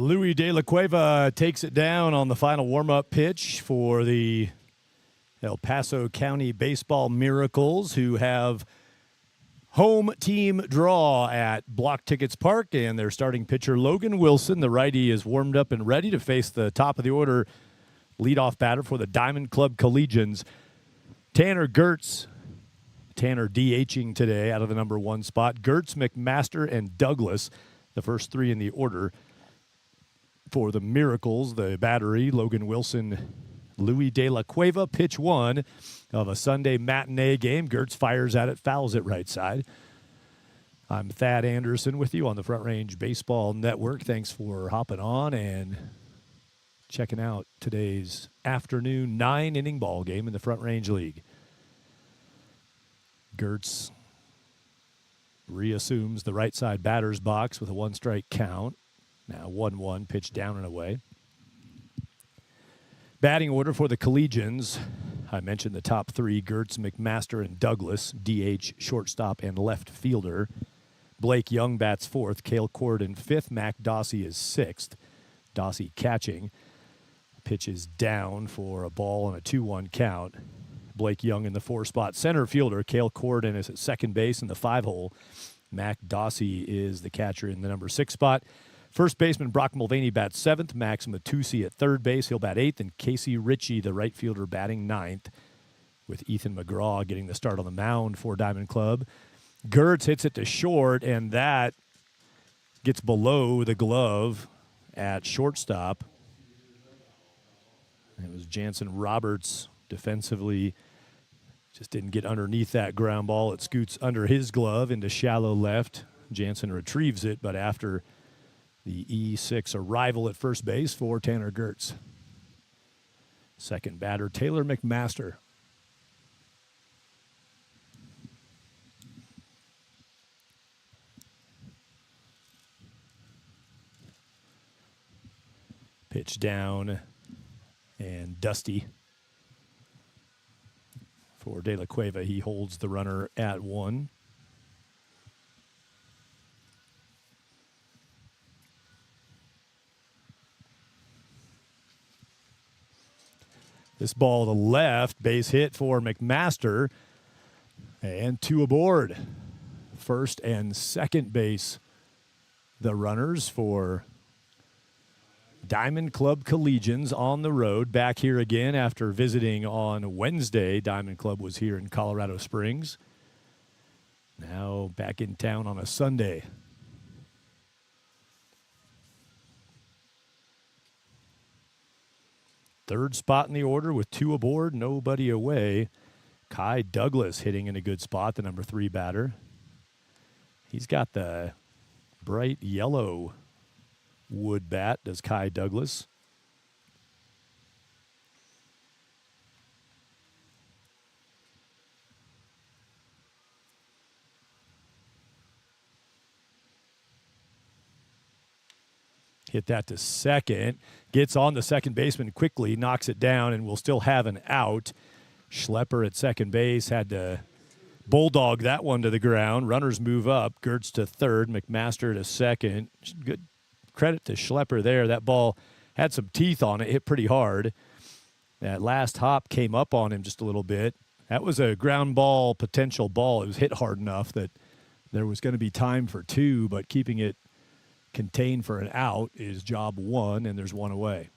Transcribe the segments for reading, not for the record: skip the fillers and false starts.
Louis De La Cueva takes it down on the final warm-up pitch for the El Paso County Baseball Miracles, who have home team draw at Blocktickets Park, and their starting pitcher, Logan Wilson, the righty, is warmed up and ready to face the top of the order leadoff batter for the Diamond Club Collegians, Tanner Gertz. Tanner DHing today out of the number 1 spot. Gertz, McMaster, and Douglas, the first 3 in the order for the Miracles. The battery, Logan Wilson, Louis De La Cueva, pitch 1 of a Sunday matinee game. Gertz fires at it, fouls it right side. I'm Thad Anderson with you on the Front Range Baseball Network. Thanks for hopping on and checking out today's afternoon 9-inning ball game in the Front Range League. Gertz reassumes the right side batter's box with a 1-strike count. Now 1-1, pitch down and away. Batting order for the Collegians. I mentioned the top 3, Gertz, McMaster, and Douglas, DH, shortstop, and left fielder. Blake Young bats 4th, Cale Corden 5th, Mac Dossie is 6th. Dossie catching. Pitch is down for a ball and a 2-1 count. Blake Young in the 4-spot center fielder. Cale Corden is at second base in the 5-hole. Mac Dossie is the catcher in the number 6 spot. First baseman Brock Mulvaney bats 7th. Max Matusi at third base. He'll bat 8th. And Casey Ritchie, the right fielder, batting 9th, with Ethan McGraw getting the start on the mound for Diamond Club. Gertz hits it to short, and that gets below the glove at shortstop. It was Jansen Roberts defensively. Just didn't get underneath that ground ball. It scoots under his glove into shallow left. Jansen retrieves it, but after the E6 arrival at first base for Tanner Gertz. Second batter, Taylor McMaster. Pitch down and dusty for De La Cueva. He holds the runner at 1. This ball to left, base hit for McMaster, and 2 aboard. First and second base, the runners for Diamond Club Collegians on the road. Back here again after visiting on Wednesday. Diamond Club was here in Colorado Springs. Now back in town on a Sunday. Third spot in the order with 2 aboard, nobody away. Kai Douglas hitting in a good spot, the number 3 batter. He's got the bright yellow wood bat, does Kai Douglas. Hit that to second. Gets on the second baseman quickly, knocks it down, and will still have an out. Schlepper at second base had to bulldog that one to the ground. Runners move up. Gertz to third. McMaster to second. Good credit to Schlepper there. That ball had some teeth on it, hit pretty hard. That last hop came up on him just a little bit. That was a ground ball, potential ball. It was hit hard enough that there was going to be time for 2, but keeping it contained for an out is job 1, and there's 1 away.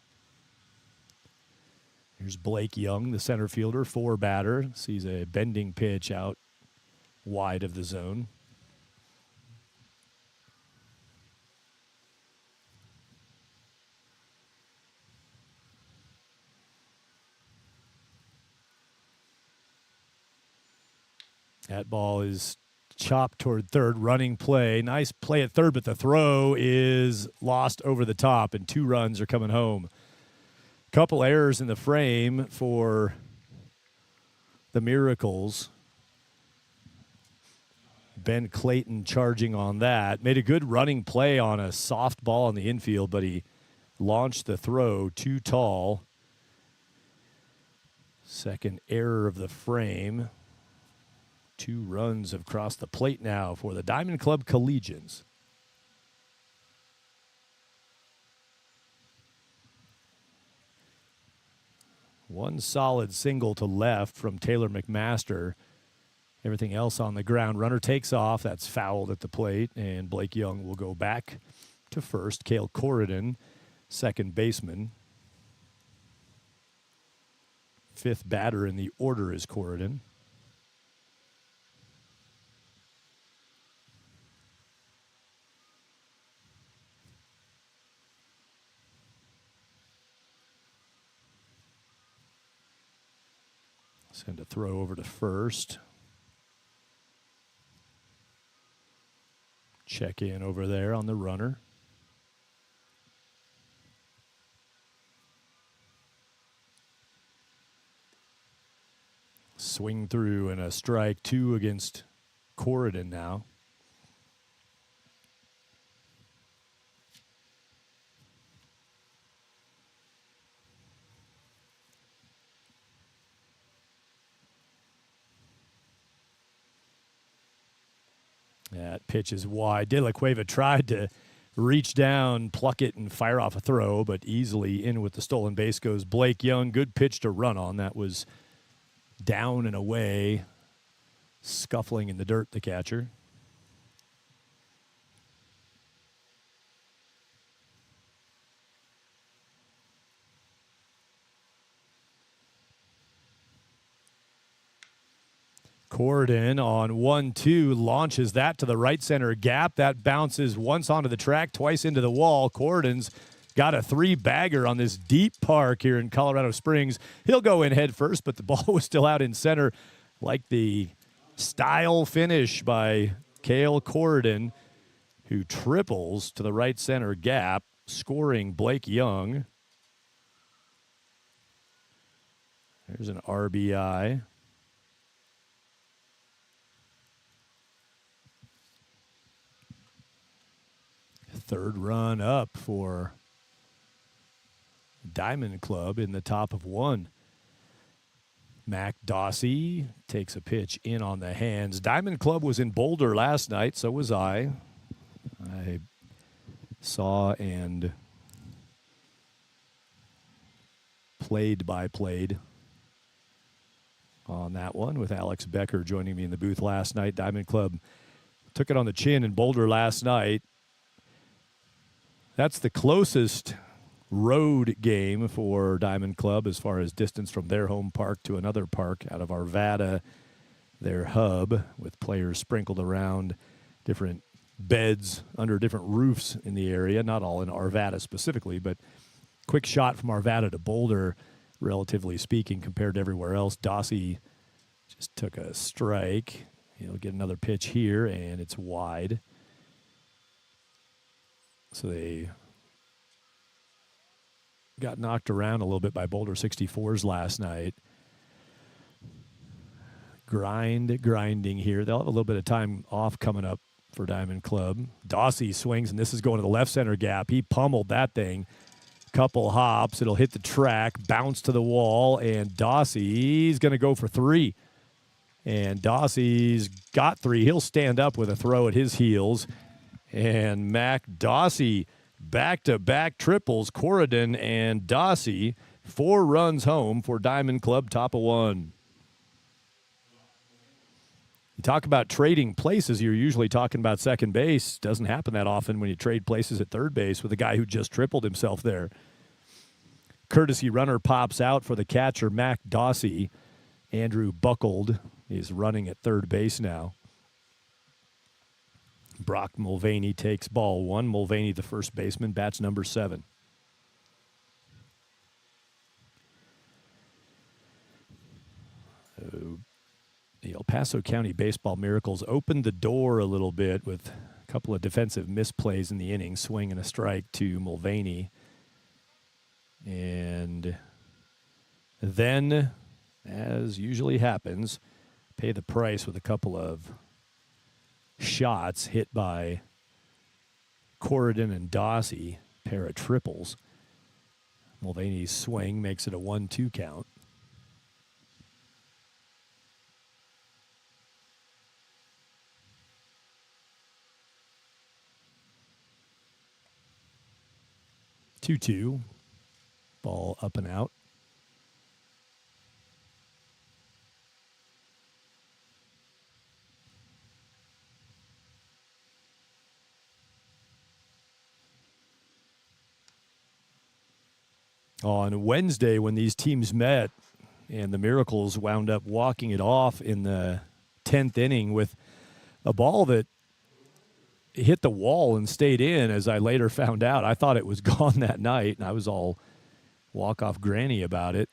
Here's Blake Young, the center fielder, 4 batter. Sees a bending pitch out wide of the zone. That ball is chopped toward third, running play. Nice play at third, but the throw is lost over the top, and 2 runs are coming home. Couple errors in the frame for the Miracles. Ben Clayton charging on that. Made a good running play on a soft ball in the infield, but he launched the throw too tall. Second error of the frame. 2 runs have crossed the plate now for the Diamond Club Collegians. One solid single to left from Taylor McMaster. Everything else on the ground. Runner takes off. That's fouled at the plate, and Blake Young will go back to first. Cale Corridon, second baseman. Fifth batter in the order is Corridon. Send a throw over to first. Check in over there on the runner. Swing through and a strike. 2 against Corridon now. That pitch is wide. De La Cueva tried to reach down, pluck it, and fire off a throw, but easily in with the stolen base goes Blake Young. Good pitch to run on. That was down and away, scuffling in the dirt, the catcher. Corridon on 1-2 launches that to the right center gap. That bounces once onto the track, twice into the wall. Corridon's got a 3-bagger on this deep park here in Colorado Springs. He'll go in head first, but the ball was still out in center. Like the style finish by Cale Corridon, who triples to the right center gap, scoring Blake Young. There's an RBI. Third run up for Diamond Club in the top of 1. Mac Dossie takes a pitch in on the hands. Diamond Club was in Boulder last night, so was I. I saw and played on that one with Alex Becker joining me in the booth last night. Diamond Club took it on the chin in Boulder last night. That's the closest road game for Diamond Club as far as distance from their home park to another park out of Arvada, their hub, with players sprinkled around different beds under different roofs in the area, not all in Arvada specifically, but quick shot from Arvada to Boulder, relatively speaking, compared to everywhere else. Dossie just took a strike. He'll get another pitch here, and it's wide. So they got knocked around a little bit by Boulder 64s last night. Grinding here. They'll have a little bit of time off coming up for Diamond Club. Dossie swings, and this is going to the left center gap. He pummeled that thing. Couple hops. It'll hit the track, bounce to the wall, and Dossie's going to go for 3. And Dossie's got 3. He'll stand up with a throw at his heels. And Mac Dossie back-to-back triples. Corridon and Dossie, 4 runs home for Diamond Club, top of 1. You talk about trading places, you're usually talking about second base. Doesn't happen that often when you trade places at third base with a guy who just tripled himself there. Courtesy runner pops out for the catcher, Mac Dossie. Andrew Buckled is running at third base now. Brock Mulvaney takes ball 1. Mulvaney, the first baseman, bats number 7. The El Paso County Baseball Miracles opened the door a little bit with a couple of defensive misplays in the inning, swing and a strike to Mulvaney. And then, as usually happens, pay the price with a couple of shots hit by Corridon and Dossie, pair of triples. Mulvaney's swing makes it a 1-2 count. Two-two. Ball up and out. on Wednesday when these teams met, and the Miracles wound up walking it off in the 10th inning with a ball that hit the wall and stayed in, as I later found out. I thought it was gone that night, and I was all walk-off granny about it.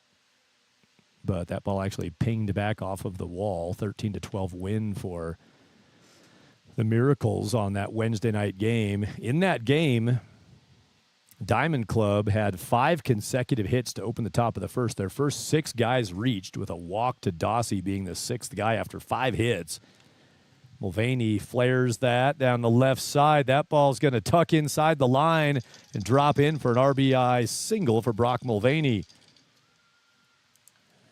But that ball actually pinged back off of the wall. 13-12 win for the Miracles on that Wednesday night game. In that game, Diamond Club had 5 consecutive hits to open the top of the first. Their first 6 guys reached, with a walk to Dossie being the 6th guy after 5 hits. Mulvaney flares that down the left side. That ball's going to tuck inside the line and drop in for an RBI single for Brock Mulvaney.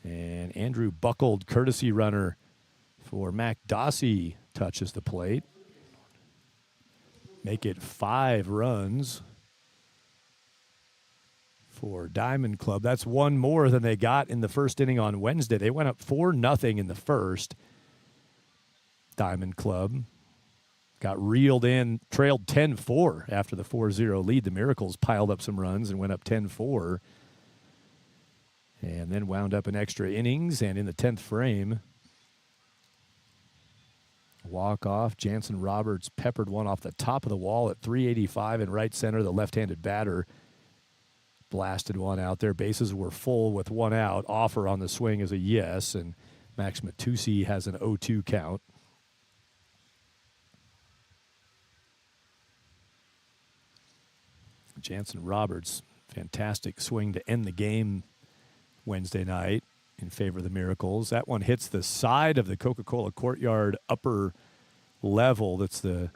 And Andrew Buckled, courtesy runner for Mac Dossie, touches the plate. Make it 5 runs for Diamond Club. That's one more than they got in the first inning on Wednesday. They went up 4-0 in the first. Diamond Club got reeled in, trailed 10-4 after the 4-0 lead. The Miracles piled up some runs and went up 10-4. And then wound up in extra innings, and in the 10th frame, walk-off. Jansen Roberts peppered one off the top of the wall at 385 in right center. The left-handed batter blasted one out there. Bases were full with one out. Offer on the swing is a yes, and Max Matusi has an 0-2 count. Jansen Roberts, fantastic swing to end the game Wednesday night in favor of the Miracles. That one hits the side of the Coca-Cola Courtyard upper level. That's the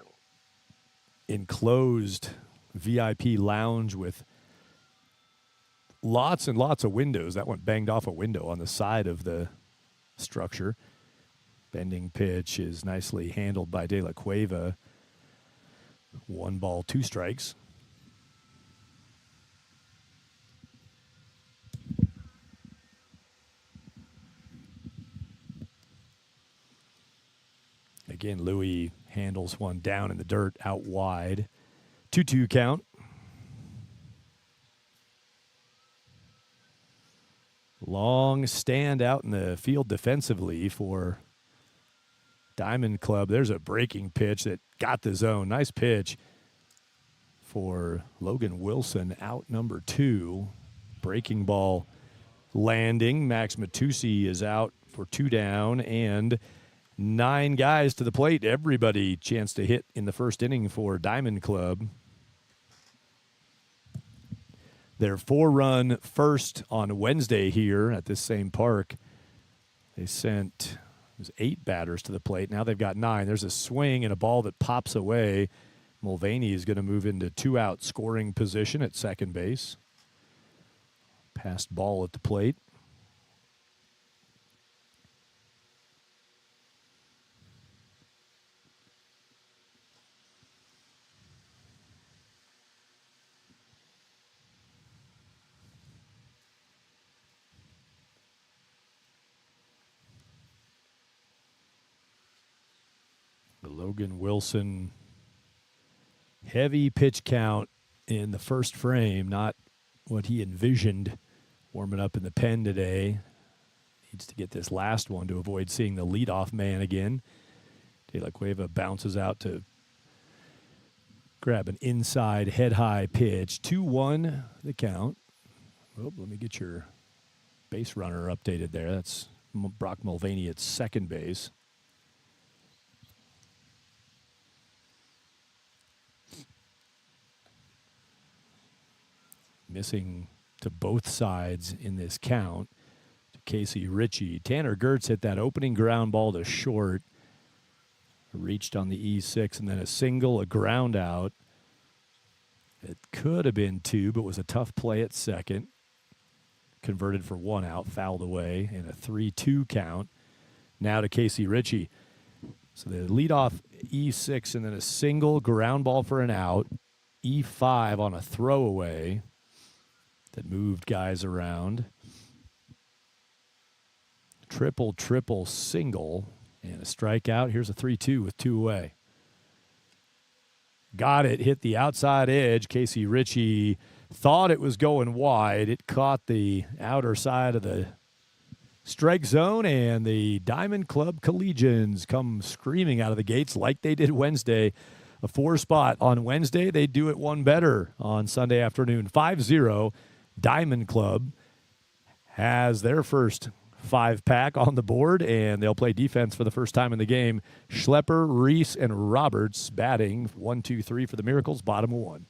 enclosed VIP lounge with lots and lots of windows. That one banged off a window on the side of the structure. Bending pitch is nicely handled by De La Cueva. 1 ball, 2 strikes. Again, Louis handles one down in the dirt out wide. 2-2 count. Long stand out in the field defensively for Diamond Club. There's a breaking pitch that got the zone. Nice pitch for Logan Wilson, out number 2. Breaking ball landing. Max Matusi is out for 2 down, and 9 guys to the plate. Everybody chance to hit in the first inning for Diamond Club. Their 4-run first on Wednesday here at this same park. They sent 8 batters to the plate. Now they've got 9. There's a swing and a ball that pops away. Mulvaney is going to move into 2-out scoring position at second base. Passed ball at the plate. Logan Wilson, heavy pitch count in the first frame, not what he envisioned warming up in the pen today. Needs to get this last one to avoid seeing the leadoff man again. De La Cueva bounces out to grab an inside head-high pitch. 2-1 the count. Oh, let me get your base runner updated there. That's Brock Mulvaney at second base. Missing to both sides in this count to Casey Ritchie. Tanner Gertz hit that opening ground ball to short. Reached on the E6 and then a single, a ground out. It could have been 2, but was a tough play at second. Converted for 1 out, fouled away, and a 3-2 count. Now to Casey Ritchie. So the leadoff E6 and then a single, ground ball for an out. E5 on a throwaway that moved guys around. Triple, single, and a strikeout. Here's a 3-2 with 2 away. Got it, hit the outside edge. Casey Ritchie thought it was going wide. It caught the outer side of the strike zone, and the Diamond Club Collegians come screaming out of the gates like they did Wednesday. A 4-spot on Wednesday. They do it one better on Sunday afternoon. 5-0. Diamond Club has their first 5-pack on the board, and they'll play defense for the first time in the game. Schlepper, Reese, and Roberts batting 1, 2, 3 for the Miracles, bottom of 1.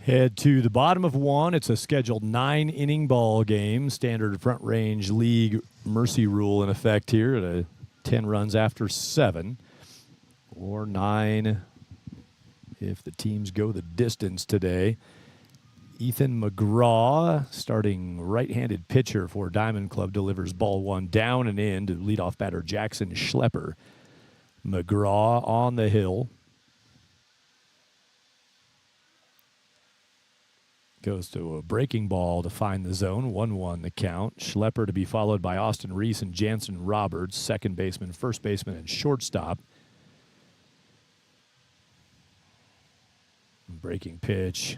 Head to the bottom of 1. It's a scheduled 9-inning ball game. Standard Front Range League mercy rule in effect here at 10 runs after 7. Or 9 if the teams go the distance today. Ethan McGraw, starting right-handed pitcher for Diamond Club, delivers ball 1 down and in to leadoff batter Jackson Schlepper. McGraw on the hill. Goes to a breaking ball to find the zone. 1-1 the count. Schlepper to be followed by Austin Reese and Jansen Roberts, second baseman, first baseman, and shortstop. Breaking pitch.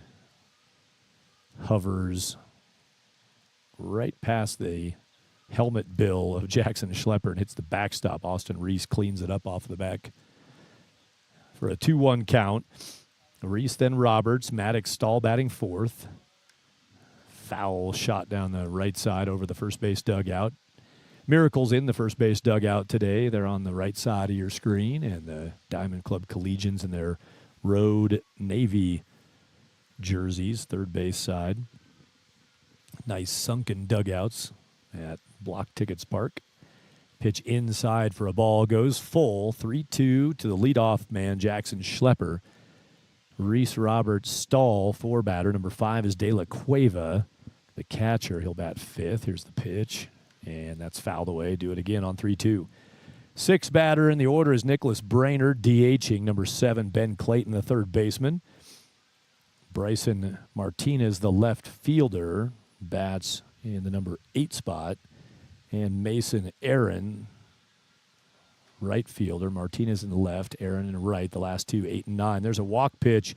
Hovers right past the helmet bill of Jackson Schlepper and hits the backstop. Austin Reese cleans it up off the back for a 2-1 count. Reese, then Roberts. Maddox Stahl batting fourth. Foul shot down the right side over the first base dugout. Miracles in the first base dugout today. They're on the right side of your screen, and the Diamond Club Collegians in their road navy jerseys, third base side. Nice sunken dugouts at Blocktickets Park. Pitch inside for a ball. Goes full. 3-2 to the leadoff man, Jackson Schlepper. Reese, Roberts, Stahl, 4-batter. Number 5 is De La Cueva, the catcher. He'll bat 5th. Here's the pitch, and that's fouled away. Do it again on 3-2. 6-batter in the order is Nicholas Brainerd, DHing. Number 7, Ben Clayton, the third baseman. Bryson Martinez, the left fielder, bats in the number 8 spot. And Mason Aaron, right fielder. Martinez in the left, Aaron in the right. The last two, 8 and 9. There's a walk pitch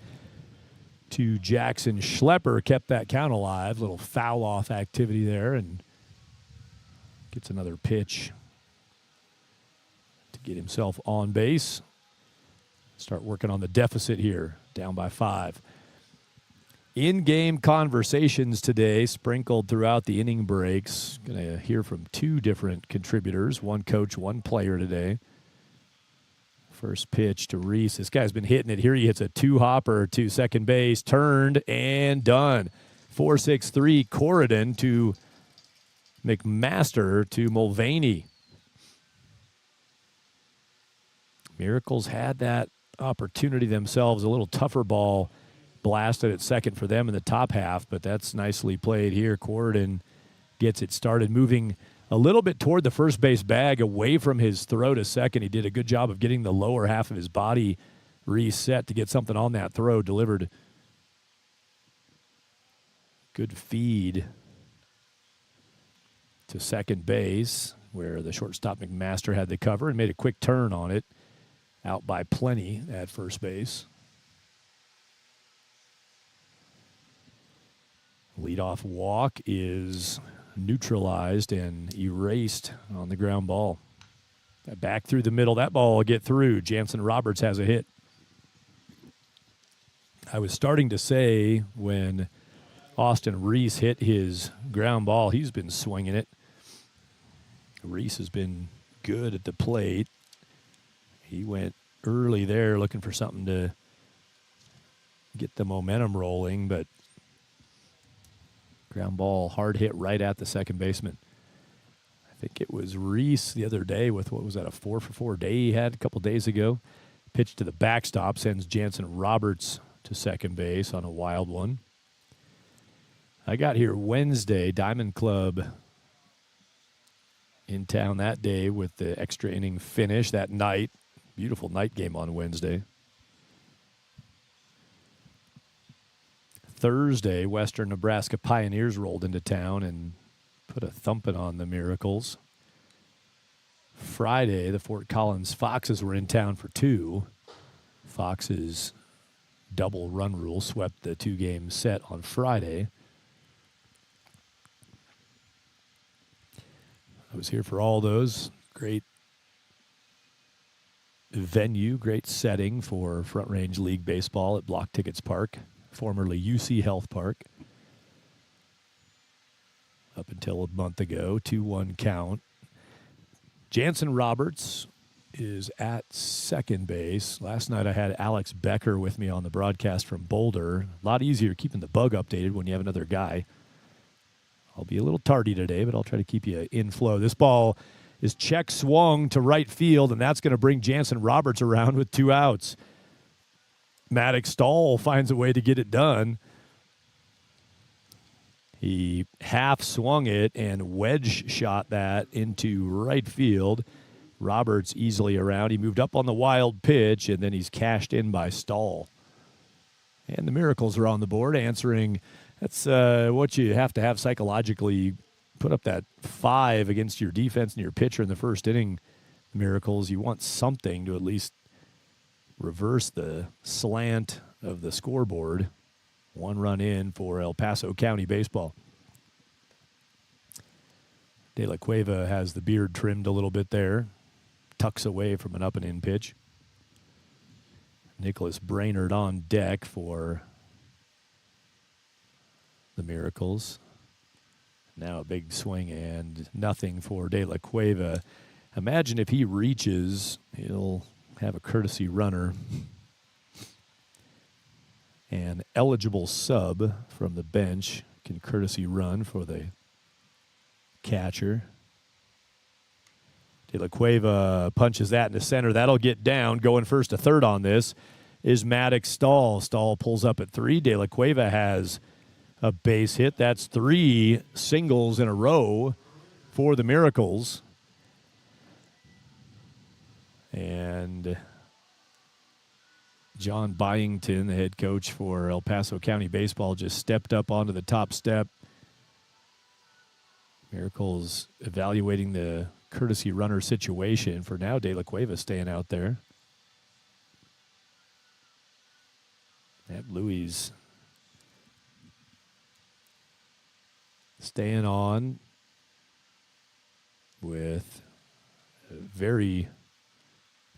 to Jackson Schlepper. Kept that count alive. Little foul-off activity there, and gets another pitch to get himself on base. Start working on the deficit here, down by 5. In-game conversations today, sprinkled throughout the inning breaks. Going to hear from 2 different contributors, one coach, one player today. First pitch to Reese. This guy's been hitting it. Here he hits a 2-hopper to second base. Turned and done. 4-6-3 Corridon to McMaster to Mulvaney. Miracles had that opportunity themselves. A little tougher ball blasted at second for them in the top half, but that's nicely played here. Corridon gets it started, moving a little bit toward the first base bag, away from his throw to second. He did a good job of getting the lower half of his body reset to get something on that throw, delivered. Good feed to second base, where the shortstop McMaster had the cover and made a quick turn on it, out by plenty at first base. Leadoff walk is neutralized and erased on the ground ball. Back through the middle. That ball will get through. Jansen Roberts has a hit. I was starting to say when Austin Reese hit his ground ball, he's been swinging it. Reese has been good at the plate. He went early there looking for something to get the momentum rolling, but ground ball, hard hit right at the second baseman. I think it was Reese the other day with, what was that, a 4-for-4 day he had a couple days ago. Pitch to the backstop, sends Jansen Roberts to second base on a wild one. I got here Wednesday, Diamond Club in town that day with the extra inning finish that night. Beautiful night game on Wednesday. Thursday, Western Nebraska Pioneers rolled into town and put a thumping on the Miracles. Friday, the Fort Collins Foxes were in town for 2. Foxes' double run rule swept the 2-game set on Friday. I was here for all those. Great venue, great setting for Front Range League Baseball at Blocktickets Park, formerly UC Health Park. Up until a month ago, 2-1 count. Jansen Roberts is at second base. Last night I had Alex Becker with me on the broadcast from Boulder. A lot easier keeping the bug updated when you have another guy. I'll be a little tardy today, but I'll try to keep you in flow. This ball is check swung to right field, and that's going to bring Jansen Roberts around with 2 outs. Maddox Stahl finds a way to get it done. He half swung it and wedge shot that into right field. Roberts easily around. He moved up on the wild pitch, and then he's cashed in by Stahl. And the Miracles are on the board, answering. That's what you have to have psychologically. Put up that 5 against your defense and your pitcher in the first inning, Miracles. You want something to at least reverse the slant of the scoreboard. 1 run in for El Paso County baseball. De La Cueva has the beard trimmed a little bit there. Tucks away from an up and in pitch. Nicholas Brainerd on deck for the Miracles. Now a big swing and nothing for De La Cueva. Imagine if he reaches, he'll have a courtesy runner. An eligible sub from the bench can courtesy run for the catcher. De La Cueva punches that into center. That'll get down. Going first to third on this is Maddox Stahl. Stahl pulls up at 3. De La Cueva has a base hit. That's 3 singles in a row for the Miracles. And John Byington, the head coach for El Paso County Baseball, just stepped up onto the top step. Miracles evaluating the courtesy runner situation. For now, De La Cueva staying out there. That Louis staying on with a very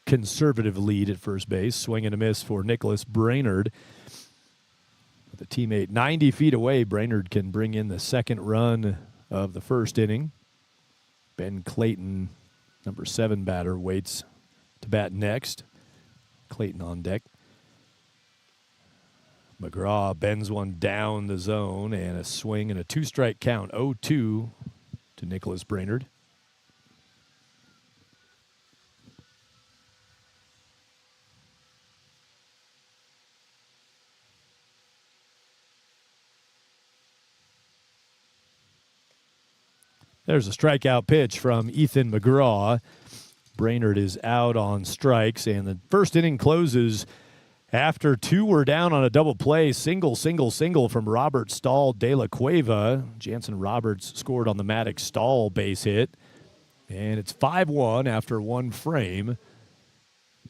conservative lead at first base. Swing and a miss for Nicholas Brainerd. With a teammate 90 feet away, Brainerd can bring in the second run of the first inning. Ben Clayton, number 7 batter, waits to bat next. Clayton on deck. McGraw bends one down the zone, and a swing and a 2-strike count. 0-2 to Nicholas Brainerd. There's a strikeout pitch from Ethan McGraw. Brainerd is out on strikes, and the first inning closes after two were down on a double play. Single from Robert Stahl de la Cueva. Jansen Roberts scored on the Maddox Stahl base hit. And it's 5-1 after one frame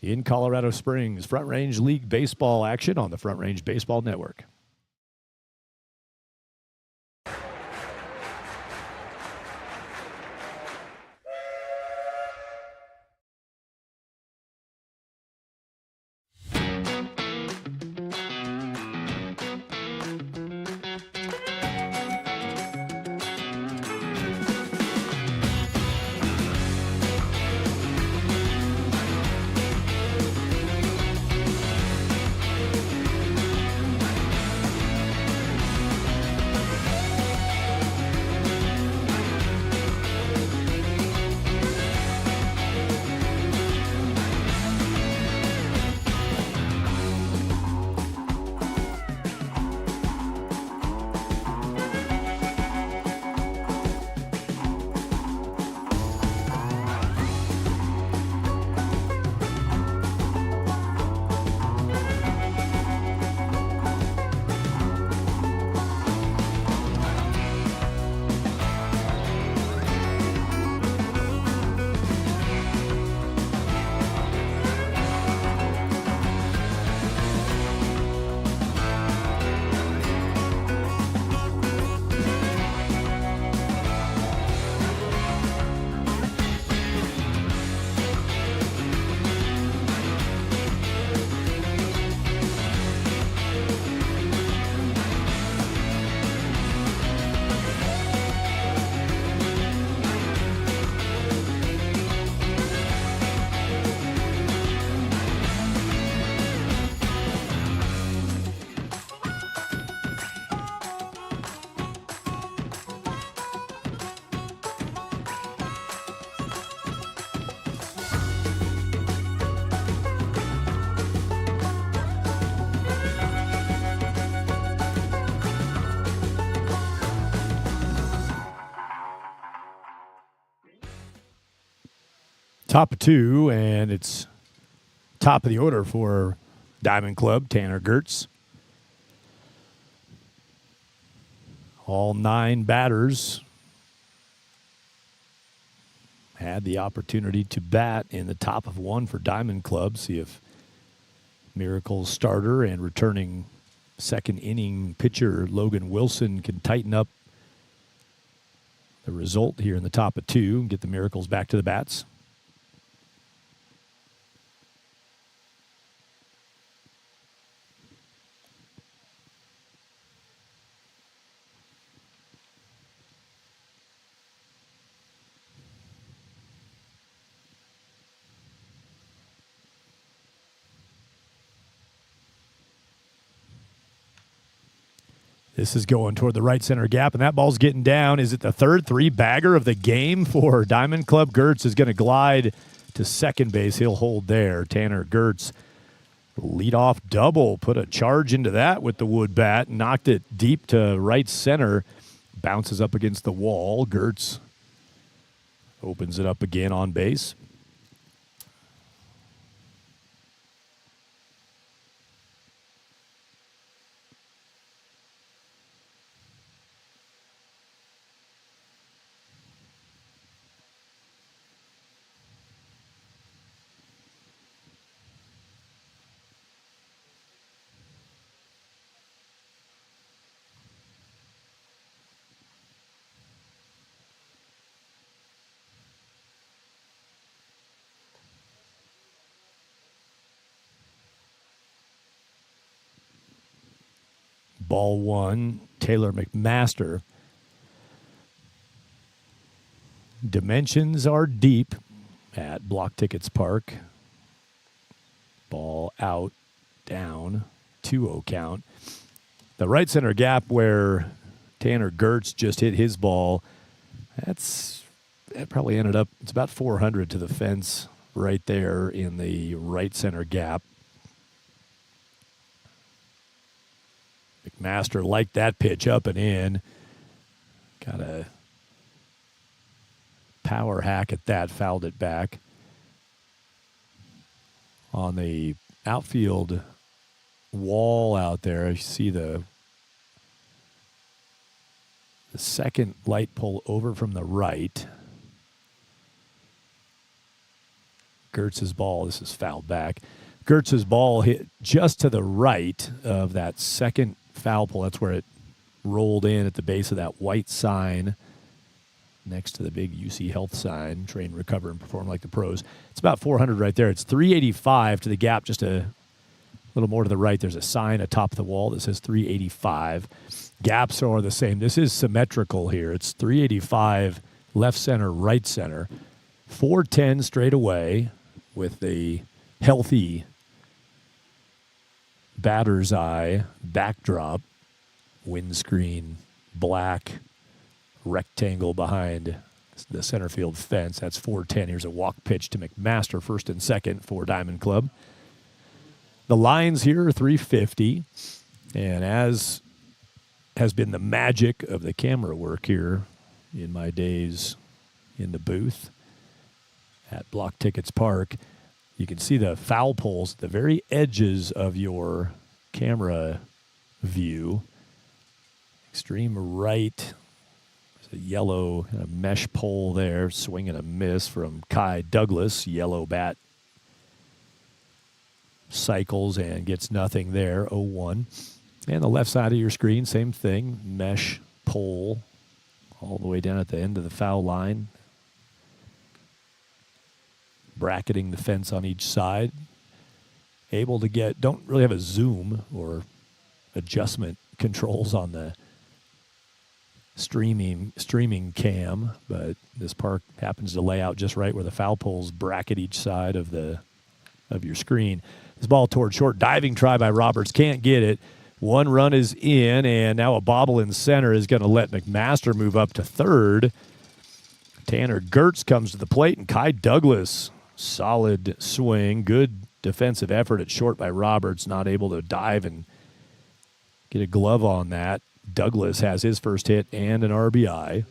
in Colorado Springs. Front Range League Baseball action on the Front Range Baseball Network. Top of two, and it's top of the order for Diamond Club, Tanner Gertz. All 9 batters had the opportunity to bat in the top of one for Diamond Club. See if Miracles starter and returning second inning pitcher Logan Wilson can tighten up the result here in the top of two and get the Miracles back to the bats. This is going toward the right center gap, and that ball's getting down. Is it the third 3-bagger of the game for Diamond Club? Gertz is going to glide to second base. He'll hold there. Tanner Gertz, leadoff double, put a charge into that with the wood bat, knocked it deep to right center, bounces up against the wall. Gertz opens it up again on base. Ball one, Taylor McMaster. Dimensions are deep at Blocktickets Park. Ball out, down, 2-0 count. The right center gap where Tanner Gertz just hit his ball, that probably ended up, it's about 400 to the fence right there in the right center gap. McMaster liked that pitch up and in. Got a power hack at that, fouled it back. On the outfield wall out there, you see the second light pole over from the right. Gertz's ball, this is fouled back. Gertz's ball hit just to the right of that second foul pole. That's where it rolled in at the base of that white sign next to the big UC Health sign, train, recover, and perform like the pros. It's about 400 right there. It's 385 to the gap, just a little more to the right. There's a sign atop the wall that says 385. Gaps are the same. This is symmetrical here. It's 385 left center, right center. 410 straight away with a healthy batter's eye backdrop. Windscreen black rectangle behind the center field fence. That's 410. Here's a walk pitch to McMaster, first and second for Diamond Club. The lines here are 350, and as has been the magic of the camera work here in my days in the booth at Blocktickets Park, you can see the foul poles at the very edges of your camera view. Extreme right, there's a yellow kind of mesh pole there, swing and a miss from Kai Douglas. Yellow bat cycles and gets nothing there, 0-1. And the left side of your screen, same thing, mesh pole all the way down at the end of the foul line, bracketing the fence on each side. Able to get, don't really have a zoom or adjustment controls on the streaming cam, but this park happens to lay out just right where the foul poles bracket each side of your screen. This ball toward short, diving try by Roberts, can't get it. One run is in, and now a bobble in center is going to let McMaster move up to third. Tanner Gertz comes to the plate, and Kai Douglas, solid swing, good defensive effort at short by Roberts, not able to dive and get a glove on that. Douglas has his first hit and an RBI.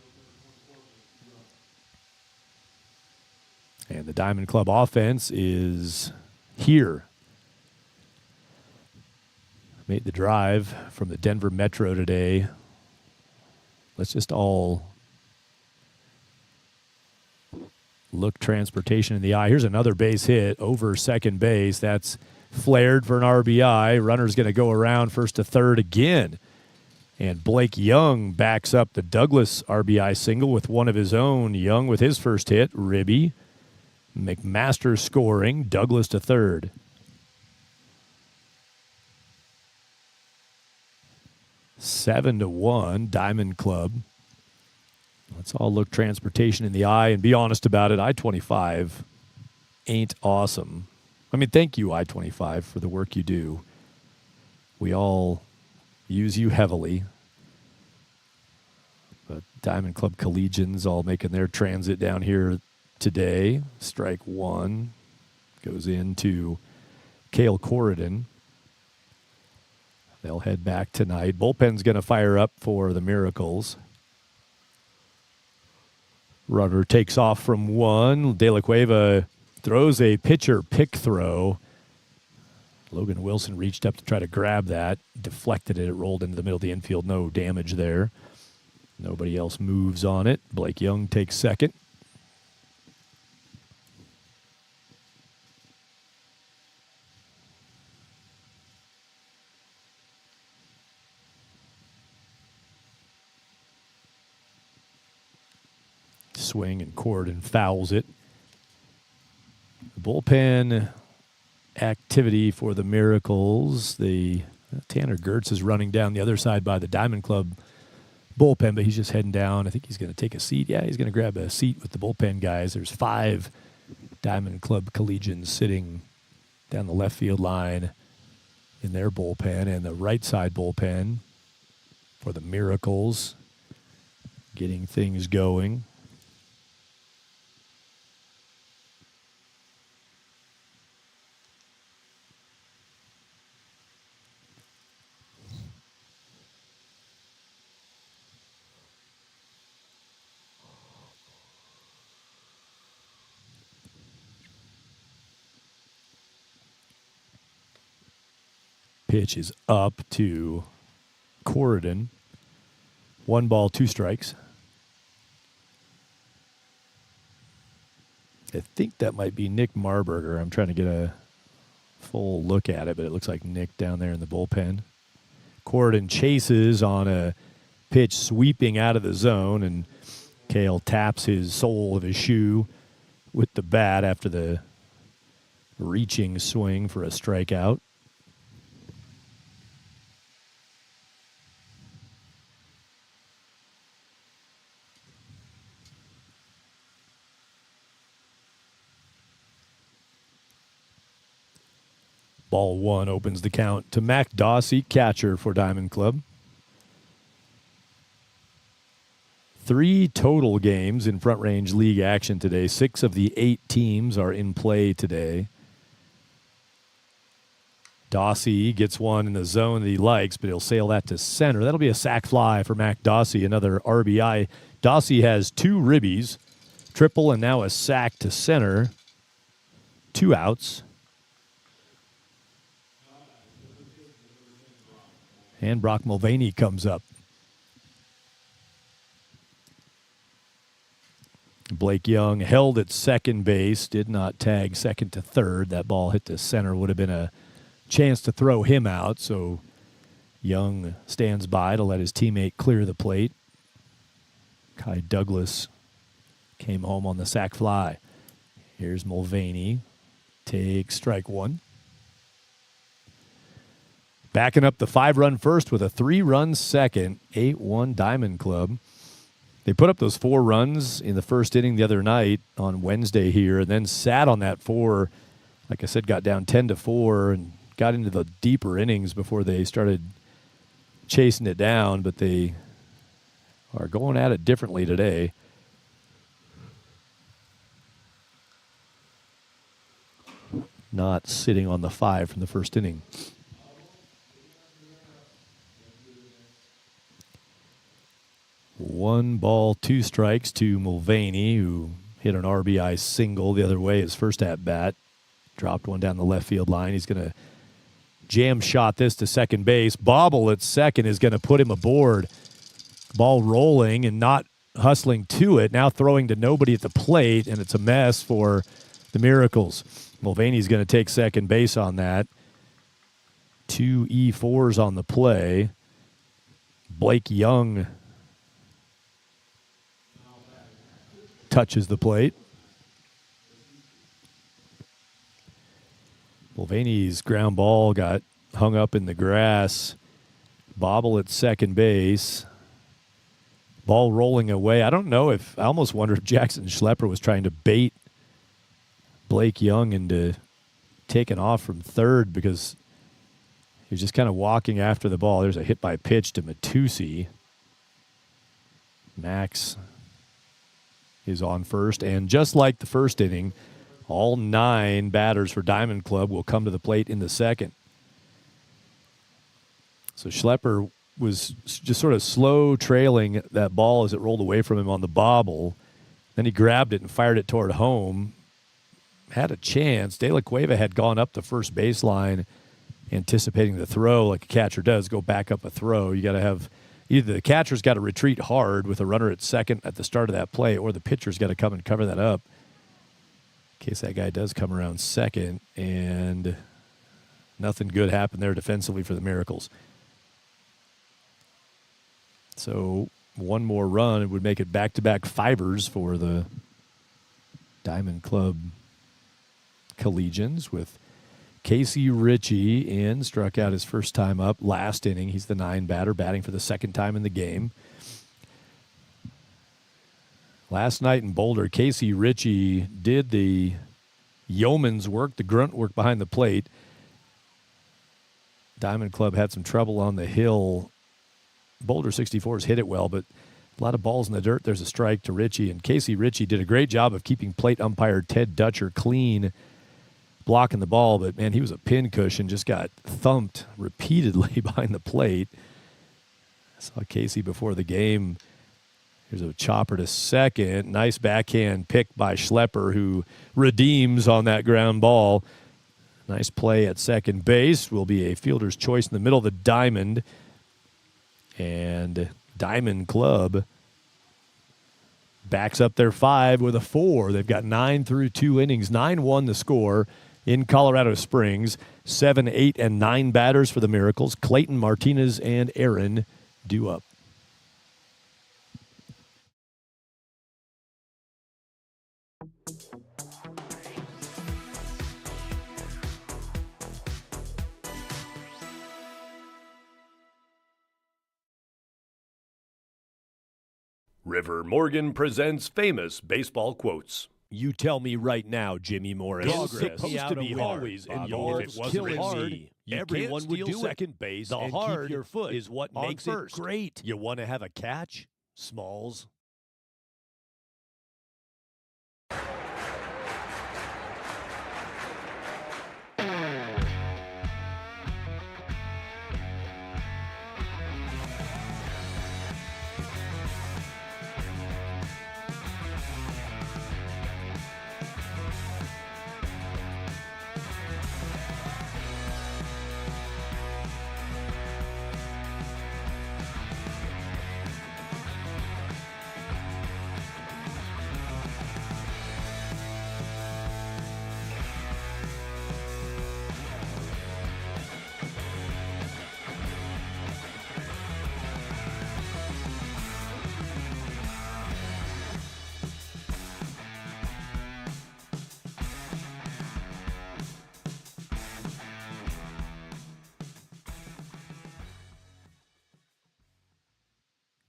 And the Diamond Club offense is here. Made the drive from the Denver Metro today. Let's just all look transportation in the eye. Here's another base hit over second base. That's flared for an RBI. Runner's going to go around first to third again. And Blake Young backs up the Douglas RBI single with one of his own. Young with his first hit, Ribby. McMaster scoring, Douglas to third. Seven to 1, Diamond Club. Let's all look transportation in the eye and be honest about it. I-25 ain't awesome. I mean, thank you, I-25, for the work you do. We all use you heavily. But Diamond Club Collegians all making their transit down here today. Strike one goes into Cale Corridon. They'll head back tonight. Bullpen's going to fire up for the Miracles. Runner takes off from one. De La Cueva throws a pitcher pick throw. Logan Wilson reached up to try to grab that, deflected it. It rolled into the middle of the infield. No damage there. Nobody else moves on it. Blake Young takes second. Swing and Corridon fouls it. Bullpen activity for the Miracles. The Tanner Gertz is running down the other side by the Diamond Club bullpen, but he's just heading down. I think he's going to take a seat. Yeah, he's going to grab a seat with the bullpen guys. There's 5 Diamond Club Collegians sitting down the left field line in their bullpen, and the right side bullpen for the Miracles getting things going. Pitch is up to Corridon. 1 ball, 2 strikes. I think that might be Nick Marburger. I'm trying to get a full look at it, but it looks like Nick down there in the bullpen. Corridon chases on a pitch sweeping out of the zone, and Cale taps his sole of his shoe with the bat after the reaching swing for a strikeout. Ball 1 opens the count to Mac Dawsey, catcher for Diamond Club. 3 total games in Front Range League action today. 6 of the 8 teams are in play today. Dawsey gets one in the zone that he likes, but he'll sail that to center. That'll be a sac fly for Mac Dawsey, another RBI. Dawsey has 2 ribbies, triple, and now a sac to center. 2 outs. And Brock Mulvaney comes up. Blake Young held at second base, did not tag second to third. That ball hit to center, would have been a chance to throw him out. So Young stands by to let his teammate clear the plate. Kai Douglas came home on the sac fly. Here's Mulvaney. Takes strike 1. Backing up the 5-run first with a 3-run second, 8-1 Diamond Club. They put up those 4 runs in the first inning the other night on Wednesday here, and then sat on that 4. Like I said, got down 10-4 and got into the deeper innings before they started chasing it down, but they are going at it differently today. Not sitting on the 5 from the first inning. 1 ball, 2 strikes to Mulvaney, who hit an RBI single the other way his first at-bat. Dropped one down the left field line. He's going to jam shot this to second base. Bobble at second is going to put him aboard. Ball rolling and not hustling to it. Now throwing to nobody at the plate, and it's a mess for the Miracles. Mulvaney's going to take second base on that. 2 E4s on the play. Blake Young touches the plate. Mulvaney's ground ball got hung up in the grass. Bobble at second base. Ball rolling away. I don't know if, I almost wonder if Jackson Schlepper was trying to bait Blake Young into taking off from third, because he was just kind of walking after the ball. There's a hit by pitch to Matusi. Max is on first, and just like the first inning, all 9 batters for Diamond Club will come to the plate in the second. So Schlepper was just sort of slow trailing that ball as it rolled away from him on the bobble. Then he grabbed it and fired it toward home. Had a chance. De La Cueva had gone up the first baseline anticipating the throw like a catcher does, go back up a throw. You got to have either the catcher's got to retreat hard with a runner at second at the start of that play, or the pitcher's got to come and cover that up in case that guy does come around second, and nothing good happened there defensively for the Miracles. So 1 more run, it would make it back-to-back 5ers for the Diamond Club Collegians, with Casey Ritchie in, struck out his first time up last inning. He's the 9 batter, batting for the second time in the game. Last night in Boulder, Casey Ritchie did the yeoman's work, the grunt work behind the plate. Diamond Club had some trouble on the hill. Boulder 64's hit it well, but a lot of balls in the dirt. There's a strike to Ritchie, and Casey Ritchie did a great job of keeping plate umpire Ted Dutcher clean, blocking the ball, but man, he was a pincushion, just got thumped repeatedly behind the plate. I saw Casey before the game. Here's a chopper to second. Nice backhand pick by Schlepper, who redeems on that ground ball. Nice play at second base. Will be a fielder's choice in the middle of the diamond. And Diamond Club backs up their 5 with a 4. They've got 9 through 2 innings. 9-1 the score in Colorado Springs. 7, 8, and 9 batters for the Miracles. Clayton, Martinez, and Aaron due up. River Morgan presents famous baseball quotes. You tell me right now, Jimmy Morris. It's supposed to be always hard. in your If it wasn't hard. everyone would do second base. The and hard keep your foot is what on makes first. it great. You want to have a catch, Smalls?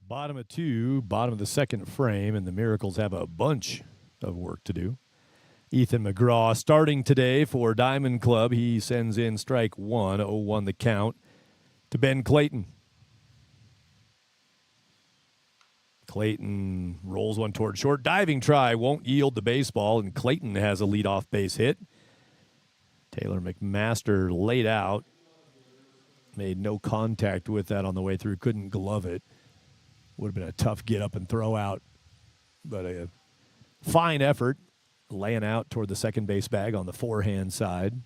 Bottom of 2, bottom of the second frame, and the Miracles have a bunch of work to do. Ethan McGraw starting today for Diamond Club. He sends in strike 1, 0-1 the count to Ben Clayton. Clayton rolls one toward short. Diving try won't yield the baseball, and Clayton has a leadoff base hit. Taylor McMaster laid out. Made no contact with that on the way through. Couldn't glove it. Would have been a tough get up and throw out, but a fine effort laying out toward the second base bag on the forehand side.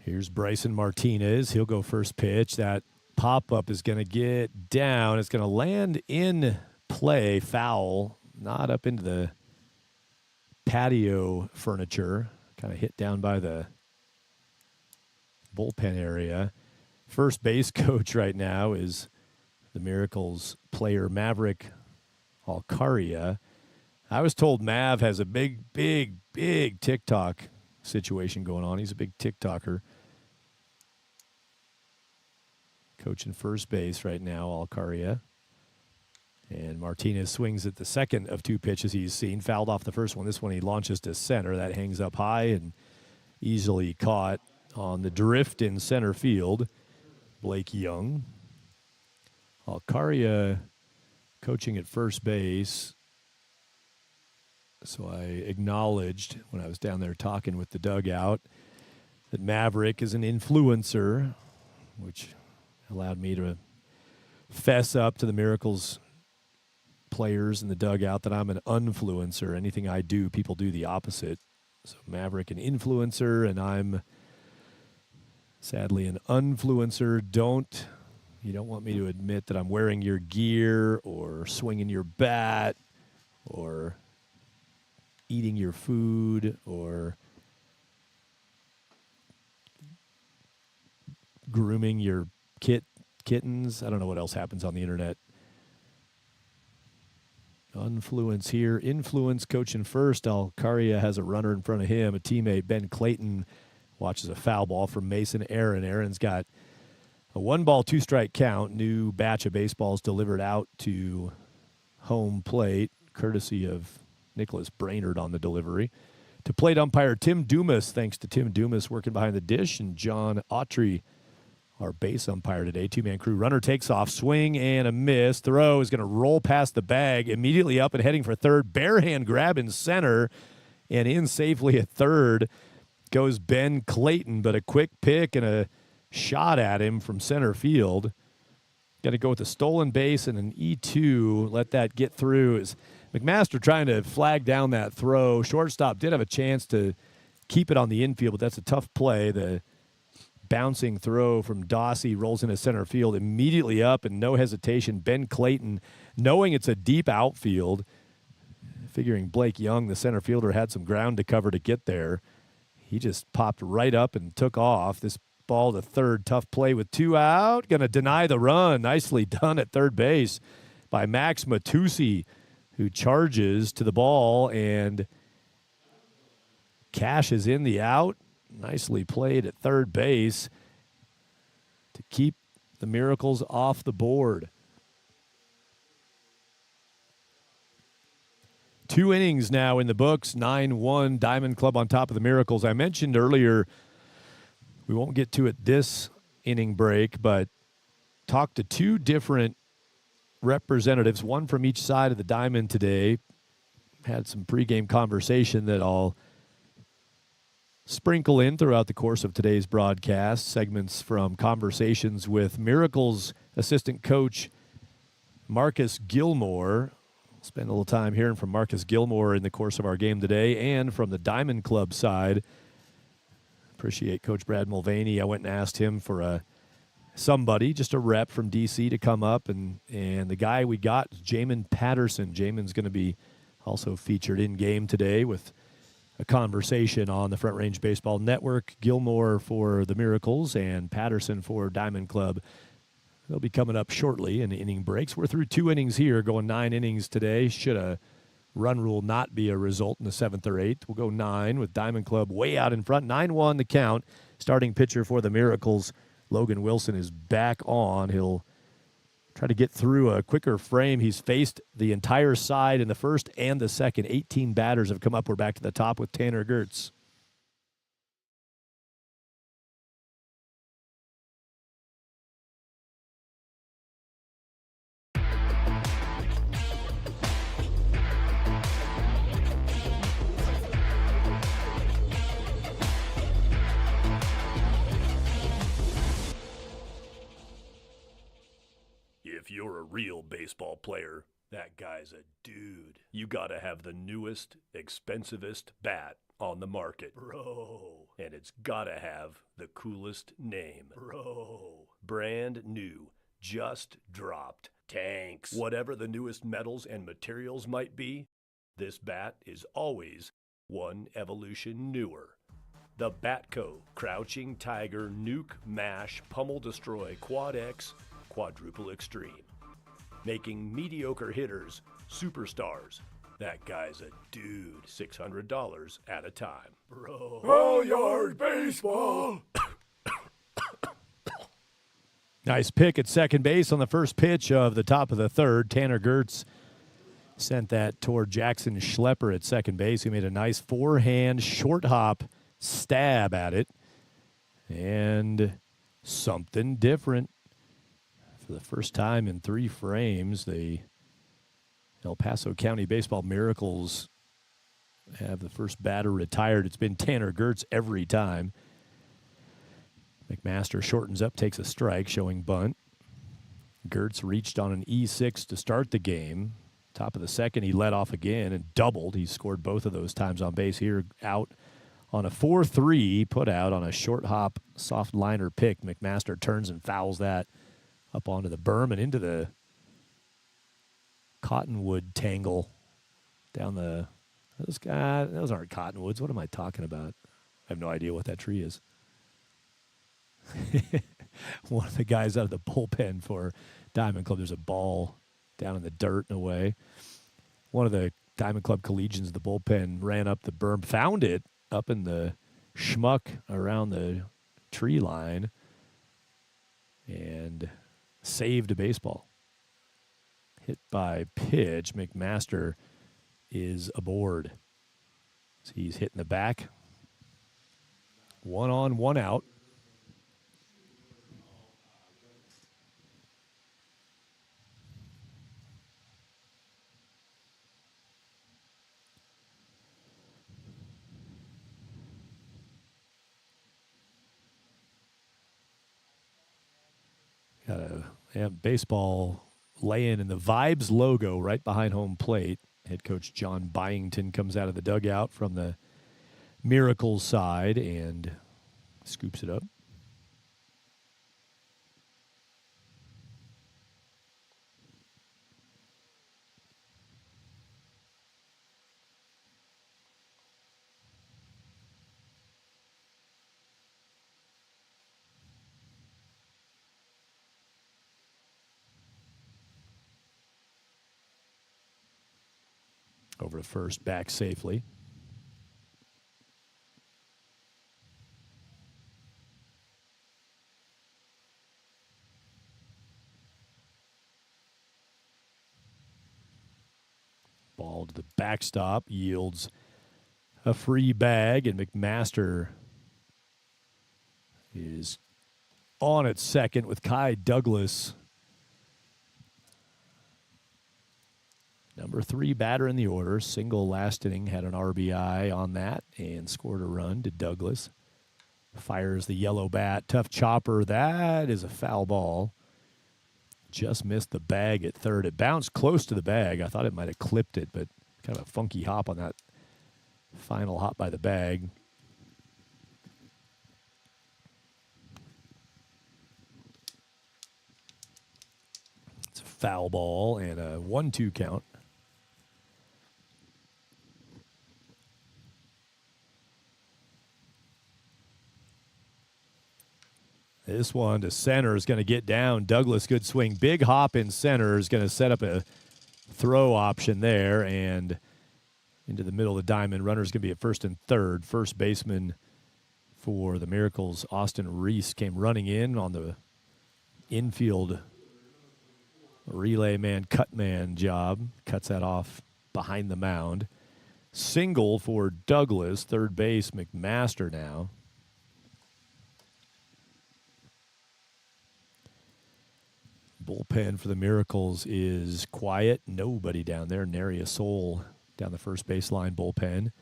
Here's Bryson Martinez. He'll go first pitch. That pop-up is going to get down. It's going to land in play, foul, not up into the patio furniture, kind of hit down by the bullpen area. First base coach right now is the Miracles player Maverick Alcaria. I was told Mav has a big TikTok situation going on. He's a big TikToker. Coaching first base right now, Alcaria. And Martinez swings at the second of 2 pitches he's seen. Fouled off the first one. This one he launches to center. That hangs up high and easily caught on the drift in center field. Blake Young. Alcaria coaching at first base. So I acknowledged when I was down there talking with the dugout that Maverick is an influencer, which allowed me to fess up to the Miracles players in the dugout that I'm an unfluencer. Anything I do, people do the opposite. So Maverick an influencer, and I'm sadly an unfluencer. You don't want me to admit that I'm wearing your gear or swinging your bat or eating your food or grooming your kittens. I don't know what else happens on the internet. Unfluence here. Influence coaching first. Alcaria has a runner in front of him. A teammate, Ben Clayton, watches a foul ball from Mason Aaron. Aaron's got a 1-ball, 2-strike count. New batch of baseballs delivered out to home plate, courtesy of Nicholas Brainerd on the delivery. To plate umpire Tim Dumas, thanks to Tim Dumas working behind the dish, and John Autry, our base umpire today. 2-man crew. Runner takes off. Swing and a miss. Throw is going to roll past the bag. Immediately up and heading for third. Bare hand grab in center. And in safely at third goes Ben Clayton. But a quick pick and a shot at him from center field Got to go with a stolen base and an E2. Let that get through. Is McMaster trying to flag down that throw. Shortstop did have a chance to keep it on the infield, but that's a tough play. The bouncing throw from Dossie rolls into center field, immediately up and no hesitation. Ben Clayton, knowing it's a deep outfield, figuring Blake Young, the center fielder, had some ground to cover to get there. He just popped right up and took off. This ball to third, tough play with 2 out. Going to deny the run. Nicely done at third base by Max Matusi, who charges to the ball and cashes in the out. Nicely played at third base to keep the Miracles off the board. 2 innings now in the books, 9-1, Diamond Club on top of the Miracles. I mentioned earlier, we won't get to it this inning break, but talked to 2 different representatives, one from each side of the diamond today. Had some pregame conversation that I'll sprinkle in throughout the course of today's broadcast. Segments from conversations with Miracles assistant coach Marcus Gilmore. Spend a little time hearing from Marcus Gilmore in the course of our game today, and from the Diamond Club side. Appreciate Coach Brad Mulvaney. I went and asked him for somebody, just a rep from D.C. to come up, and the guy we got is Jamin Patterson. Jamin's going to be also featured in game today with a conversation on the Front Range Baseball Network. Gilmore for the Miracles and Patterson for Diamond Club. They'll be coming up shortly in the inning breaks. We're through 2 innings here, going 9 innings today. Should a run rule not be a result in the 7th or 8th, we'll go 9 with Diamond Club way out in front. 9-1 the count. Starting pitcher for the Miracles, Logan Wilson, is back on. He'll try to get through a quicker frame. He's faced the entire side in the first and the second. 18 batters have come up. We're back to the top with Tanner Gertz. If you're a real baseball player, that guy's a dude. You gotta have the newest, expensivest bat on the market. Bro. And it's gotta have the coolest name. Bro. Brand new. Just dropped. Tanks. Whatever the newest metals and materials might be, this bat is always one evolution newer. The Batco Crouching Tiger Nuke Mash Pummel Destroy Quad X Quadruple Extreme. Making mediocre hitters superstars. That guy's a dude. $600 at a time. Bro. All yard baseball. Nice pick at second base on the first pitch of the top of the third. Tanner Gertz sent that toward Jackson Schlepper at second base. He made a nice forehand short hop stab at it. And something different. For the first time in 3 frames, the El Paso County Baseball Miracles have the first batter retired. It's been Tanner Gertz every time. McMaster shortens up, takes a strike, showing bunt. Gertz reached on an E6 to start the game. Top of the second, he led off again and doubled. He scored both of those times on base here, out on a 4-3, put out on a short hop, soft liner pick. McMaster turns and fouls that up onto the berm and into the cottonwood tangle down the. Those aren't cottonwoods. What am I talking about? I have no idea what that tree is. One of the guys out of the bullpen for Diamond Club, there's a ball down in the dirt and away. One of the Diamond Club Collegians, the bullpen, ran up the berm, found it up in the schmuck around the tree line, and saved a baseball. Hit by pitch. McMaster is aboard. So he's hitting the back. 1 on, 1 out. baseball laying in the Vibes logo right behind home plate. Head coach John Byington comes out of the dugout from the Miracles side and scoops it up. Over to first, back safely. Ball to the backstop, yields a free bag, and McMaster is on at second with Kai Douglas, number 3 batter in the order. Single last inning, had an RBI on that and scored a run to Douglas. Fires the yellow bat, tough chopper. That is a foul ball. Just missed the bag at third. It bounced close to the bag. I thought it might have clipped it, but kind of a funky hop on that final hop by the bag. It's a foul ball and a 1-2 count. This one to center is going to get down. Douglas, good swing. Big hop in center is going to set up a throw option there and into the middle of the diamond. Runner's going to be at first and third. First baseman for the Miracles, Austin Reese, came running in on the infield relay man, cut man job. Cuts that off behind the mound. Single for Douglas. Third base, McMaster now. Bullpen for the Miracles is quiet. Nobody down there. Nary a soul down the first baseline bullpen.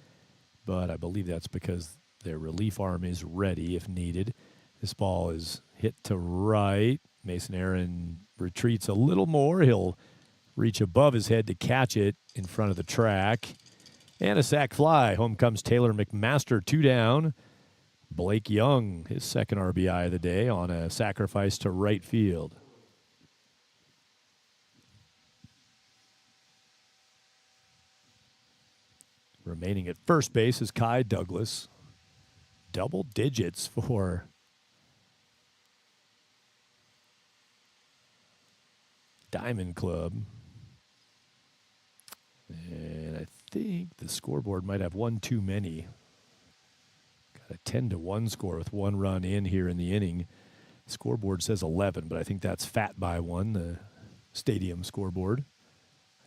But I believe that's because their relief arm is ready if needed. This ball is hit to right. Mason Aaron retreats a little more. He'll reach above his head to catch it in front of the track. And a sac fly. Home comes Taylor McMaster, 2 down. Blake Young, his second RBI of the day on a sacrifice to right field. Remaining at first base is Kai Douglas. Double digits for Diamond Club. And I think the scoreboard might have one too many. Got a 10-1 score with 1 run in here in the inning. Scoreboard says 11, but I think that's fat by 1, the stadium scoreboard.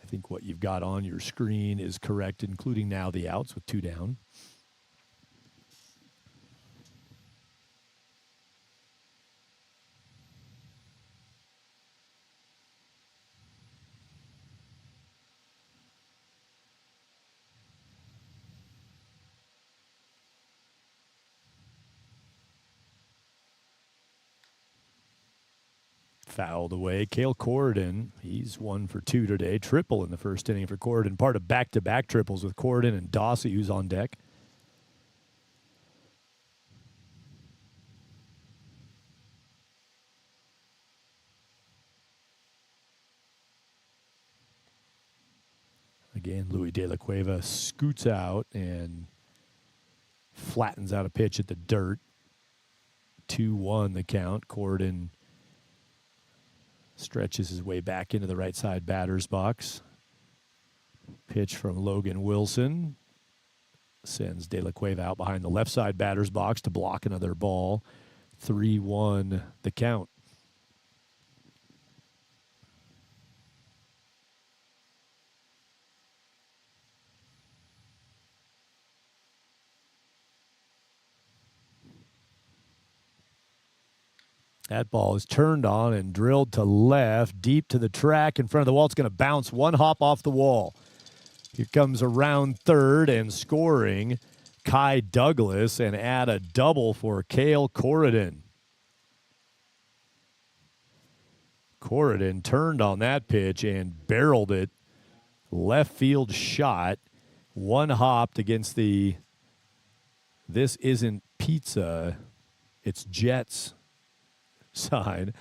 I think what you've got on your screen is correct, including now the outs with 2 down. Fouled away. Cale Corridon, he's 1 for 2 today. Triple in the first inning for Corridon. Part of back-to-back triples with Corridon and Dawsey, who's on deck. Again, Louis De La Cueva scoots out and flattens out a pitch at the dirt. 2-1 the count. Corridon stretches his way back into the right side batter's box. Pitch from Logan Wilson sends De La Cueva out behind the left side batter's box to block another ball. 3-1 the count. That ball is turned on and drilled to left, deep to the track in front of the wall. It's going to bounce 1 hop off the wall. Here comes around third and scoring Kai Douglas and add a double for Cale Corridon. Corridon turned on that pitch and barreled it. Left field shot. One hopped against the "This isn't pizza, it's Jets" sign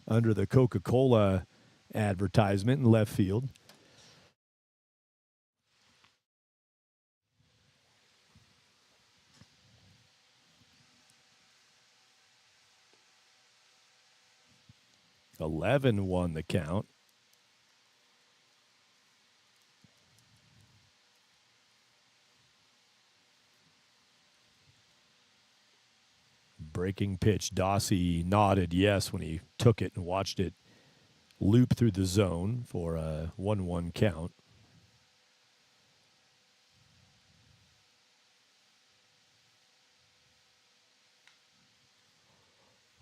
under the Coca-Cola advertisement in left field. "11" won the count. Breaking pitch. Dossie nodded yes when he took it and watched it loop through the zone for a 1-1 count.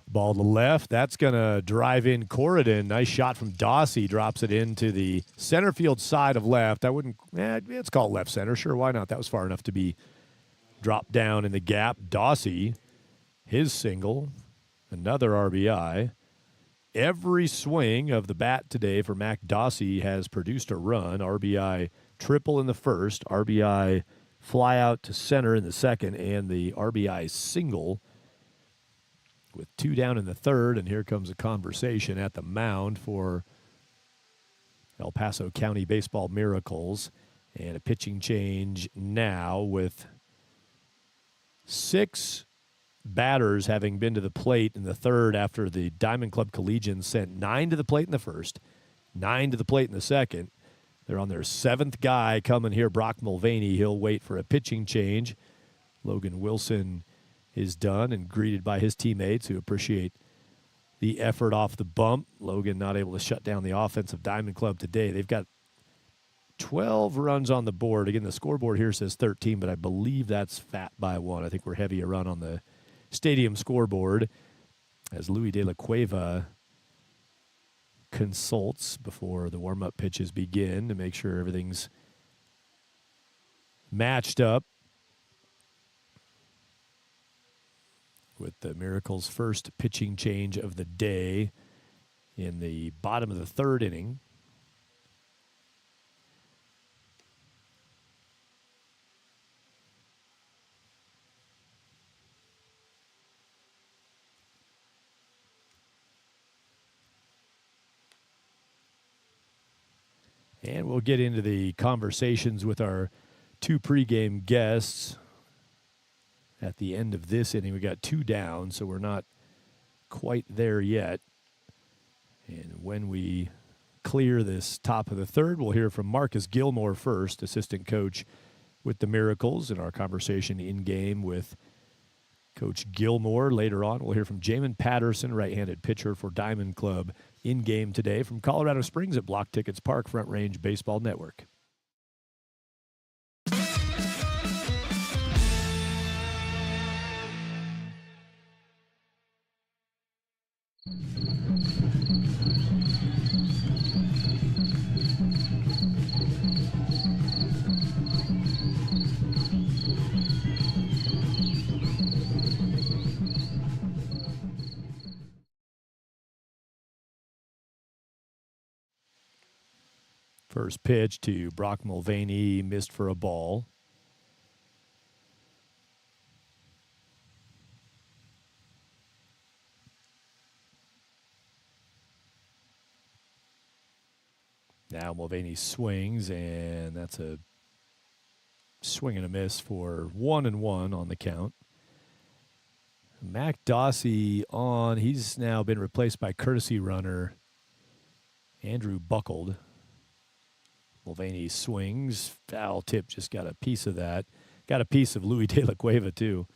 Ball to left. That's going to drive in Corridon. Nice shot from Dossie. Drops it into the center field side of left. I wouldn't, let's call it left center. Sure, why not? That was far enough to be dropped down in the gap. Dossie, his single, another RBI. Every swing of the bat today for Mac Dossie has produced a run. RBI triple in the first, RBI fly out to center in the second, and the RBI single with 2 down in the third. And here comes a conversation at the mound for El Paso County Baseball Miracles. And a pitching change now with 6 batters having been to the plate in the third after the Diamond Club Collegians sent 9 to the plate in the first, 9 to the plate in the second. They're on their 7th guy coming here, Brock Mulvaney. He'll wait for a pitching change. Logan Wilson is done and greeted by his teammates who appreciate the effort off the bump. Logan not able to shut down the offensive Diamond Club today. They've got 12 runs on the board. Again, the scoreboard here says 13, but I believe that's fat by 1. I think we're heavy a run on the stadium scoreboard as Louis De La Cueva consults before the warm-up pitches begin to make sure everything's matched up with the Miracles' first pitching change of the day in the bottom of the third inning. And we'll get into the conversations with our 2 pregame guests at the end of this inning. We got 2 down, so we're not quite there yet. And when we clear this top of the third, we'll hear from Marcus Gilmore first, assistant coach with the Miracles, in our conversation in-game with Coach Gilmore. Later on, we'll hear from Jamin Patterson, right-handed pitcher for Diamond Club, in-game today from Colorado Springs at Blocktickets Park, Front Range Baseball Network. First pitch to Brock Mulvaney, missed for a ball. Now Mulvaney swings, and that's a swing and a miss for 1-1 on the count. Mac Dossie on. He's now been replaced by courtesy runner Andrew Buckled. Mulvaney swings. Foul tip, just got a piece of that. Got a piece of Louis De La Cueva, too.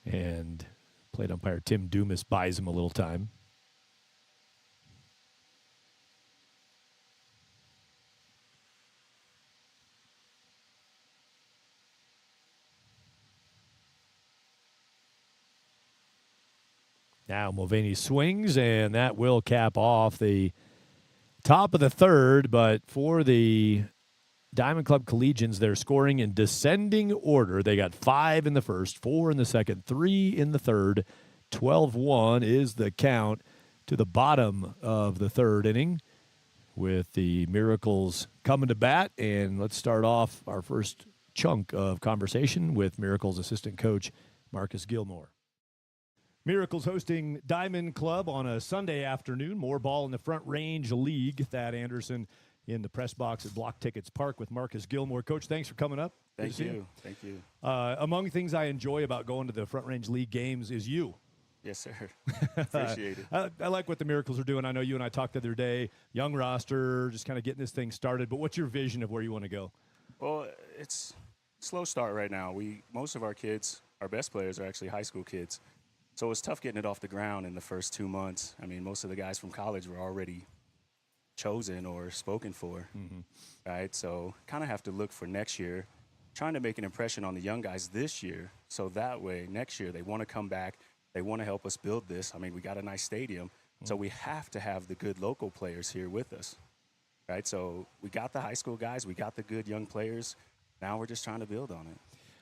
And plate umpire Tim Dumas buys him a little time. Now Mulvaney swings, and that will cap off the top of the third. But for the Diamond Club Collegians, they're scoring in descending order. They got 5 in the first, 4 in the second, 3 in the third. 12-1 is the count to the bottom of the third inning with the Miracles coming to bat. And let's start off our first chunk of conversation with Miracles assistant coach Marcus Gilmore. Miracles hosting Diamond Club on a Sunday afternoon. More ball in the Front Range League. Thad Anderson in the press box at Blocktickets Park with Marcus Gilmore. Coach, thanks for coming up. Thank you. Thank you. Among things I enjoy about going to the Front Range League games is you. Yes, sir. Appreciate it. I like what the Miracles are doing. I know you and I talked the other day. Young roster, just kind of getting this thing started. But what's your vision of where you want to go? Well, it's a slow start right now. Most of our kids, our best players, are actually high school kids. So it's tough getting it off the ground in the first 2 months. I mean, most of the guys from college were already chosen or spoken for, right? So kind of have to look for next year, trying to make an impression on the young guys this year. So that way, next year, they want to come back. They want to help us build this. I mean, we got a nice stadium, so we have to have the good local players here with us, right? So we got the high school guys. We got the good young players. Now we're just trying to build on it.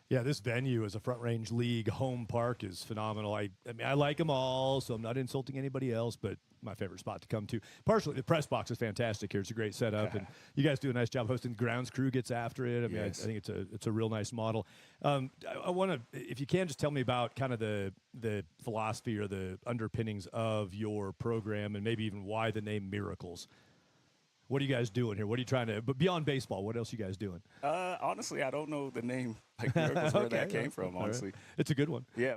Yeah, this venue as a Front Range League home park is phenomenal. I mean, I like them all, so I'm not insulting anybody else, but my favorite spot to come to. Partially, the press box is fantastic here. It's a great setup, and you guys do a nice job hosting. The grounds crew gets after it. I mean, Yes. I think it's a real nice model. I want to, if you can, just tell me about kind of the philosophy or the underpinnings of your program, and maybe even why the name Miracles. What are you guys doing here? What are you trying to, but beyond baseball, what else are you guys doing? Honestly, I don't know the name, like Miracles, where that came from, All honestly. right. It's a good one. Yeah.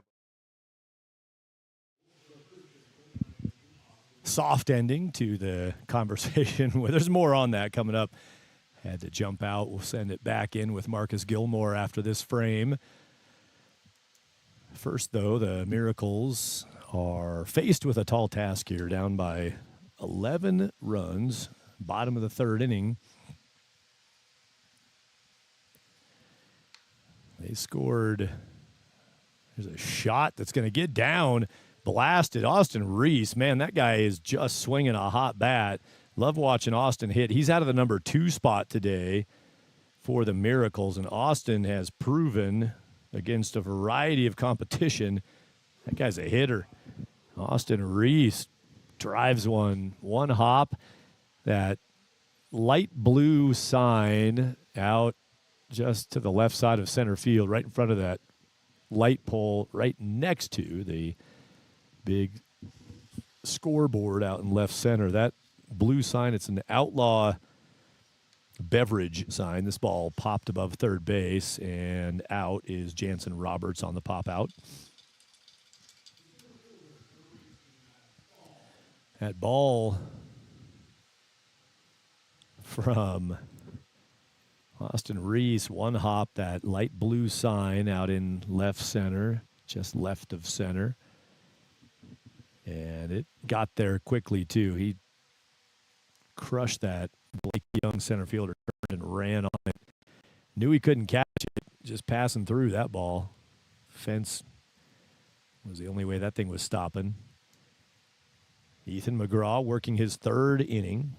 Soft ending to the conversation. Well, there's more on that coming up. Had to jump out. We'll send it back in with Marcus Gilmore after this frame. First, though, the Miracles are faced with a tall task here, down by 11 runs, bottom of the third inning. They scored. There's a shot that's going to get down. Blasted. Austin Reese, man, that guy is just swinging a hot bat. Love watching Austin hit. He's out of the number 2 spot today for the Miracles, and Austin has proven against a variety of competition that guy's a hitter. Austin Reese drives one hop. That light blue sign out just to the left side of center field, right in front of that light pole, right next to the big scoreboard out in left center. That blue sign, it's an Outlaw beverage sign. This ball popped above third base, and out is Jansen Roberts on the pop out. That ball from Austin Reese, one hop, that light blue sign out in left center, just left of center. And it got there quickly, too. He crushed that Blake Young center fielder, turned and ran on it. Knew he couldn't catch it, just passing through that ball. Fence was the only way that thing was stopping. Ethan McGraw working his third inning.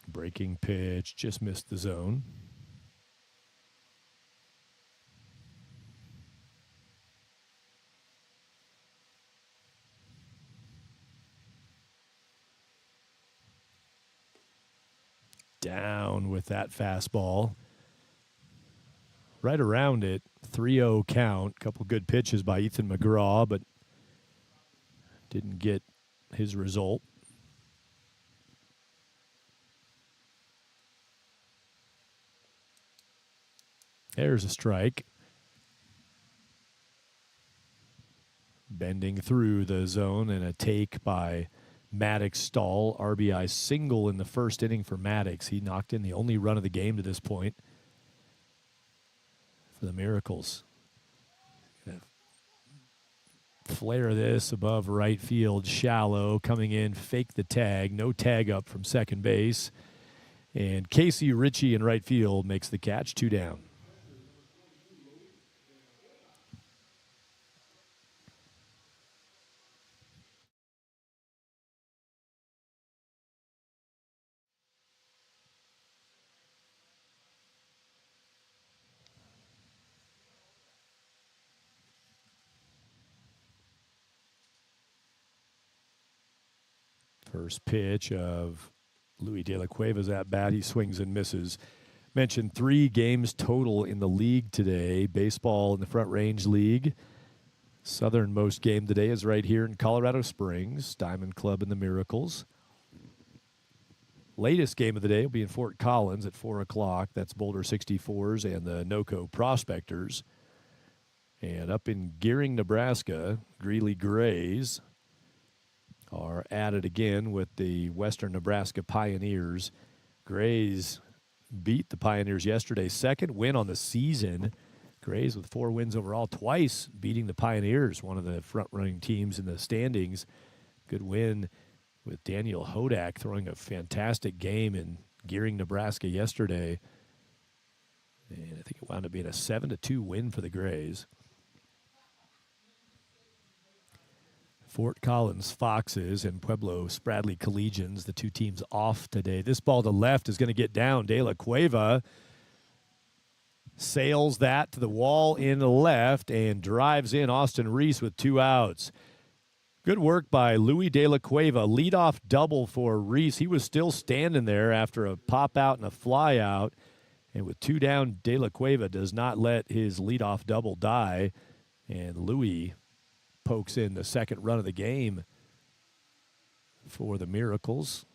Breaking pitch, just missed the zone. Down with that fastball. Right around it, 3-0 count. Couple good pitches by Ethan McGraw, but didn't get his result. There's a strike. Bending through the zone, and a take by Maddox Stahl. RBI single in the first inning for Maddox. He knocked in the only run of the game to this point for the Miracles. Flare this above right field, shallow, coming in, fake the tag. No tag up from second base. And Casey Ritchie in right field makes the catch, 2 down. First pitch of Louis De La Cueva's at bat. He swings and misses. Mentioned 3 games total in the league today. Baseball in the Front Range League. Southernmost game today is right here in Colorado Springs. Diamond Club and the Miracles. Latest game of the day will be in Fort Collins at 4 o'clock. That's Boulder 64s and the NOCO Prospectors. And up in Gearing, Nebraska, Greeley Grays are at it again with the Western Nebraska Pioneers. Grays beat the Pioneers yesterday. Second win on the season. Grays with 4 wins overall, twice beating the Pioneers, one of the front-running teams in the standings. Good win with Daniel Hodak throwing a fantastic game in Gearing, Nebraska yesterday. And I think it wound up being a 7-2 win for the Grays. Fort Collins Foxes and Pueblo Spradley Collegians, the 2 teams off today. This ball to left is going to get down. De La Cueva sails that to the wall in the left and drives in Austin Reese with 2 outs. Good work by Louis De La Cueva. Leadoff double for Reese. He was still standing there after a pop out and a fly out. And with 2 down, De La Cueva does not let his leadoff double die. And Louis pokes in the second run of the game for the Miracles.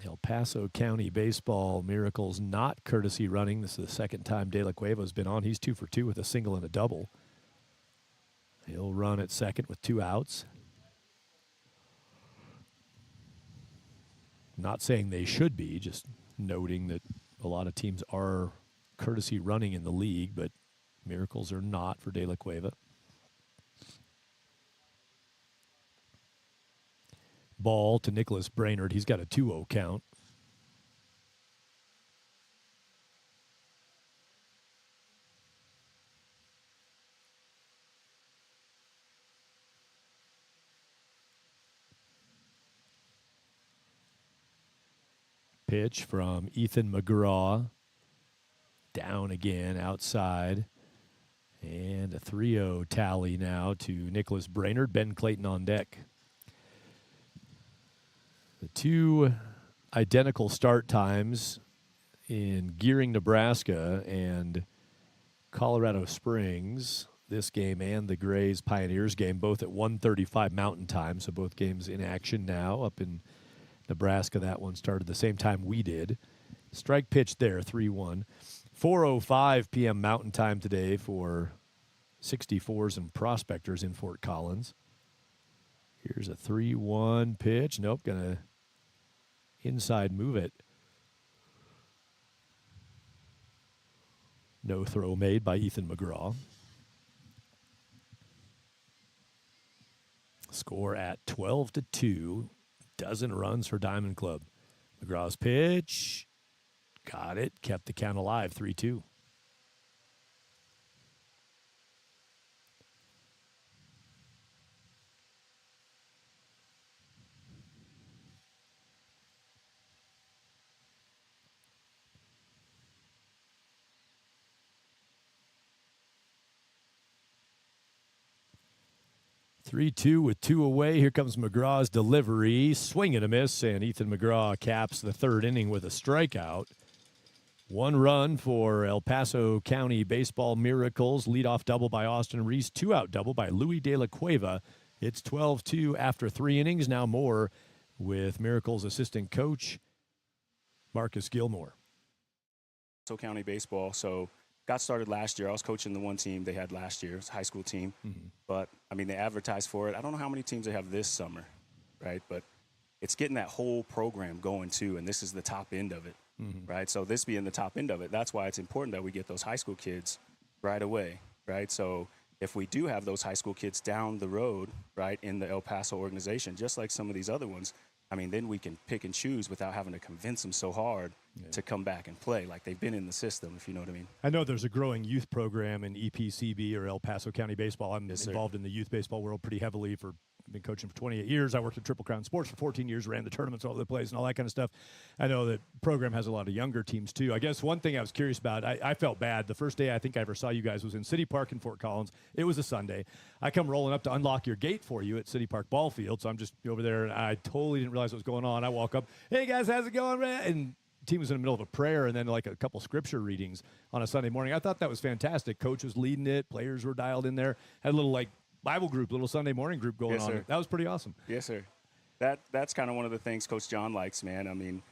El Paso County Baseball Miracles not courtesy running. This is the second time De La Cueva has been on. He's 2 for 2 with a single and a double. He'll run at second with 2 outs. Not saying they should be, just noting that a lot of teams are courtesy running in the league, but Miracles are not for De La Cueva. Ball to Nicholas Brainerd. He's got a 2-0 count. Pitch from Ethan McGraw. Down again, outside. And a 3-0 tally now to Nicholas Brainerd. Ben Clayton on deck. The 2 identical start times in Gearing, Nebraska and Colorado Springs. This game and the Grays Pioneers game, both at 1:35 Mountain Time. So both games in action now. Up in Nebraska, that one started the same time we did. Strike pitch there, 3-1. 4:05 p.m. Mountain Time today for 64s and Prospectors in Fort Collins. Here's a 3-1 pitch. Nope, gonna inside move it. No throw made by Ethan McGraw. Score at 12-2. Dozen runs for Diamond Club. McGraw's pitch. Got it. Kept the count alive. 3-2. With 2 away. Here comes McGraw's delivery. Swing and a miss, and Ethan McGraw caps the 3rd inning with a strikeout. 1 run for El Paso County Baseball Miracles. Leadoff double by Austin Reese. 2-out double by Louis De La Cueva. It's 12-2 after 3 innings. Now more with Miracles assistant coach Marcus Gilmore. Paso County Baseball, so got started last year. I was coaching the one team they had last year. It's a high school team. But, I mean, they advertised for it. I don't know how many teams they have this summer, right? But it's getting that whole program going, too, and this is the top end of it, right? So this being the top end of it, that's why it's important that we get those high school kids right away, right? So if we do have those high school kids down the road, right, in the El Paso organization, just like some of these other ones, I mean, then we can pick and choose without having to convince them so hard to come back and play. Like they've been in the system, if you know what I mean. I know there's a growing youth program in EPCB or El Paso County Baseball. I'm Yes, involved in the youth baseball world pretty heavily for been coaching for 28 years. I worked at Triple Crown Sports for 14 years, ran the tournaments all over the place and all that kind of stuff. I know that program has a lot of younger teams too. I guess one thing I was curious about, I felt bad. The first day I think I ever saw you guys was in City Park in Fort Collins. It was a Sunday. I come rolling up to unlock your gate for you at City Park Ball Field, so I'm just over there, and I totally didn't realize what was going on. I walk up, hey guys, how's it going, man? And team was in the middle of a prayer and then like a couple scripture readings on a Sunday morning. I thought that was fantastic. Coach was leading it. Players were dialed in there. Had a little like Bible group, little Sunday morning group going on. That was pretty awesome. Yes, sir. That's kind of one of the things Coach John likes, man. I mean,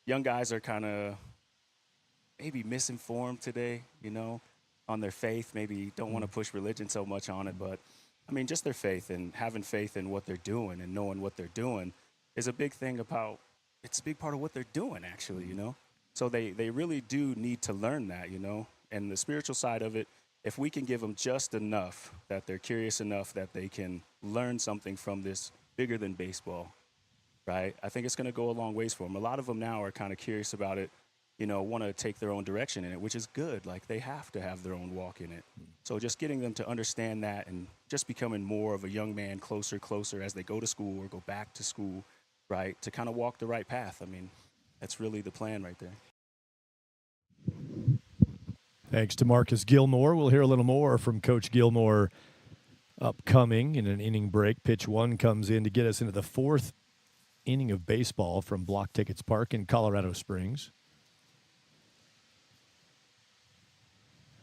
young guys are kind of maybe misinformed today, on their faith. Maybe don't want to push religion so much on it, but I mean, just their faith and having faith in what they're doing and knowing what they're doing is a big thing about. It's a big part of what they're doing, actually, So they really do need to learn that, And the spiritual side of it, if we can give them just enough that they're curious enough that they can learn something from this bigger than baseball, right? I think it's going to go a long ways for them. A lot of them now are kind of curious about it, want to take their own direction in it, which is good. Like, they have to have their own walk in it. So just getting them to understand that and just becoming more of a young man, closer as they go to school or go back to school, right, to kind of walk the right path. I mean, that's really the plan right there. Thanks to Marcus Gilmore. We'll hear a little more from Coach Gilmore upcoming in an inning break. Pitch one comes in to get us into the fourth inning of baseball from Blocktickets Park in Colorado Springs.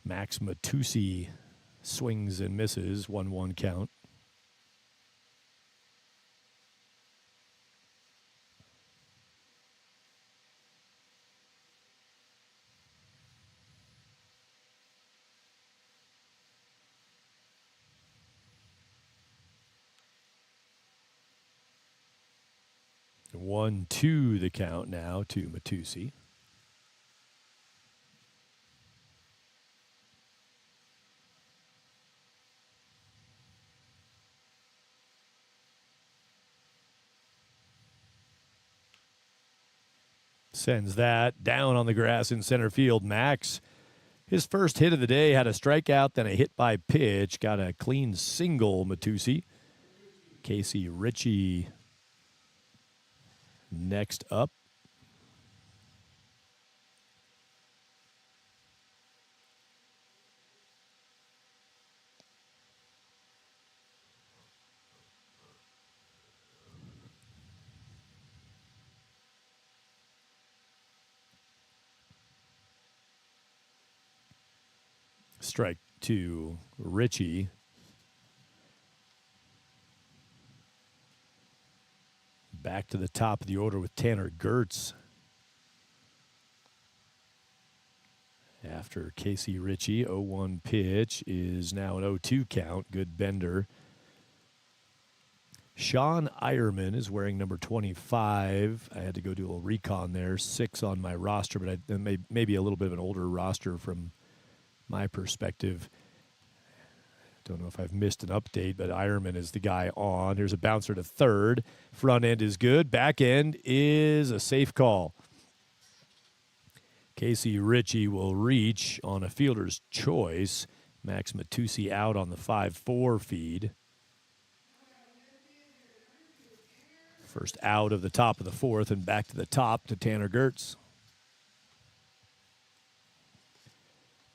Max Matusi swings and misses, 1-1 count. One, two, the count now to Matusi. Sends that down on the grass in center field. Max, his first hit of the day, had a strikeout, then a hit by pitch. Got a clean single, Matusi. Casey Ritchie next up. Strike to Ritchie. Back to the top of the order with Tanner Gertz. After Casey Ritchie, 0-1 pitch is now an 0-2 count. Good bender. Sean Eierman is wearing number 25. I had to go do a little recon there. 6 on my roster, but maybe a little bit of an older roster from my perspective. Don't know if I've missed an update, but Eierman is the guy on. Here's a bouncer to third. Front end is good. Back end is a safe call. Casey Ritchie will reach on a fielder's choice. Max Matusi out on the 5-4 feed. First out of the top of the fourth and back to the top to Tanner Gertz.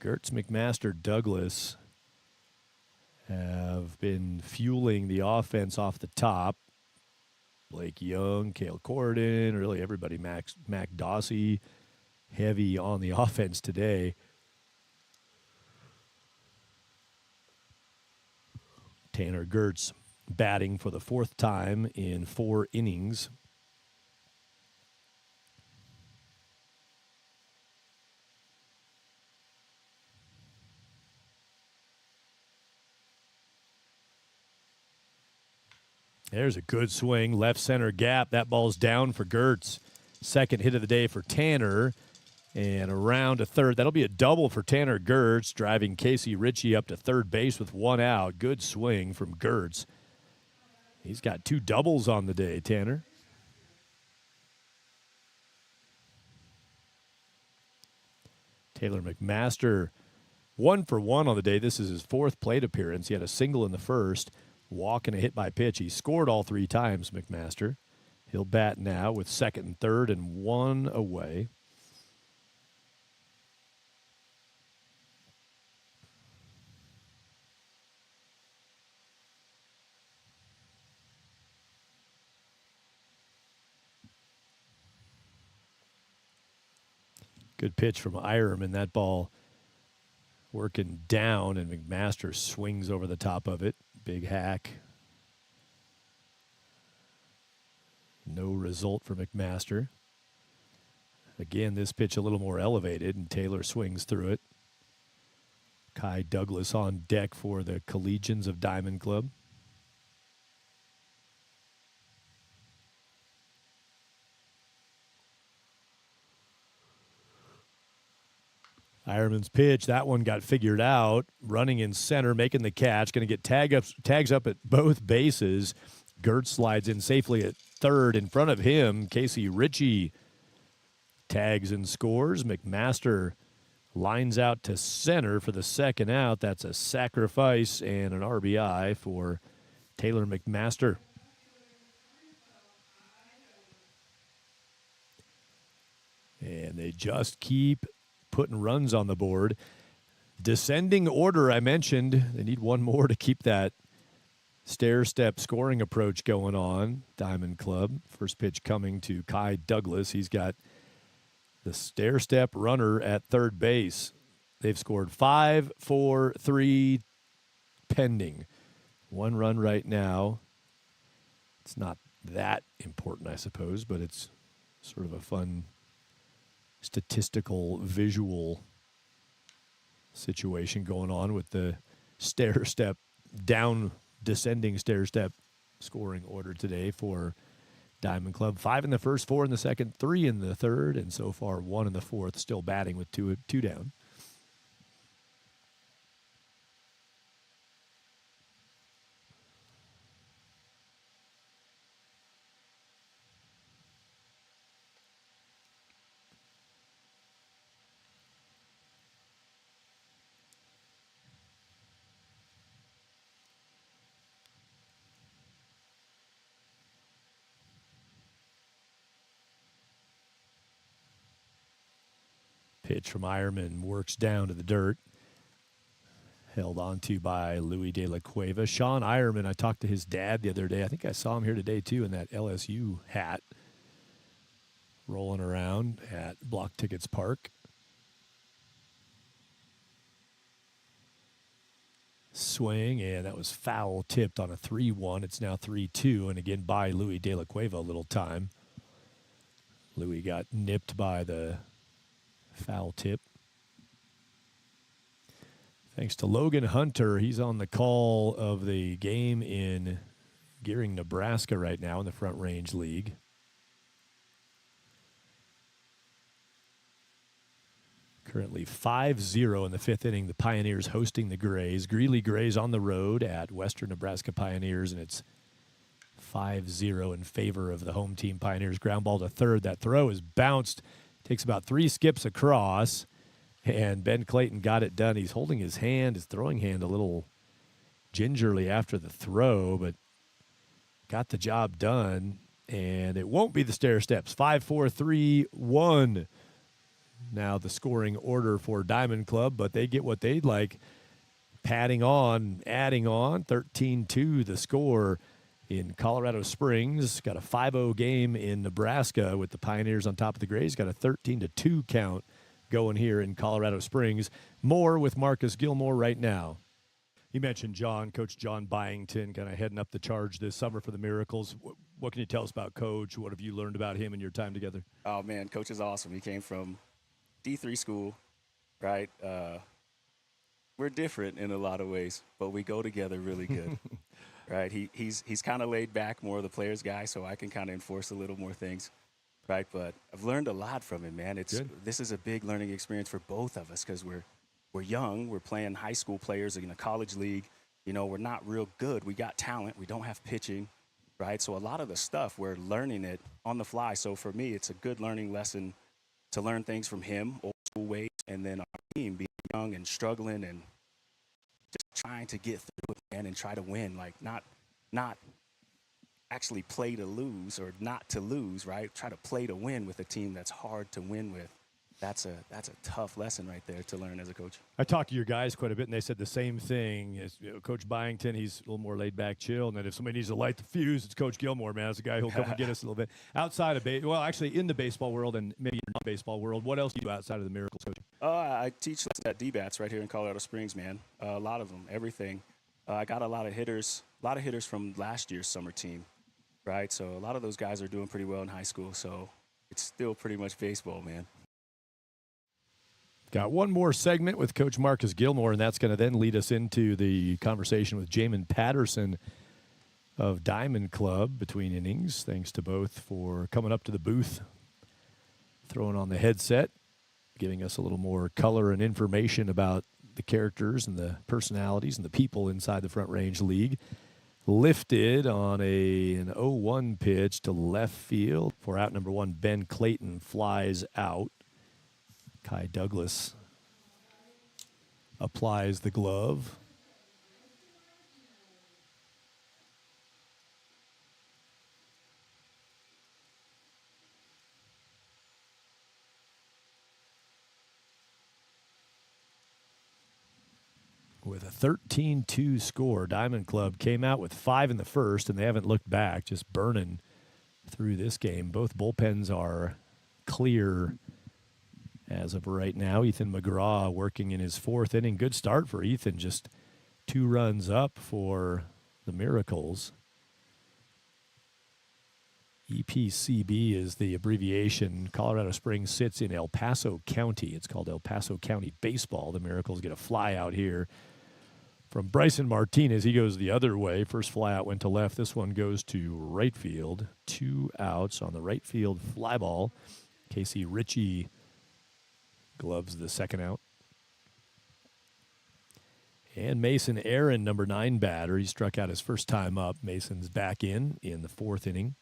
Gertz, McMaster, Douglas have been fueling the offense off the top. Blake Young, Cale Corden, really everybody. Mac Dossie, heavy on the offense today. Tanner Gertz batting for the fourth time in 4 innings. There's a good swing, left center gap. That ball's down for Gertz. Second hit of the day for Tanner. And around to third. That'll be a double for Tanner Gertz, driving Casey Ritchie up to third base with 1 out. Good swing from Gertz. He's got 2 doubles on the day, Tanner. Taylor McMaster, 1 for 1 on the day. This is his 4th plate appearance. He had a single in the first, walk and a hit by pitch. He scored all 3 times, McMaster. He'll bat now with second and third and 1 away. Good pitch from Ironman. That ball working down, and McMaster swings over the top of it. Big hack. No result for McMaster. Again, this pitch a little more elevated, and Taylor swings through it. Kai Douglas on deck for the Collegians of Diamond Club. Ironman's pitch, that one got figured out. Running in center, making the catch. Going to get tags up at both bases. Gertz slides in safely at third. In front of him, Casey Ritchie tags and scores. McMaster lines out to center for the second out. That's a sacrifice and an RBI for Taylor McMaster. And they just keep putting runs on the board. Descending order, I mentioned. They need one more to keep that stair-step scoring approach going on. Diamond Club. First pitch coming to Kai Douglas. He's got the stair-step runner at third base. They've scored 5, 4, 3 pending. 1 run right now. It's not that important, I suppose, but it's sort of a fun statistical visual situation going on with the stair-step descending stair-step scoring order today for Diamond Club. 5 in the first, 4 in the second, 3 in the third, and so far 1 in the fourth, still batting with two down. Pitch from Ironman works down to the dirt. Held onto by Louis De La Cueva. Sean Ironman, I talked to his dad the other day. I think I saw him here today, too, in that LSU hat. Rolling around at Blocktickets Park. Swing, and that was foul tipped on a 3-1. It's now 3-2, and again by Louis De La Cueva a little time. Louis got nipped by the foul tip. Thanks to Logan Hunter. He's on the call of the game in Gearing, Nebraska right now in the Front Range League. Currently 5-0 in the 5th inning. The Pioneers hosting the Grays. Greeley Grays on the road at Western Nebraska Pioneers, and it's 5-0 in favor of the home team Pioneers. Ground ball to third. That throw is bounced. Takes about 3 skips across, and Ben Clayton got it done. He's holding his throwing hand a little gingerly after the throw, but got the job done, and it won't be the stair steps. 5, 4, 3, 1. Now the scoring order for Diamond Club, but they get what they'd like. Padding on, adding on, 13-2 the score in Colorado Springs. Got a 5-0 game in Nebraska with the Pioneers on top of the Grays. Got a 13-2 count going here in Colorado Springs. More with Marcus Gilmore right now. You mentioned Coach John Byington, kind of heading up the charge this summer for the Miracles. What can you tell us about Coach? What have you learned about him in your time together? Oh, man, Coach is awesome. He came from D3 school, right? We're different in a lot of ways, but we go together really good. Right, he's kind of laid back, more of the player's guy, so I can kind of enforce a little more things, right? But I've learned a lot from him, man. This is a big learning experience for both of us because we're young, we're playing high school players in a college league. You know, we're not real good. We got talent, we don't have pitching, right? So a lot of the stuff we're learning it on the fly. So for me, it's a good learning lesson to learn things from him, old school ways, and then our team being young and struggling and just trying to get through it, man, and try to win. Like, not not actually play to lose or not to lose, right? Try to play to win with a team that's hard to win with. That's a tough lesson right there to learn as a coach. I talked to your guys quite a bit, and they said the same thing. As, Coach Byington, he's a little more laid back, chill. And then if somebody needs to light the fuse, it's Coach Gilmore, man. It's a guy who'll come and get us a little bit. Outside of actually in the baseball world and maybe in the baseball world, what else do you do outside of the Miracles, Coach? I teach at D-bats right here in Colorado Springs, man. A lot of them, everything. I got a lot of hitters from last year's summer team, right? So a lot of those guys are doing pretty well in high school. So it's still pretty much baseball, man. Got one more segment with Coach Marcus Gilmore, and that's going to then lead us into the conversation with Jamin Patterson of Diamond Club between innings. Thanks to both for coming up to the booth, throwing on the headset, giving us a little more color and information about the characters and the personalities and the people inside the Front Range League. Lifted on an 0-1 pitch to left field for out number one. Ben Clayton flies out. Kai Douglas applies the glove. With a 13-2 score, Diamond Club came out with 5 in the first, and they haven't looked back, just burning through this game. Both bullpens are clear as of right now. Ethan McGraw working in his 4th inning. Good start for Ethan, just 2 runs up for the Miracles. EPCB is the abbreviation. Colorado Springs sits in El Paso County. It's called El Paso County Baseball. The Miracles get a fly out here from Bryson Martinez. He goes the other way. First fly out went to left. This one goes to right field. 2 outs on the right field fly ball. Casey Ritchie gloves the second out. And Mason Aaron, number 9 batter. He struck out his first time up. Mason's back in the 4th inning.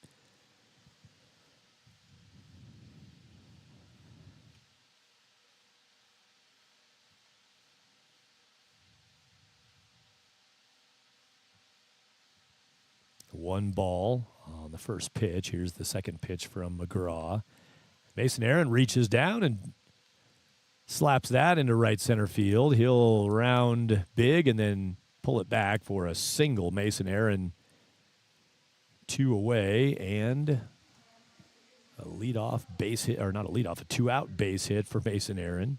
One ball on the first pitch. Here's the second pitch from McGraw. Mason Aaron reaches down and slaps that into right center field. He'll round big and then pull it back for a single. Mason Aaron 2 away and a leadoff base hit, or not a leadoff, a 2-out base hit for Mason Aaron.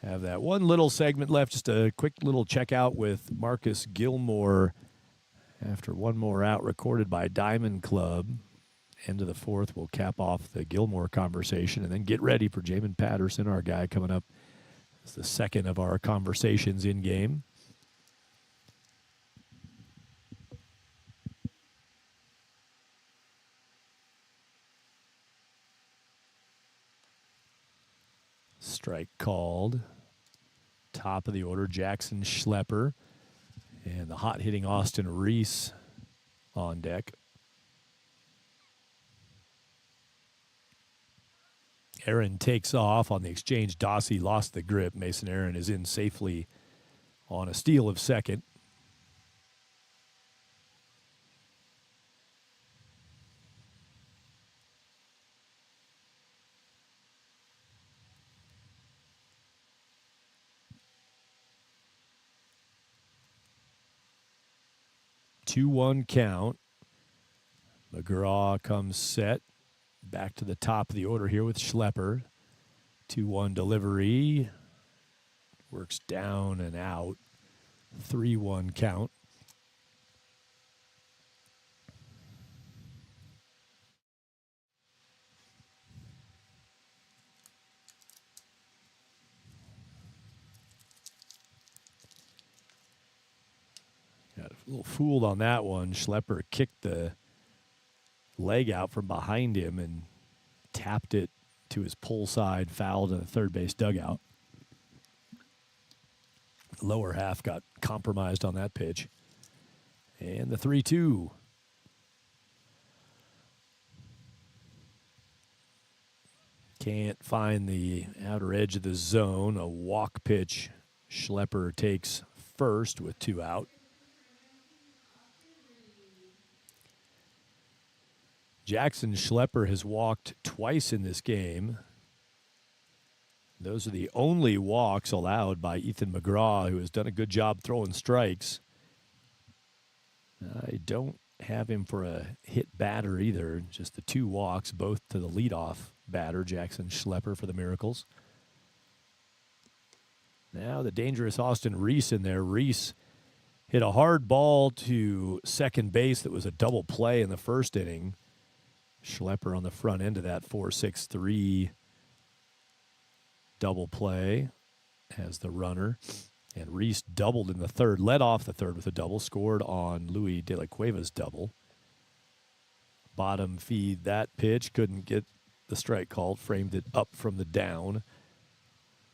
Have that one little segment left, just a quick little check out with Marcus Gilmore after one more out recorded by Diamond Club. End of the 4th, we'll cap off the Gilmore conversation and then get ready for Jamin Patterson, our guy coming up. It's the second of our conversations in game. Strike called. Top of the order, Jackson Schlepper. And the hot-hitting Austin Reese on deck. Aaron takes off on the exchange. Dossie lost the grip. Mason Aaron is in safely on a steal of second. Two-one count. McGraw comes set. Back to the top of the order here with Schlepper. 2-1 delivery. Works down and out. 3-1 count. Got a little fooled on that one. Schlepper kicked the leg out from behind him and tapped it to his pull side, fouled in the third base dugout. The lower half got compromised on that pitch. And the 3-2. Can't find the outer edge of the zone. A walk pitch. Schlepper takes first with 2 out. Jackson Schlepper has walked twice in this game. Those are the only walks allowed by Ethan McGraw, who has done a good job throwing strikes. I don't have him for a hit batter either. Just the 2 walks, both to the leadoff batter, Jackson Schlepper, for the Miracles. Now the dangerous Austin Reese in there. Reese hit a hard ball to second base that was a double play in the first inning. Schlepper on the front end of that 4-6-3 double play as the runner. And Reese doubled in the third, led off the third with a double, scored on Louis De La Cueva's double. Bottom feed that pitch, couldn't get the strike called, framed it up from the down.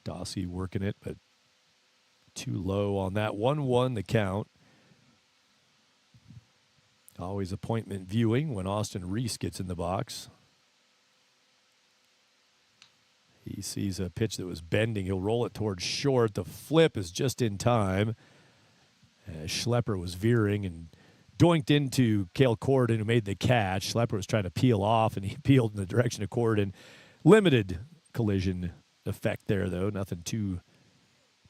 Dossie working it, but too low on that. 1-1 the count. Always appointment viewing when Austin Reese gets in the box. He sees a pitch that was bending. He'll roll it towards short. The flip is just in time. Schlepper was veering and doinked into Cale Corridon, who made the catch. Schlepper was trying to peel off, and he peeled in the direction of Corridon. Limited collision effect there, though. Nothing too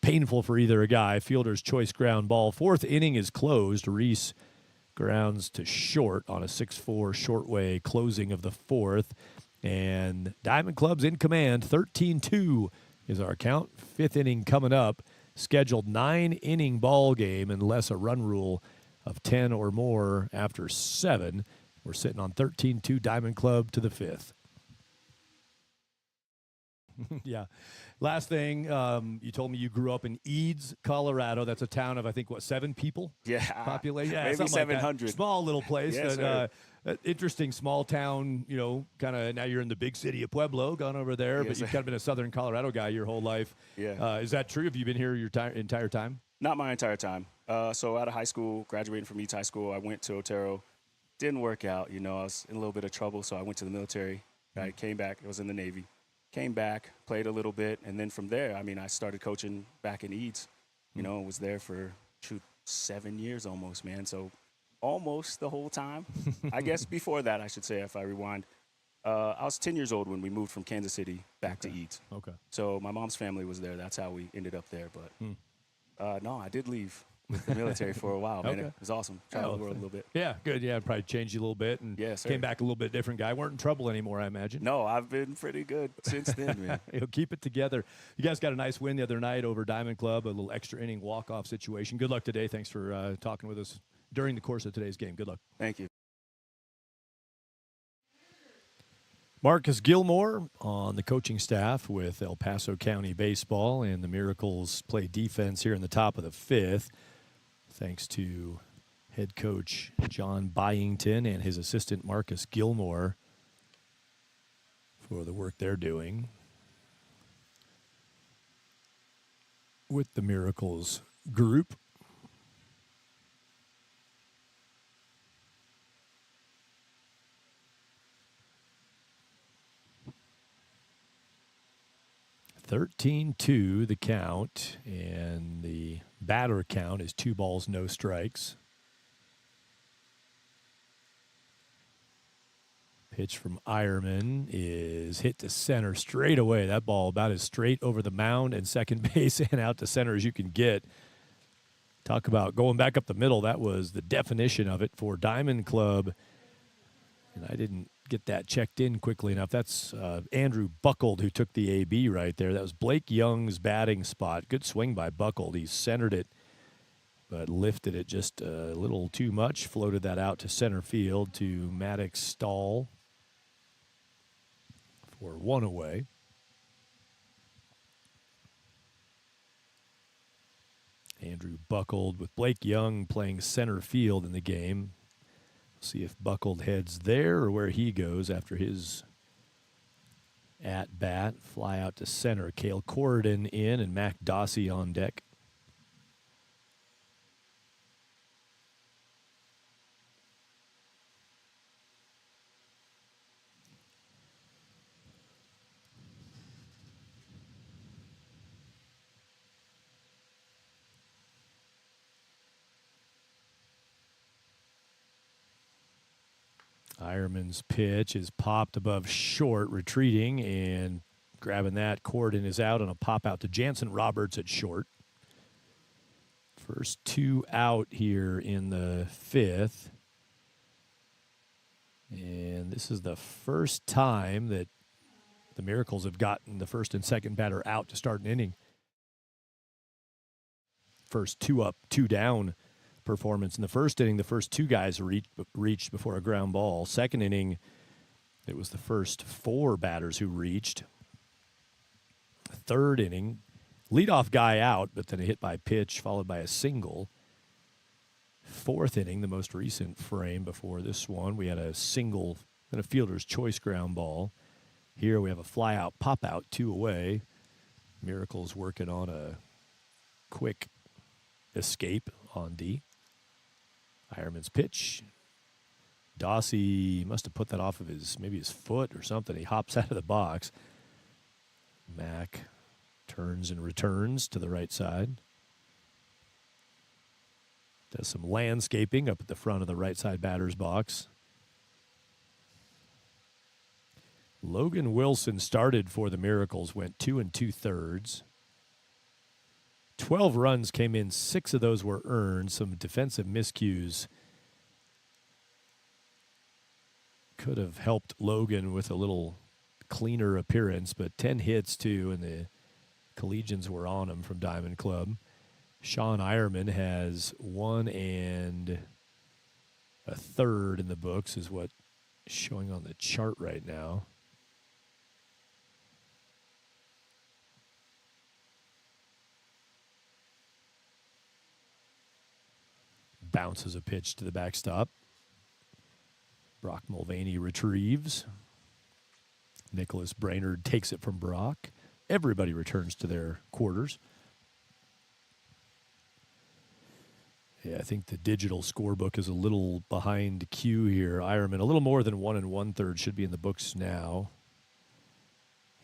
painful for either guy. Fielder's choice ground ball. 4th inning is closed. Reese grounds to short on a 6-4 short-way closing of the 4th. And Diamond Club's in command. 13-2 is our count. 5th inning coming up. Scheduled 9-inning ball game unless a run rule of 10 or more after 7. We're sitting on 13-2 Diamond Club to the 5th. Yeah. Last thing, you told me you grew up in Eads, Colorado. That's a town of, I think, 7 people? Yeah. Population? Yeah, maybe Like 700. Small little place. Yes, Interesting small town, kind of now you're in the big city of Pueblo, gone over there, Yes, but you've sir. kind of been a Southern Colorado guy your whole life. Yeah. Is that true? Have you been here your entire time? Not my entire time. So out of high school, graduating from East High School, I went to Otero. Didn't work out. I was in a little bit of trouble, so I went to the military. I came back. I was in the Navy. Came back, played a little bit, and then from there, I started coaching back in Eads. Was there for 7 years almost, man. So almost the whole time. I guess before that, I should say, if I rewind, I was 10 years old when we moved from Kansas City back to Eads. Okay. So my mom's family was there. That's how we ended up there. But no, I did leave with the military for a while, man. Okay. It was awesome. Traveled the world a little bit. Yeah, good. Yeah, probably changed you a little bit and Yes, sir. came back a little bit different guy. Weren't in trouble anymore, I imagine. No, I've been pretty good since then, man. He'll keep it together. You guys got a nice win the other night over Diamond Club, a little extra inning walk-off situation. Good luck today. Thanks for talking with us during the course of today's game. Good luck. Thank you. Marcus Gilmore on the coaching staff with El Paso County Baseball, and the Miracles play defense here in the top of the 5th. Thanks to head coach John Byington and his assistant Marcus Gilmore for the work they're doing with the Miracles group. (13-2) the count, and the batter count is 2 balls, no strikes. Pitch from Ironman is hit to center straight away. That ball about as straight over the mound and second base and out to center as you can get. Talk about going back up the middle. That was the definition of it for Diamond Club. And I didn't get that checked in quickly enough. That's Andrew Buckled who took the AB right there. That was Blake Young's batting spot. Good swing by Buckled. He centered it, but lifted it just a little too much. Floated that out to center field to Maddox Stahl for 1 away. Andrew Buckled with Blake Young playing center field in the game. See if Buckled heads there or where he goes after his at-bat. Fly out to center. Cale Corridon in and Mac Dossie on deck. Ironman's pitch is popped above short, retreating, and grabbing that. Corden is out on a pop out to Jansen Roberts at short. First two out here in the fifth. And this is the first time that the Miracles have gotten the first and second batter out to start an inning. First two up, two down performance. In the first inning, the first two guys reached before a ground ball. Second inning, it was the first four batters who reached. Third inning, leadoff guy out, but then a hit by pitch followed by a single. Fourth inning, the most recent frame before this one, we had a single and a fielder's choice ground ball. Here we have a fly out, pop out, two away. Miracles working on a quick escape on D. Ironman's pitch. Dossie must have put that off of maybe his foot or something. He hops out of the box. Mack turns and returns to the right side. Does some landscaping up at the front of the right side batter's box. Logan Wilson started for the Miracles, went 2 2/3. 12 runs came in, 6 of those were earned. Some defensive miscues could have helped Logan with a little cleaner appearance, but 10 hits too, and the Collegians were on him from Diamond Club. Sean Ironman has 1 1/3 in the books, is what is showing on the chart right now. Bounces a pitch to the backstop. Brock Mulvaney retrieves. Nicholas Brainerd takes it from Brock. Everybody returns to their quarters. Yeah, I think the digital scorebook is a little behind cue here. Ironman, a little more than 1 1/3 should be in the books now.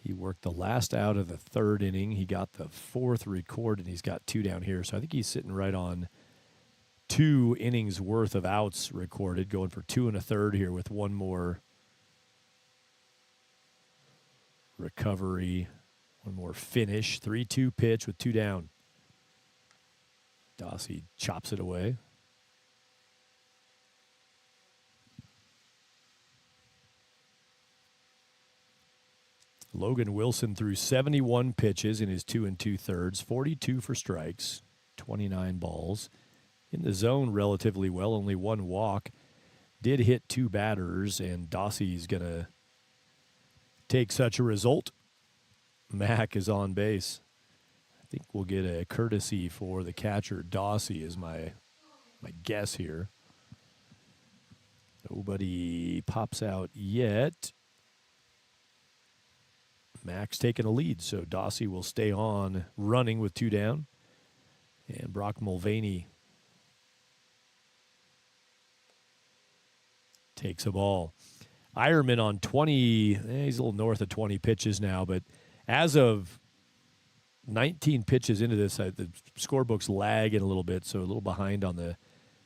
He worked the last out of the third inning. He got the fourth record, and he's got 2 down here. So I think he's sitting right on 2 innings worth of outs recorded, going for 2 1/3 here with 1 more recovery, 1 more finish. 3-2 pitch with 2 down. Dossie chops it away. Logan Wilson threw 71 pitches in his 2 2/3, 42 for strikes, 29 balls. In the zone relatively well, only 1 walk. Did hit 2 batters, and Dossie's going to take such a result. Mack is on base. I think we'll get a courtesy for the catcher. Dossie is my guess here. Nobody pops out yet. Mack's taking a lead, so Dossie will stay on running with 2 down. And Brock Mulvaney takes a ball. Ironman on 20, he's a little north of 20 pitches now, but as of 19 pitches into this, the scorebook's lagging a little bit, so a little behind on the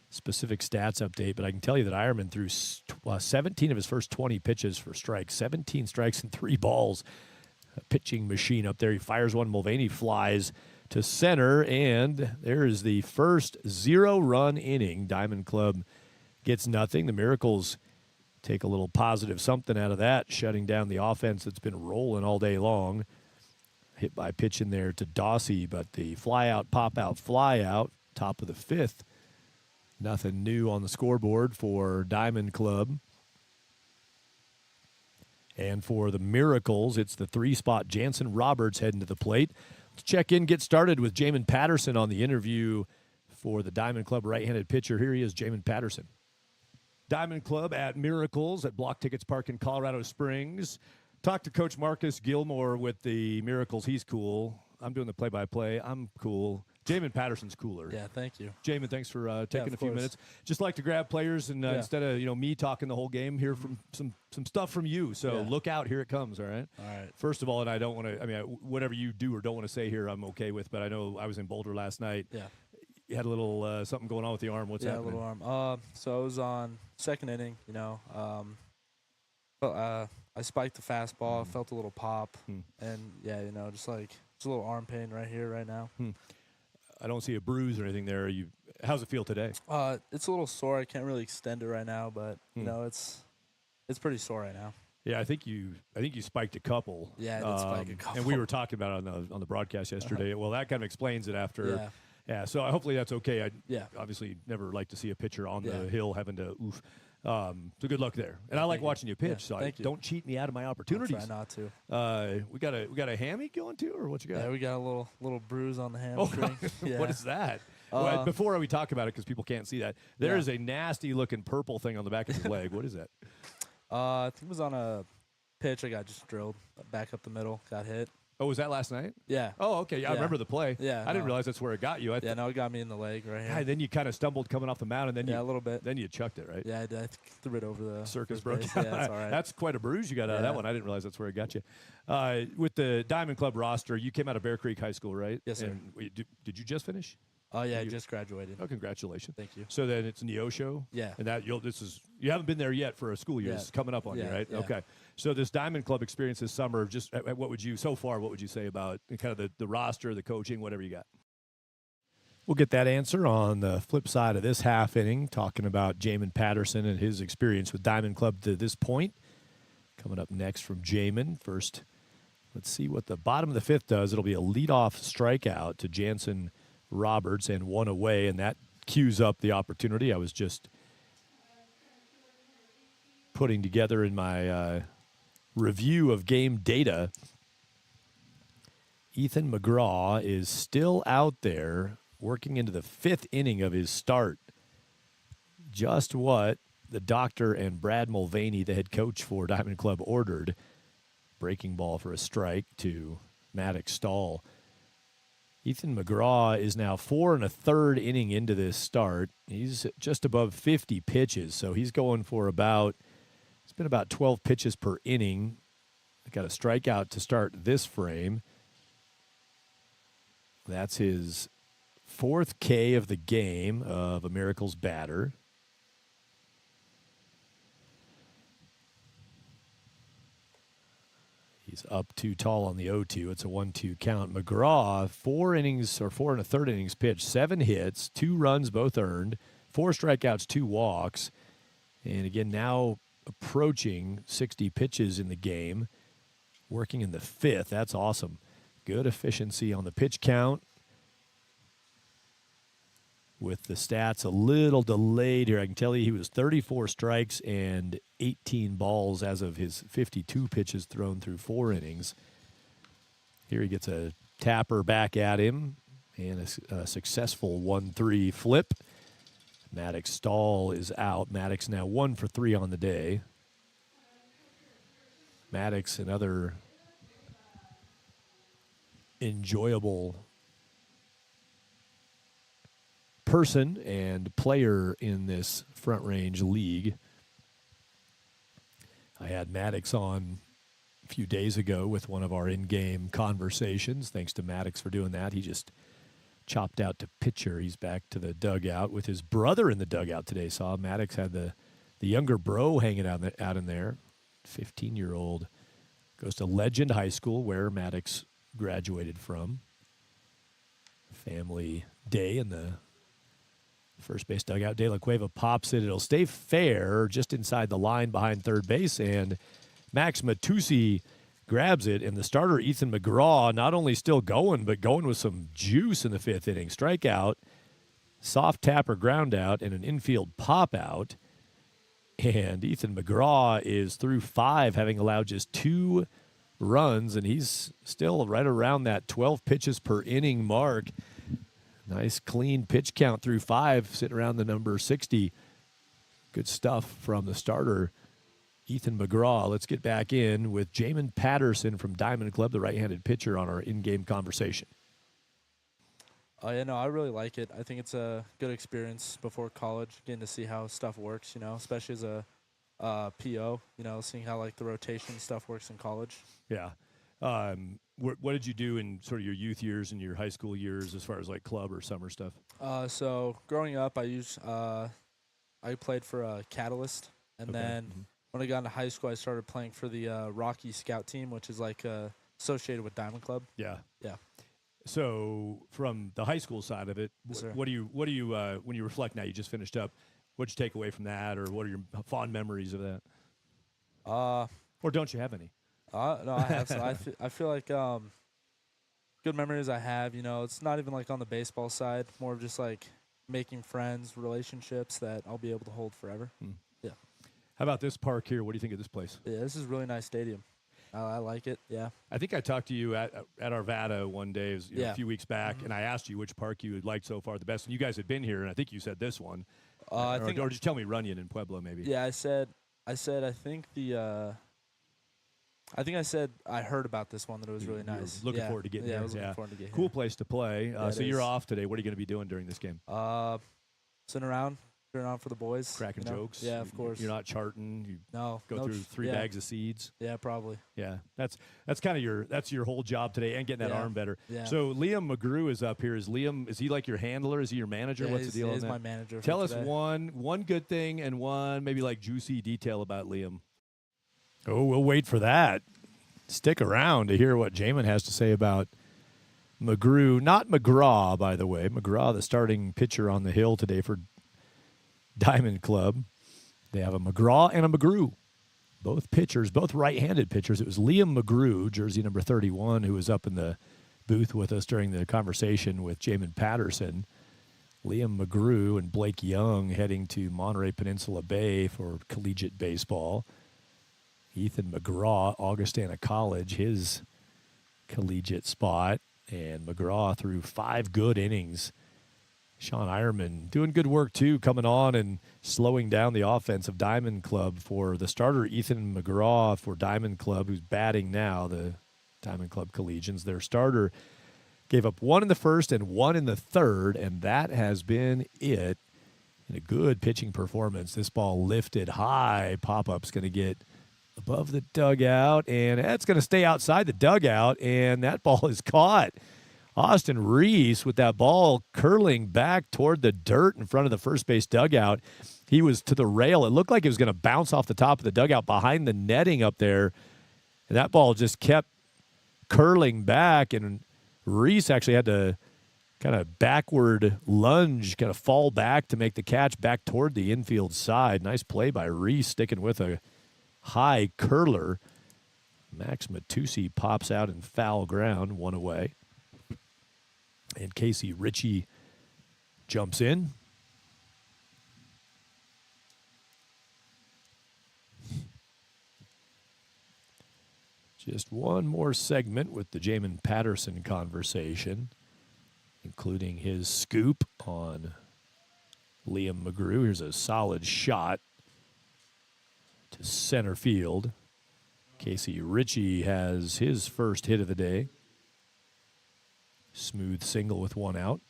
specific stats update. But I can tell you that Ironman threw 17 of his first 20 pitches for strikes, 17 strikes and 3 balls. A pitching machine up there. He fires one. Mulvaney flies to center, and there is the first 0-run inning. Diamond Club gets nothing. The Miracles take a little positive something out of that, shutting down the offense that's been rolling all day long. Hit by pitch in there to Dossie, but the fly out, pop out, fly out, top of the 5th. Nothing new on the scoreboard for Diamond Club. And for the Miracles, it's the 3-spot Jansen Roberts heading to the plate. Let's check in, get started with Jamin Patterson on the interview for the Diamond Club right-handed pitcher. Here he is, Jamin Patterson. Diamond Club at Miracles at Blocktickets Park in Colorado Springs. Talked to Coach Marcus Gilmore with the Miracles. He's cool. I'm doing the play-by-play. I'm cool. Jamin Patterson's cooler. Yeah, thank you. Jamin, thanks for taking a few course. minutes. Just like to grab players and instead of me talking the whole game, hear from some stuff from you. So look out, here it comes. All right. All right. First of all, and I don't want to. I mean, whatever you do or don't want to say here, I'm okay with. But I know I was in Boulder last night. Yeah. you had a little something going on with the arm. What's yeah, happening? a little arm. So I was on second inning, but I spiked the fastball, felt a little pop, and yeah, just like it's a little arm pain right here, right now. I don't see a bruise or anything there. How's it feel today? It's a little sore. I can't really extend it right now, but it's pretty sore right now. Yeah, I think you spiked a couple. Yeah, I did spike a couple. And we were talking about it on the broadcast yesterday. Well, that kind of explains it after. Yeah. So hopefully that's okay. I obviously never like to see a pitcher on the hill having to oof. So good luck there. And I like watching you pitch. So don't cheat me out of my opportunities. I'll try not to. We got a hammy going too, or what you got? Yeah, we got a little bruise on the hamstring. Yeah. What is that? Well, before we talk about it, because people can't see that, there is a nasty looking purple thing on the back of his leg. What is that? I think it was on a pitch. I got just drilled back up the middle. Got hit. Oh, was that last night? Yeah. Oh, okay. Yeah, I remember the play. Yeah. I didn't realize that's where it got you. It got me in the leg right here. God, then you kind of stumbled coming off the mound, and then a little bit. Then you chucked it, right? Yeah, I did. I threw it over the circus first broke. base. Yeah, that's all right. That's quite a bruise you got out of that one. I didn't realize that's where it got you. With the Diamond Club roster, you came out of Bear Creek High School, right? Yes, sir. And did you just finish? Oh yeah, I just graduated. Oh, congratulations! Thank you. So then it's Neosho. Yeah. And you haven't been there yet for a school year. Yeah. It's coming up on you, right? Yeah. Okay. So this Diamond Club experience this summer, just what would you say about kind of the roster, the coaching, whatever you got? We'll get that answer on the flip side of this half inning, talking about Jamin Patterson and his experience with Diamond Club to this point. Coming up next from Jamin. First, let's see what the bottom of the fifth does. It'll be a leadoff strikeout to Jansen Roberts and one away, and that cues up the opportunity. I was just putting together in my review of game data. Ethan McGraw is still out there working into the fifth inning of his start. Just what the doctor and Brad Mulvaney, the head coach for Diamond Club, ordered. Breaking ball for a strike to Maddox Stahl. Ethan McGraw is now 4 1/3 inning into this start. He's just above 50 pitches, so he's going for it's been about 12 pitches per inning. Got a strikeout to start this frame. That's his 4th K of the game of a Miracles batter. He's up too tall on the 0-2. It's a 1-2 count. McGraw, 4 innings or 4 1/3 innings pitched, 7 hits, 2 runs, both earned, 4 strikeouts, 2 walks. And again, now approaching 60 pitches in the game, working in the 5th. That's awesome. Good efficiency on the pitch count. With the stats a little delayed here, I can tell you he was 34 strikes and 18 balls as of his 52 pitches thrown through 4 innings. Here he gets a tapper back at him and a successful 1-3 flip. Maddox Stahl is out. Maddox now 1 for 3 on the day. Maddox, another enjoyable person and player in this Front Range League. I had Maddox on a few days ago with one of our in-game conversations. Thanks to Maddox for doing that. He just chopped out to pitcher. He's back to the dugout with his brother in the dugout today. Saw Maddox had the younger bro hanging out in there. 15-year-old goes to Legend High School, where Maddox graduated from. Family day in the first base dugout. De La Cueva pops it. It'll stay fair just inside the line behind third base, and Max Matusi grabs it, and the starter, Ethan McGraw, not only still going, but going with some juice in the 5th inning. Strikeout, soft tapper ground out, and an infield pop out. And Ethan McGraw is through 5, having allowed just 2 runs, and he's still right around that 12 pitches per inning mark. Nice clean pitch count through 5, sitting around the number 60. Good stuff from the starter, Ethan McGraw. Let's get back in with Jamin Patterson from Diamond Club, the right-handed pitcher, on our in-game conversation. I really like it. I think it's a good experience before college, getting to see how stuff works, especially as a PO, seeing how, the rotation stuff works in college. Yeah. What did you do in sort of your youth years and your high school years as far as like club or summer stuff? So growing up, I played for Catalyst, and Okay. then when I got into high school, I started playing for the Rocky Scout team, which is like associated with Diamond Club. Yeah. Yeah. So from the high school side of it, Yes, sir. what do you when you reflect now? You just finished up. What'd you take away from that, or what are your fond memories of that? Or don't you have any? No, I have. So I feel like good memories I have. You know, it's not even like on the baseball side, more of just like making friends, relationships that I'll be able to hold forever. Yeah. How about this park here? What do you think of this place? Yeah, this is a really nice stadium. I like it. Yeah. I think I talked to you at Arvada one day, a few weeks back, and I asked you which park you had liked so far the best. And you guys had been here, and I think you said this one. Or just tell me Runyon and Pueblo, maybe. Yeah, I said I think I said I heard about this one that it was really nice. Looking forward to getting there. I was looking forward to getting cool here. place to play. So you're off today. What are you going to be doing during this game? Sitting around for the boys. Cracking jokes. Yeah, of course. You're not charting. You go through three bags of seeds. Yeah, probably. Yeah, that's kind of your whole job today, and getting that arm better. Yeah. So Liam McGrew is up here. Is he like your handler? Is he your manager? Yeah, What's the deal on that? He's my manager. Tell us today. one good thing and one maybe like juicy detail about Liam. Oh, we'll wait for that. Stick around to hear what Jamin has to say about McGrew, not McGraw, by the way. McGraw, the starting pitcher on the hill today for Diamond Club. They have a McGraw and a McGrew. Both pitchers, both right-handed pitchers. It was Liam McGrew, jersey number 31, who was up in the booth with us during the conversation with Jamin Patterson. Liam McGrew and Blake Young heading to Monterey Peninsula Bay for collegiate baseball. Ethan McGraw, Augustana College, his collegiate spot. And McGraw threw 5 good innings. Sean Ironman doing good work, too, coming on and slowing down the offense of Diamond Club for the starter, Ethan McGraw, for Diamond Club, who's batting now, the Diamond Club Collegians. Their starter gave up 1 in the first and 1 in the third, and that has been it. In a good pitching performance, this ball lifted high. Pop-up's going to get above the dugout, and that's going to stay outside the dugout, and that ball is caught. Austin Reese with that ball curling back toward the dirt in front of the first base dugout. He was to the rail. It looked like it was going to bounce off the top of the dugout behind the netting up there, and that ball just kept curling back, and Reese actually had to kind of backward lunge, kind of fall back to make the catch back toward the infield side. Nice play by Reese, sticking with a high curler. Max Matusi pops out in foul ground, 1 away. And Casey Ritchie jumps in. Just one more segment with the Jamin Patterson conversation, including his scoop on Liam McGrew. Here's a solid shot to center field. Casey Ritchie has his first hit of the day. Smooth single with 1 out.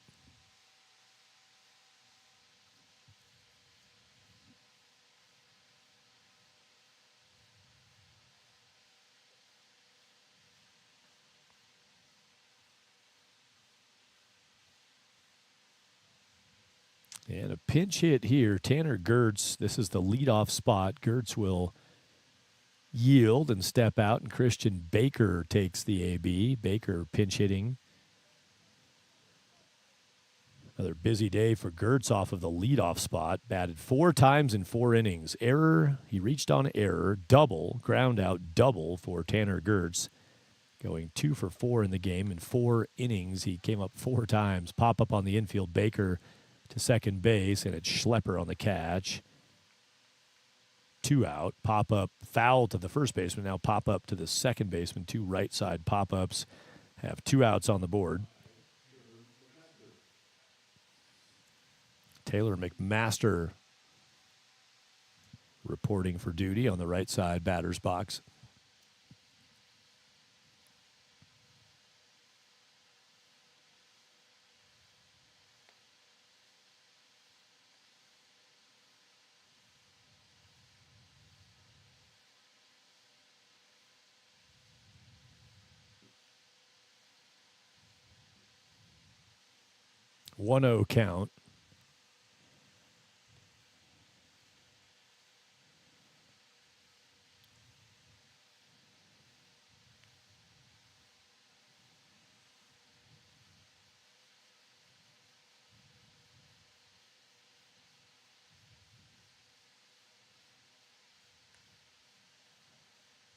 And a pinch hit here. Tanner Gertz, this is the leadoff spot. Gertz will yield and step out, and Christian Baker takes the AB. Baker pinch hitting. Another busy day for Gertz off of the leadoff spot. Batted 4 times in 4 innings. Error, he reached on error. Double, ground out double for Tanner Gertz. Going 2 for 4 in the game in 4 innings. He came up 4 times. Pop up on the infield. Baker to second base, and it's Schlepper on the catch. 2 out. Pop up foul to the first baseman. Now pop up to the second baseman. 2 right side pop ups have 2 outs on the board. Taylor McMaster reporting for duty on the right side batter's box. 1-0 count.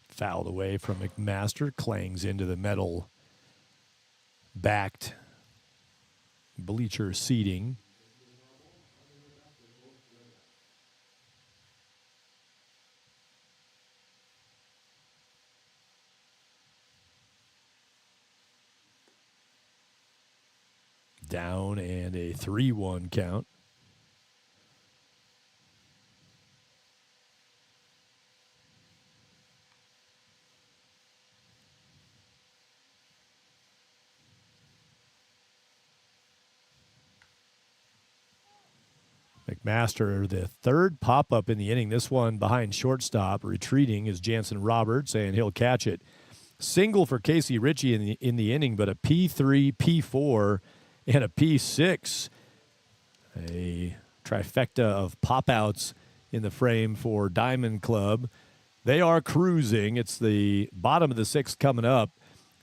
Fouled away from McMaster, clangs into the metal backed bleacher seating. Down and a 3-1 count. McMaster, the third pop-up in the inning. This one behind shortstop. Retreating is Jansen Roberts, and he'll catch it. Single for Casey Ritchie in the inning, but a P3, P4, and a P6. A trifecta of pop-outs in the frame for Diamond Club. They are cruising. It's the bottom of the sixth coming up.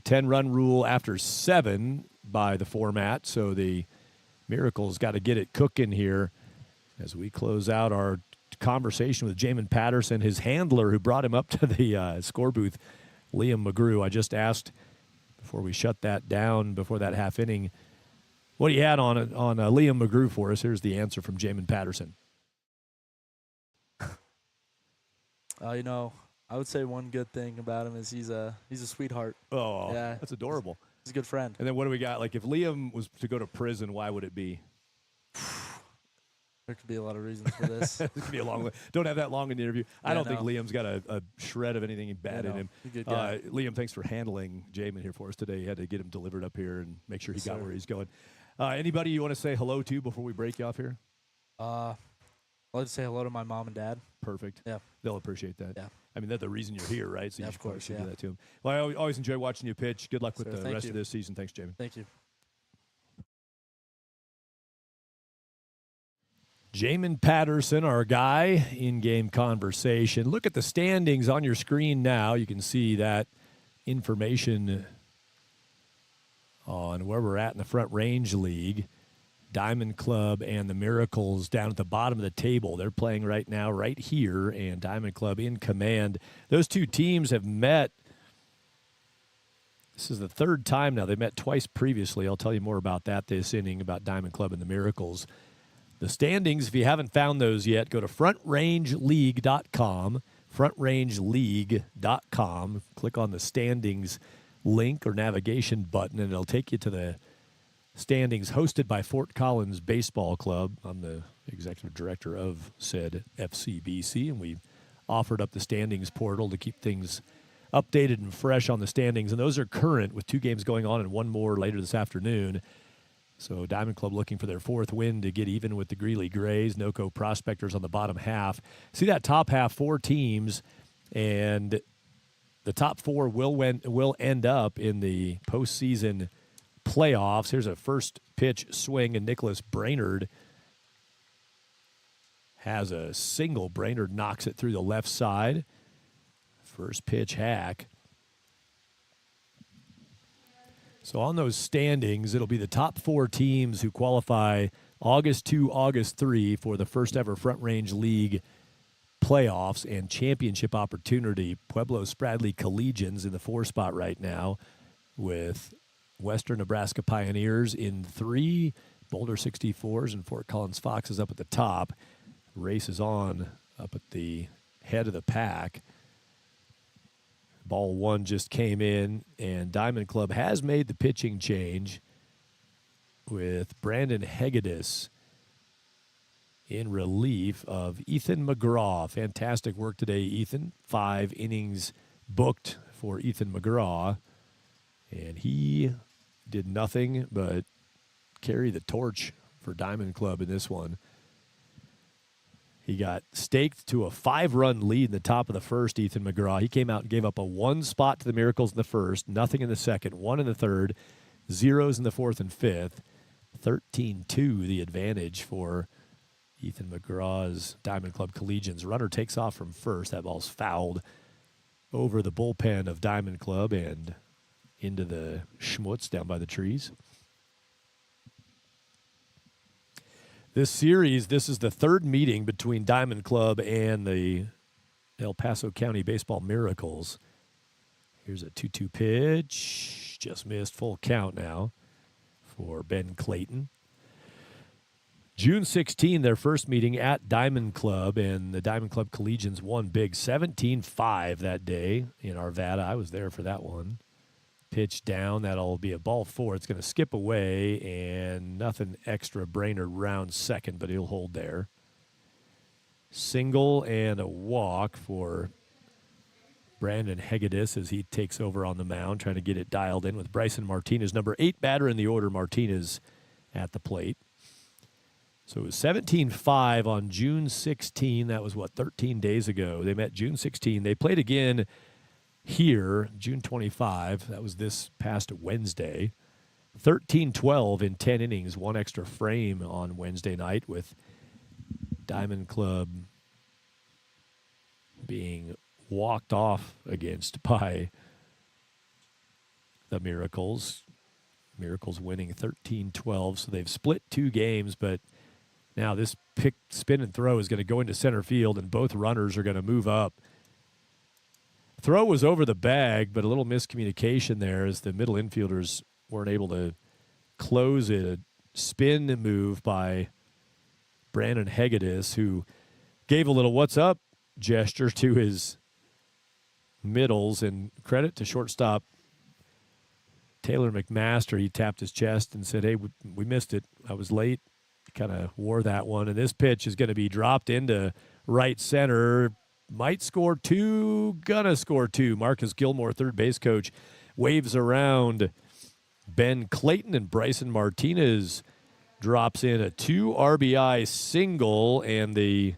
10-run rule after 7 by the format, so the Miracles got to get it cooking here as we close out our conversation with Jamin Patterson, his handler who brought him up to the score booth, Liam McGrew. I just asked before we shut that down, before that half inning, what he had on Liam McGrew for us. Here's the answer from Jamin Patterson. I would say one good thing about him is he's a sweetheart. Oh, yeah, that's adorable. He's a good friend. And then what do we got? Like, if Liam was to go to prison, why would it be? There could be a lot of reasons for this. It could be a long. Don't have that long in the interview. I don't think no. Liam's got a shred of anything bad in him. He's a good guy. Liam, thanks for handling Jamin here for us today. You had to get him delivered up here and make sure he got sir. where he's going. Anybody you want to say hello to before we break you off here? I'd like to say hello to my mom and dad. Perfect. Yeah. They'll appreciate that. Yeah. I mean, that's the reason you're here, right? So Yeah, you of should probably course, do yeah. that to him. Well, I always enjoy watching you pitch. Good luck with Sir, the thank rest you. of this season. Thanks, Jamin. Thank you. Jamin Patterson, our guy, in-game conversation. Look at the standings on your screen now. You can see that information on where we're at in the Front Range League. Diamond Club and the Miracles down at the bottom of the table. They're playing right now right here, and Diamond Club in command. Those two teams have met. This is the third time now. They met twice previously. I'll tell you more about that this inning, about Diamond Club and the Miracles. The standings, if you haven't found those yet, go to frontRangeLeague.com, frontRangeLeague.com. Click on the standings link or navigation button, and it'll take you to the standings hosted by Fort Collins Baseball Club. I'm the executive director of said FCBC, and we offered up the standings portal to keep things updated and fresh on the standings. And those are current with 2 games going on and one more later this afternoon. So Diamond Club looking for their 4th win to get even with the Greeley Grays. NOCO Prospectors on the bottom half. See that top half, 4 teams, and the top 4 will end up in the postseason playoffs. Here's a first pitch swing, and Nicholas Brainerd has a single. Brainerd knocks it through the left side. First pitch hack. So on those standings, it'll be the top 4 teams who qualify August 2, August 3 for the first ever Front Range League playoffs and championship opportunity. Pueblo Spradley Collegians in the 4 spot right now, with Western Nebraska Pioneers in 3, Boulder 64s, and Fort Collins Foxes up at the top. Race is on up at the head of the pack. Ball 1 just came in, and Diamond Club has made the pitching change with Brandon Hegedus in relief of Ethan McGraw. Fantastic work today, Ethan. 5 innings booked for Ethan McGraw, and he did nothing but carry the torch for Diamond Club in this one. He got staked to a 5-run lead in the top of the first, Ethan McGraw. He came out and gave up a 1 spot to the Miracles in the first, nothing in the second, 1 in the third, 0s in the 4th and 5th. 13-2 the advantage for Ethan McGraw's Diamond Club Collegians. Runner takes off from first. That ball's fouled over the bullpen of Diamond Club and into the schmutz down by the trees. This series, this is the third meeting between Diamond Club and the El Paso County Baseball Miracles. Here's a 2-2 pitch. Just missed, full count now for Ben Clayton. June 16, their first meeting at Diamond Club, and the Diamond Club Collegians won big 17-5 that day in Arvada. I was there for that one. Pitch down, that'll be a ball four. It's going to skip away, and nothing extra. Brainerd round second, but he'll hold there. Single and a walk for Brandon Hegedus as he takes over on the mound, trying to get it dialed in with Bryson Martinez, number 8 batter in the order. Martinez at the plate. So it was 17-5 on June 16. That was, 13 days ago. They met June 16. They played again here, June 25. That was this past Wednesday. 13-12 in 10 innings, one extra frame on Wednesday night, with Diamond Club being walked off against by the Miracles. Miracles winning 13-12, so they've split 2 games, but now this pick, spin, and throw is going to go into center field, and both runners are going to move up. Throw was over the bag, but a little miscommunication there as the middle infielders weren't able to close it. A spin move by Brandon Hegedus, who gave a little "what's up" gesture to his middles, and credit to shortstop Taylor McMaster. He tapped his chest and said, "Hey, we missed it. I was late." Kind of wore that one, and this pitch is going to be dropped into right center. Might score 2, gonna score 2. Marcus Gilmore, third base coach, waves around Ben Clayton, and Bryson Martinez drops in a 2 RBI single, and the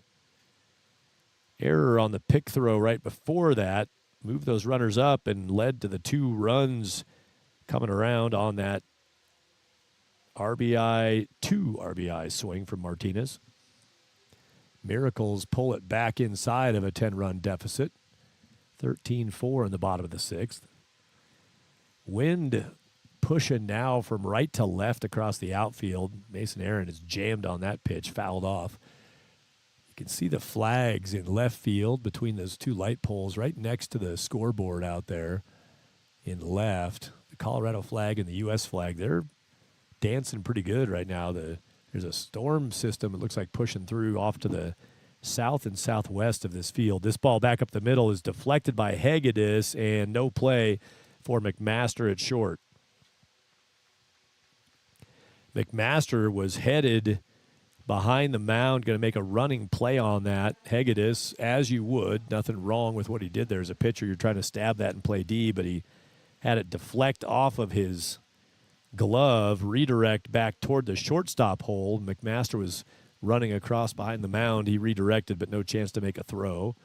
error on the pick throw right before that moved those runners up and led to the 2 runs coming around on that 2 RBI swing from Martinez. Miracles pull it back inside of a 10-run deficit. 13-4 in the bottom of the 6th. Wind pushing now from right to left across the outfield. Mason Aaron is jammed on that pitch, fouled off. You can see the flags in left field between those 2 light poles right next to the scoreboard out there in left. The Colorado flag and the U.S. flag, they're dancing pretty good right now. There's a storm system, it looks like, pushing through off to the south and southwest of this field. This ball back up the middle is deflected by Hegedus, and no play for McMaster at short. McMaster was headed behind the mound, going to make a running play on that. Hegedus, as you would, nothing wrong with what he did there. As a pitcher, you're trying to stab that and play D, but he had it deflect off of his glove, redirect back toward the shortstop hole. McMaster was running across behind the mound. He redirected, but no chance to make a throw.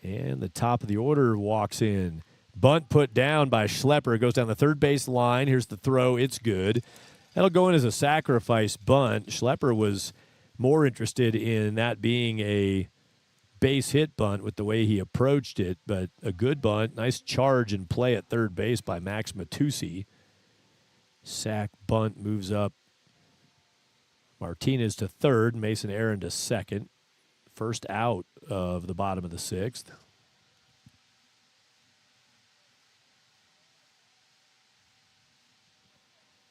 And the top of the order walks in. Bunt put down by Schlepper. Goes down the third base line. Here's the throw. It's good. That'll go in as a sacrifice bunt. Schlepper was more interested in that being a base hit bunt with the way he approached it, but a good bunt. Nice charge and play at third base by Max Matusi. Sack bunt moves up Martinez to third, Mason Aaron to second. First out of the bottom of the 6th.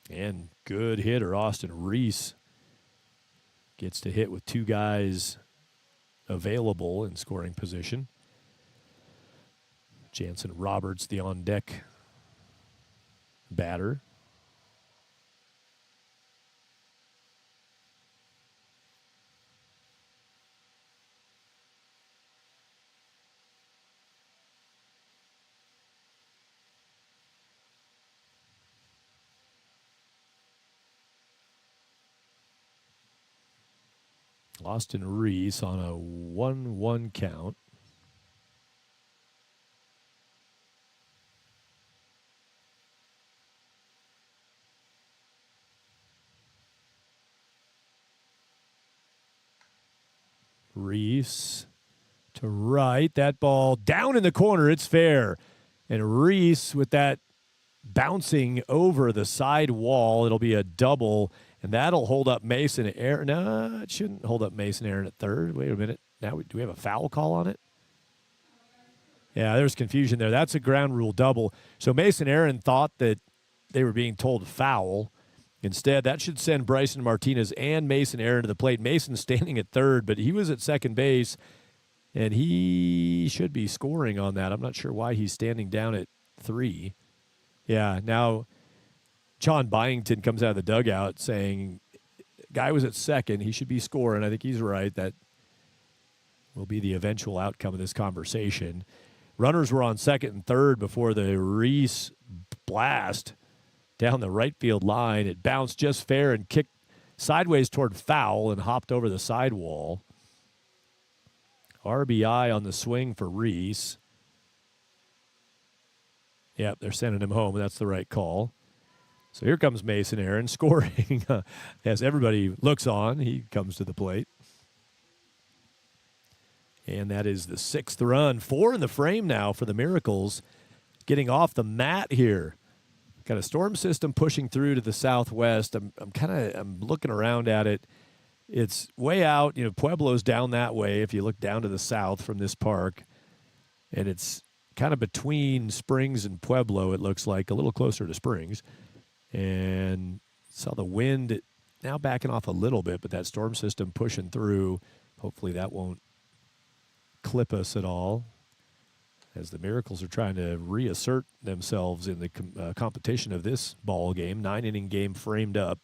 And good hitter Austin Reese gets to hit with 2 guys available in scoring position. Jansen Roberts, the on-deck batter. Austin Reese on a 1-1 count. Reese to right. That ball down in the corner. It's fair. And Reese with that bouncing over the side wall. It'll be a double, and that'll hold up Mason Aaron. No, it shouldn't hold up Mason Aaron at third. Wait a minute. Now, do we have a foul call on it? Yeah, there's confusion there. That's a ground rule double. So Mason Aaron thought that they were being told foul. Instead, that should send Bryson Martinez and Mason Aaron to the plate. Mason's standing at third, but he was at second base, and he should be scoring on that. I'm not sure why he's standing down at 3. Yeah, now John Byington comes out of the dugout saying, guy was at second. He should be scoring. I think he's right. That will be the eventual outcome of this conversation. Runners were on second and third before the Reese blast down the right field line. It bounced just fair and kicked sideways toward foul and hopped over the sidewall. RBI on the swing for Reese. Yep, they're sending him home. That's the right call. So here comes Mason Aaron scoring. As everybody looks on, he comes to the plate. And that is the 6th run. 4 in the frame now for the Miracles. Getting off the mat here. Got a storm system pushing through to the southwest. I'm looking around at it. It's way out. You know, Pueblo's down that way if you look down to the south from this park. And it's kind of between Springs and Pueblo, it looks like, a little closer to Springs. And saw the wind now backing off a little bit, but that storm system pushing through. Hopefully that won't clip us at all, as the Miracles are trying to reassert themselves in the competition of this ball game. 9-inning game framed up.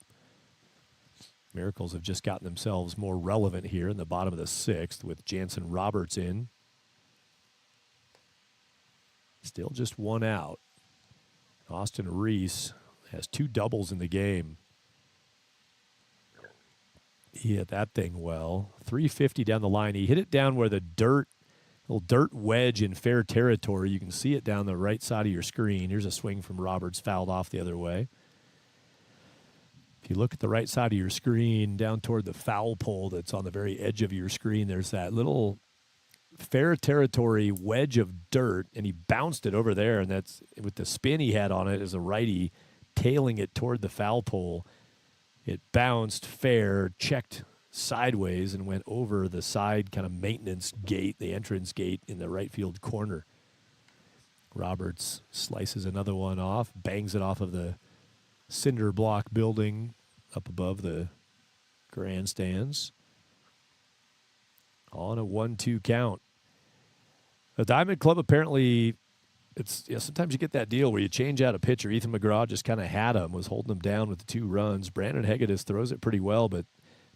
Miracles have just gotten themselves more relevant here in the bottom of the 6th with Jansen Roberts in. Still just 1 out. Austin Reese has 2 doubles in the game. He hit that thing well. 350 down the line. He hit it down where the little dirt wedge in fair territory. You can see it down the right side of your screen. Here's a swing from Roberts, fouled off the other way. If you look at the right side of your screen, down toward the foul pole that's on the very edge of your screen, there's that little fair territory wedge of dirt, and he bounced it over there, and that's with the spin he had on it as a righty, tailing it toward the foul pole. It bounced fair, checked sideways, and went over the side kind of maintenance gate, the entrance gate in the right field corner. Roberts slices another one off, bangs it off of the cinder block building up above the grandstands. On a 1-2 count. The Diamond Club apparently, sometimes you get that deal where you change out a pitcher. Ethan McGraw just kind of had him, was holding him down with the 2 runs. Brandon Hegedus throws it pretty well, but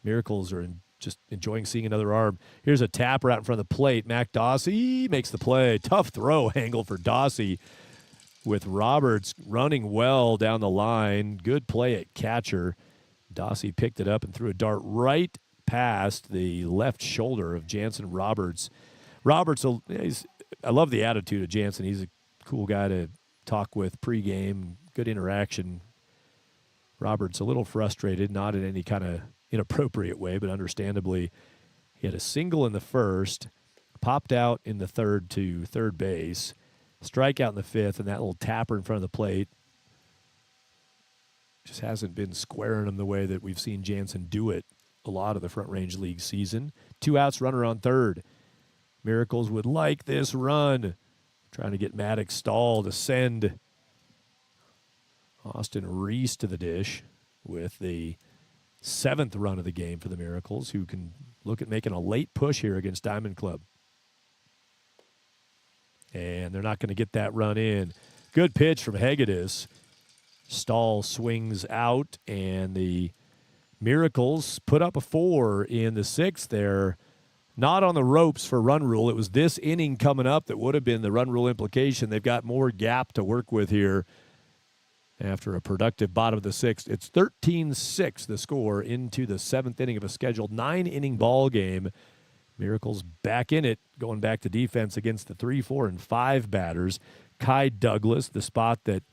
Miracles are just enjoying seeing another arm. Here's a tapper out in front of the plate. Mac Dossie makes the play. Tough throw angle for Dossie with Roberts running well down the line. Good play at catcher. Dossie picked it up and threw a dart right past the left shoulder of Jansen Roberts. Roberts, I love the attitude of Jansen. He's a cool guy to talk with pregame, good interaction. Roberts a little frustrated, not in any kind of inappropriate way, but understandably. He had a single in the first, popped out in the third to third base, strikeout in the 5th, and that little tapper in front of the plate just hasn't been squaring him the way that we've seen Jansen do it a lot of the Front Range League season. 2 outs, runner on third. Miracles would like this run. Trying to get Maddox Stahl to send Austin Reese to the dish with the 7th run of the game for the Miracles, who can look at making a late push here against Diamond Club. And they're not going to get that run in. Good pitch from Hegedus. Stahl swings out, and the Miracles put up a 4 in the 6th there. Not on the ropes for run rule. It was this inning coming up that would have been the run rule implication. They've got more gap to work with here after a productive bottom of the 6th. It's 13-6 the score into the 7th inning of a scheduled 9-inning ball game. Miracles back in it, going back to defense against the 3, 4, and 5 batters. Kai Douglas, the spot that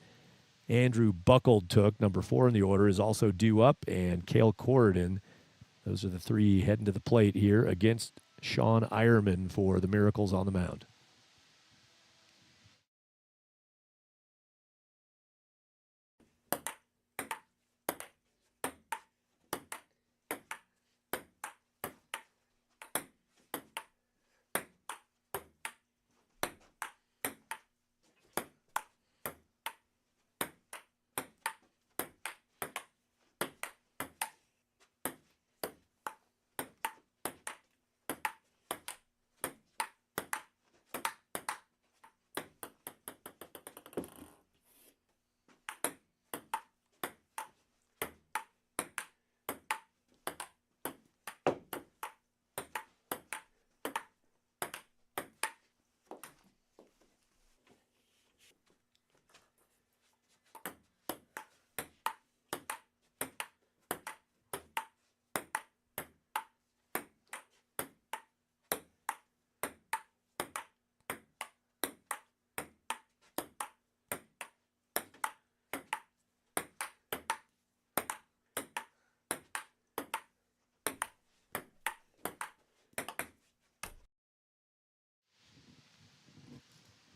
Andrew Buckled took, number 4 in the order, is also due up, and Cale Corridon. Those are the 3 heading to the plate here against Sean Ironman for the Miracles on the mound.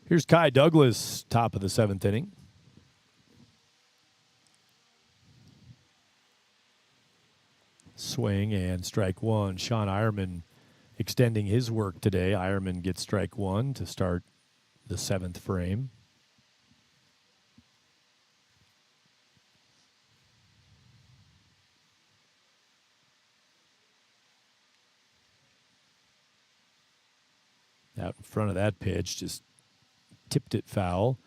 Here's Kai Douglas, top of the 7th inning. Swing and strike one. Sean Ironman extending his work today. Ironman gets strike one to start the 7th frame. Out in front of that pitch, just tipped it foul.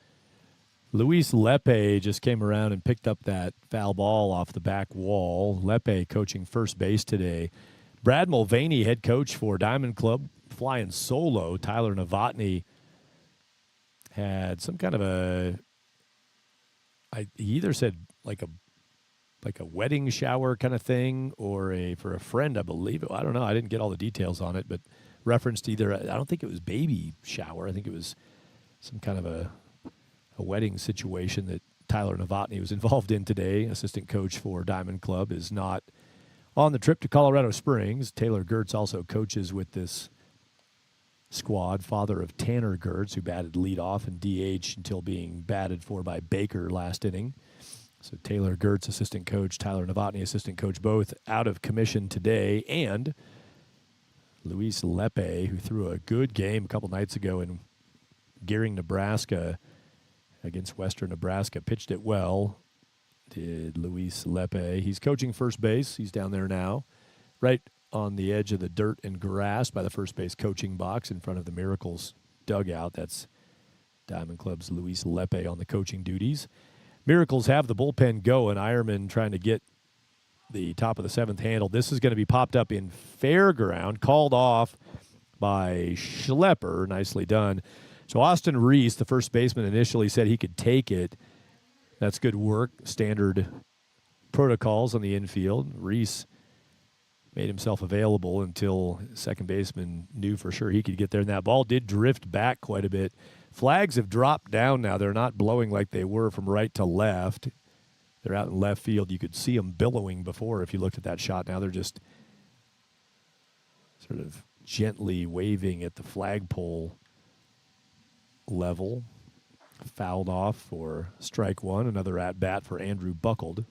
Luis Lepe just came around and picked up that foul ball off the back wall. Lepe coaching first base today. Brad Mulvaney, head coach for Diamond Club, flying solo. Tyler Novotny had some kind of he either said like a wedding shower kind of thing or for a friend, I believe. I don't know. I didn't get all the details on it, but referenced either, I don't think it was baby shower. I think it was some kind of a wedding situation that Tyler Novotny was involved in today. Assistant coach for Diamond Club is not on the trip to Colorado Springs. Taylor Gertz also coaches with this squad, father of Tanner Gertz, who batted leadoff and DH until being batted for by Baker last inning. So Taylor Gertz, assistant coach, Tyler Novotny, assistant coach, both out of commission today. And Luis Lepe, who threw a good game a couple nights ago in Gearing, Nebraska, against Western Nebraska, pitched it well, did Luis Lepe. He's coaching first base. He's down there now, right on the edge of the dirt and grass by the first base coaching box in front of the Miracles dugout. That's Diamond Club's Luis Lepe on the coaching duties. Miracles have the bullpen going. Ironman trying to get the top of the 7th handle. This is going to be popped up in fair ground, called off by Schlepper. Nicely done. So Austin Reese, the first baseman, initially said he could take it. That's good work. Standard protocols on the infield. Reese made himself available until second baseman knew for sure he could get there. And that ball did drift back quite a bit. Flags have dropped down now. They're not blowing like they were from right to left. They're out in left field. You could see them billowing before if you looked at that shot. Now they're just sort of gently waving at the flagpole level. Fouled off for strike one. Another at-bat for Andrew Buckled.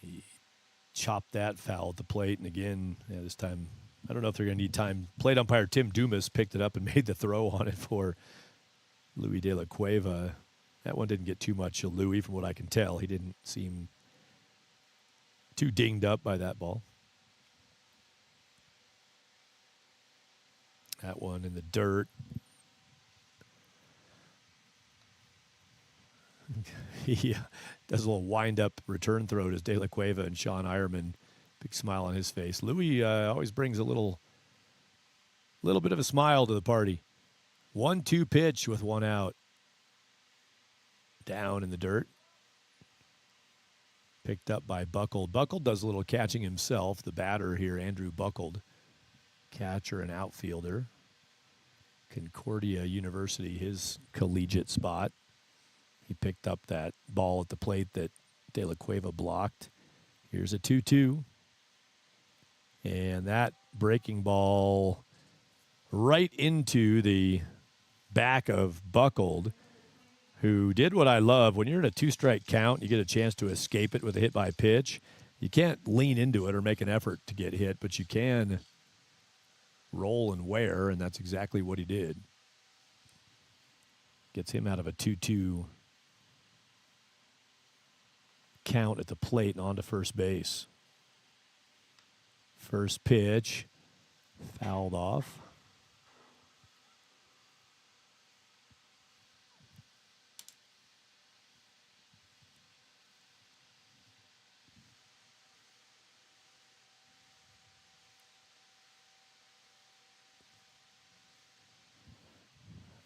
He chopped that foul at the plate, and again, this time, I don't know if they're going to need time. Plate umpire Tim Dumas picked it up and made the throw on it for Louis De La Cueva. That one didn't get too much of Louis from what I can tell. He didn't seem too dinged up by that ball. That one in the dirt. He does a little wind-up return throw to De La Cueva and Sean Ironman. Big smile on his face. Louis always brings a little bit of a smile to the party. 1-2 pitch with one out. Down in the dirt. Picked up by Buckled. Buckled does a little catching himself. The batter here, Andrew Buckled. Catcher and outfielder. Concordia University, his collegiate spot. He picked up that ball at the plate that De La Cueva blocked. Here's a 2-2. And that breaking ball right into the back of Buckled, who did what I love. When you're in a 2-strike count, you get a chance to escape it with a hit by pitch. You can't lean into it or make an effort to get hit, but you can roll and wear, and that's exactly what he did. Gets him out of a 2-2 count at the plate and on to first base. First pitch, fouled off.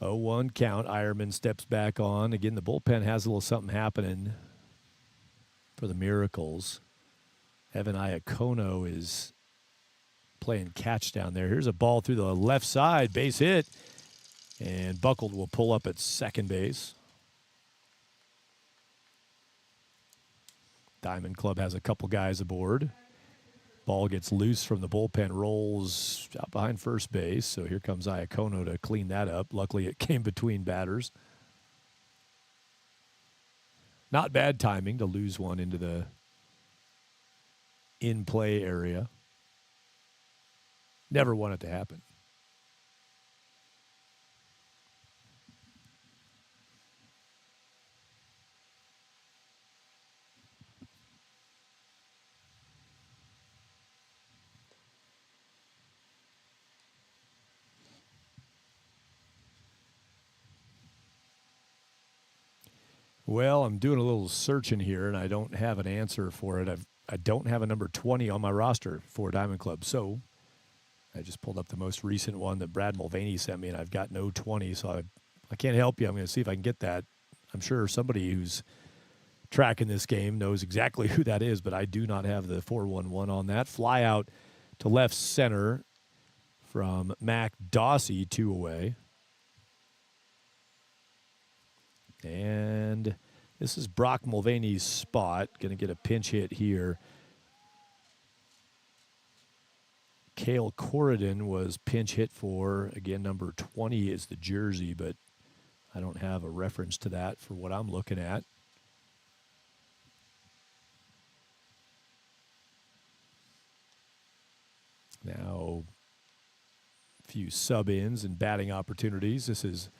Oh, 1 count. Ironman steps back on. Again, the bullpen has a little something happening for the Miracles. Evan Iacono is playing catch down there. Here's a ball through the left side, base hit, and Buckled will pull up at second base. Diamond Club has a couple guys aboard. Ball gets loose from the bullpen, rolls out behind first base. So here comes Iacono to clean that up. Luckily, it came between batters. Not bad timing to lose one into the in-play area. Never want it to happen. Well, I'm doing a little searching here, and I don't have an answer for it. I don't have a number 20 on my roster for Diamond Club, so I just pulled up the most recent one that Brad Mulvaney sent me, and I've got no 20, so I can't help you. I'm going to see if I can get that. I'm sure somebody who's tracking this game knows exactly who that is, but I do not have the 411 on that. Fly out to left center from Mac Dawsey, 2 away. And this is Brock Mulvaney's spot. Going to get a pinch hit here. Cale Corridon was pinch hit for, again, number 20 is the jersey, but I don't have a reference to that for what I'm looking at. Now, a few sub-ins and batting opportunities. This is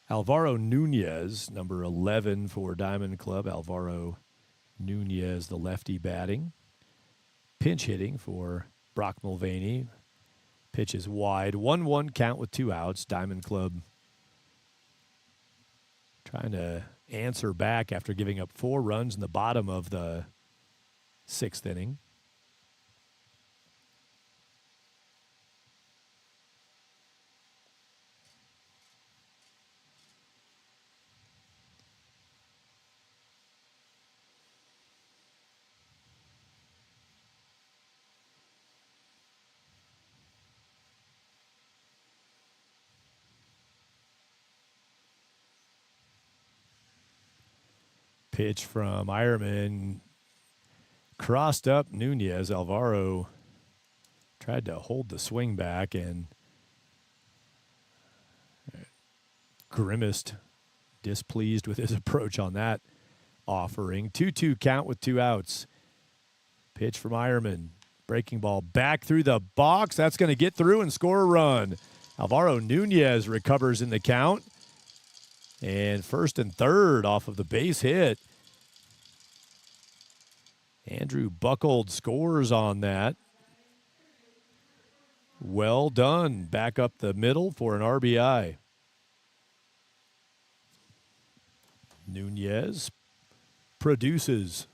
Alvaro Nunez, number 11 for Diamond Club. Alvaro Nunez, the lefty batting. Pinch hitting for Brock Mulvaney. Pitch is wide. 1-1 count with 2 outs. Diamond Club trying to answer back after giving up 4 runs in the bottom of the 6th inning. Pitch from Ironman. Crossed up Nunez. Alvaro tried to hold the swing back and grimaced, displeased with his approach on that offering. 2-2 count with 2 outs. Pitch from Ironman. Breaking ball back through the box. That's going to get through and score a run. Alvaro Nunez recovers in the count. And first and third off of the base hit. Andrew Buckled scores on that. Well done. Back up the middle for an RBI. Nunez produces.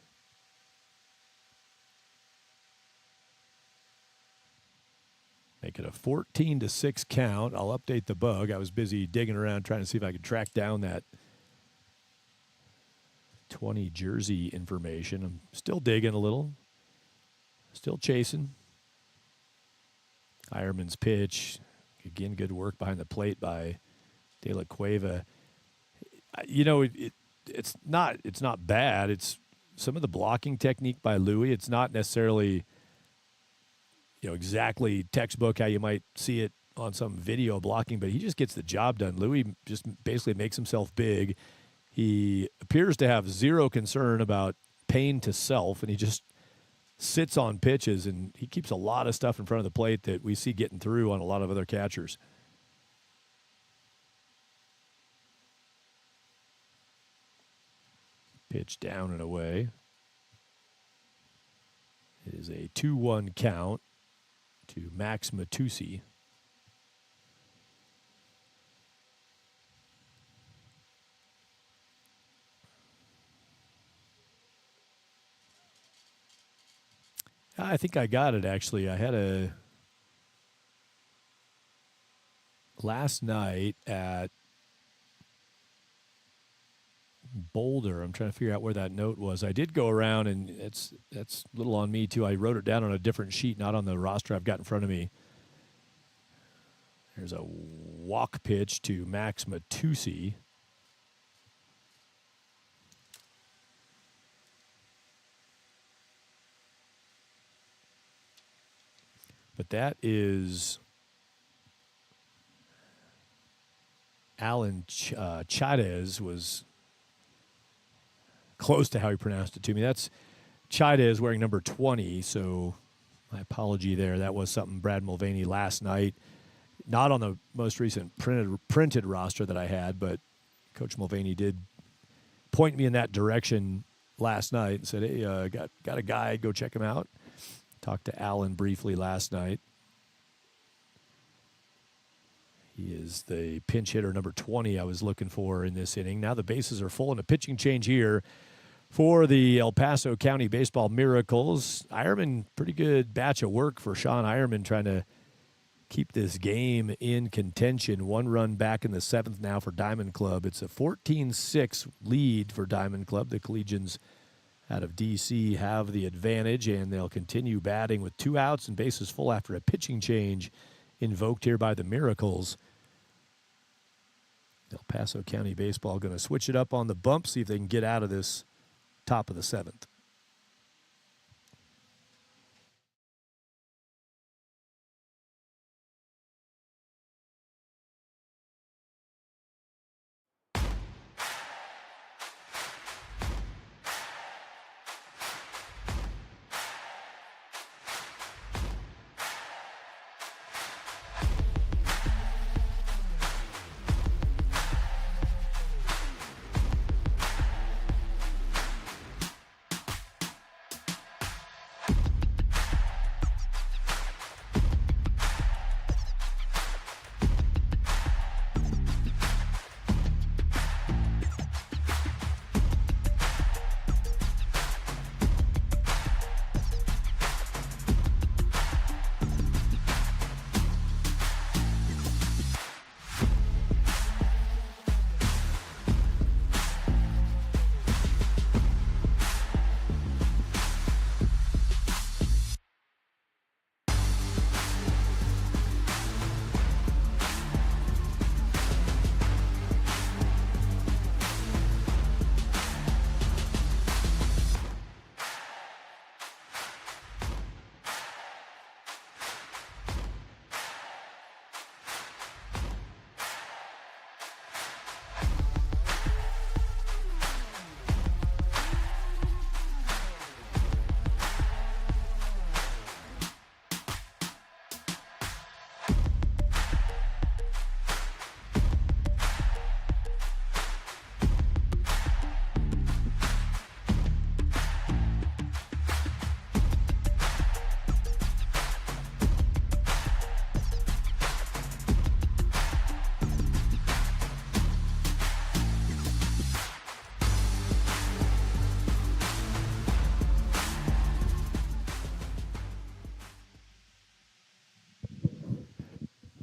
Make it a 14-6 count. I'll update the bug. I was busy digging around trying to see if I could track down that 20 jersey information. I'm still digging a little. Still chasing. Ironman's pitch Again, good work behind the plate by De La Cueva. You know, it's not bad. It's some of the blocking technique by Louis. It's not necessarily, exactly textbook how you might see it on some video blocking, but he just gets the job done. Louis just basically makes himself big. He appears to have zero concern about pain to self, and he just sits on pitches, and he keeps a lot of stuff in front of the plate that we see getting through on a lot of other catchers. Pitch down and away. It is a 2-1 count to Max Matusi. I think I got it, actually. I had last night at Boulder. I'm trying to figure out where that note was. I did go around, and that's a little on me, too. I wrote it down on a different sheet, not on the roster I've got in front of me. There's a walk pitch to Max Matusi. But that is Alan Chaidez was close to how he pronounced it to me. That's Chaidez wearing number 20, so my apology there. That was something Brad Mulvaney last night. Not on the most recent printed roster that I had, but Coach Mulvaney did point me in that direction last night and said, hey, got a guy, go check him out. Talked to Alan briefly last night. He is the pinch hitter number 20 I was looking for in this inning. Now the bases are full and a pitching change here for the El Paso County Baseball Miracles. Ironman, pretty good batch of work for Sean Ironman trying to keep this game in contention. 1 run back in the 7th now for Diamond Club. It's a 14-6 lead for Diamond Club. The Collegians out of D.C. have the advantage, and they'll continue batting with 2 outs and bases full after a pitching change invoked here by the Miracles. El Paso County Baseball going to switch it up on the bump, see if they can get out of this top of the 7th.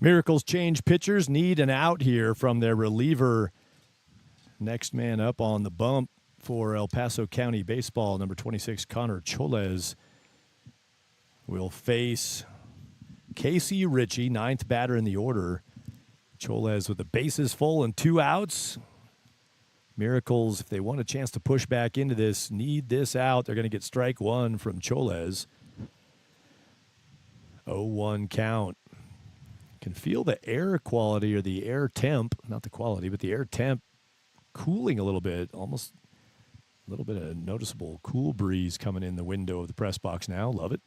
Miracles change pitchers, need an out here from their reliever. Next man up on the bump for El Paso County Baseball, number 26, Connor Choles, will face Casey Ritchie, 9th batter in the order. Choles with the bases full and 2 outs. Miracles, if they want a chance to push back into this, need this out. They're going to get strike 1 from Choles. 0-1 count. Can feel the air quality or the air temp, not the quality, but the air temp cooling a little bit. Almost a little bit of noticeable cool breeze coming in the window of the press box now. Love it.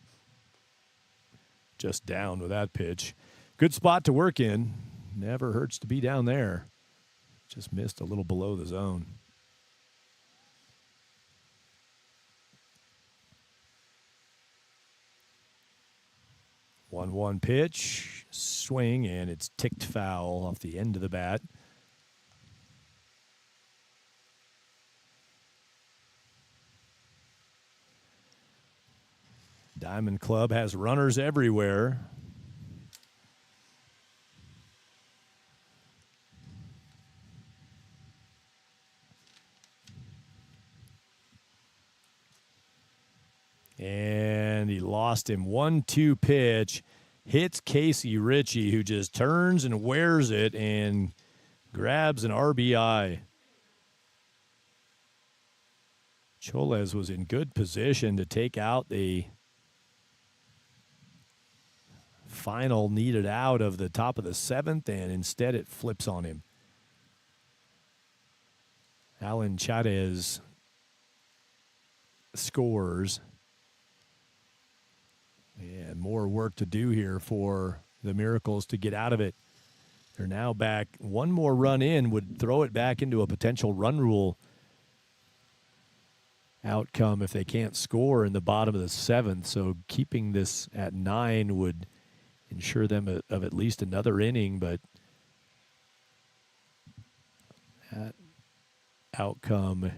Just down with that pitch. Good spot to work in. Never hurts to be down there. Just missed a little below the zone. 1-1 pitch, swing, and it's ticked foul off the end of the bat. Diamond Club has runners everywhere. And he lost him. 1-2 pitch. Hits Casey Ritchie, who just turns and wears it and grabs an RBI. Choles was in good position to take out the final needed out of the top of the 7th, and instead it flips on him. Alan Chavez scores. And more work to do here for the Miracles to get out of it. They're now back. One more run in would throw it back into a potential run rule outcome if they can't score in the bottom of the 7th. So keeping this at 9 would ensure them of at least another inning, but that outcome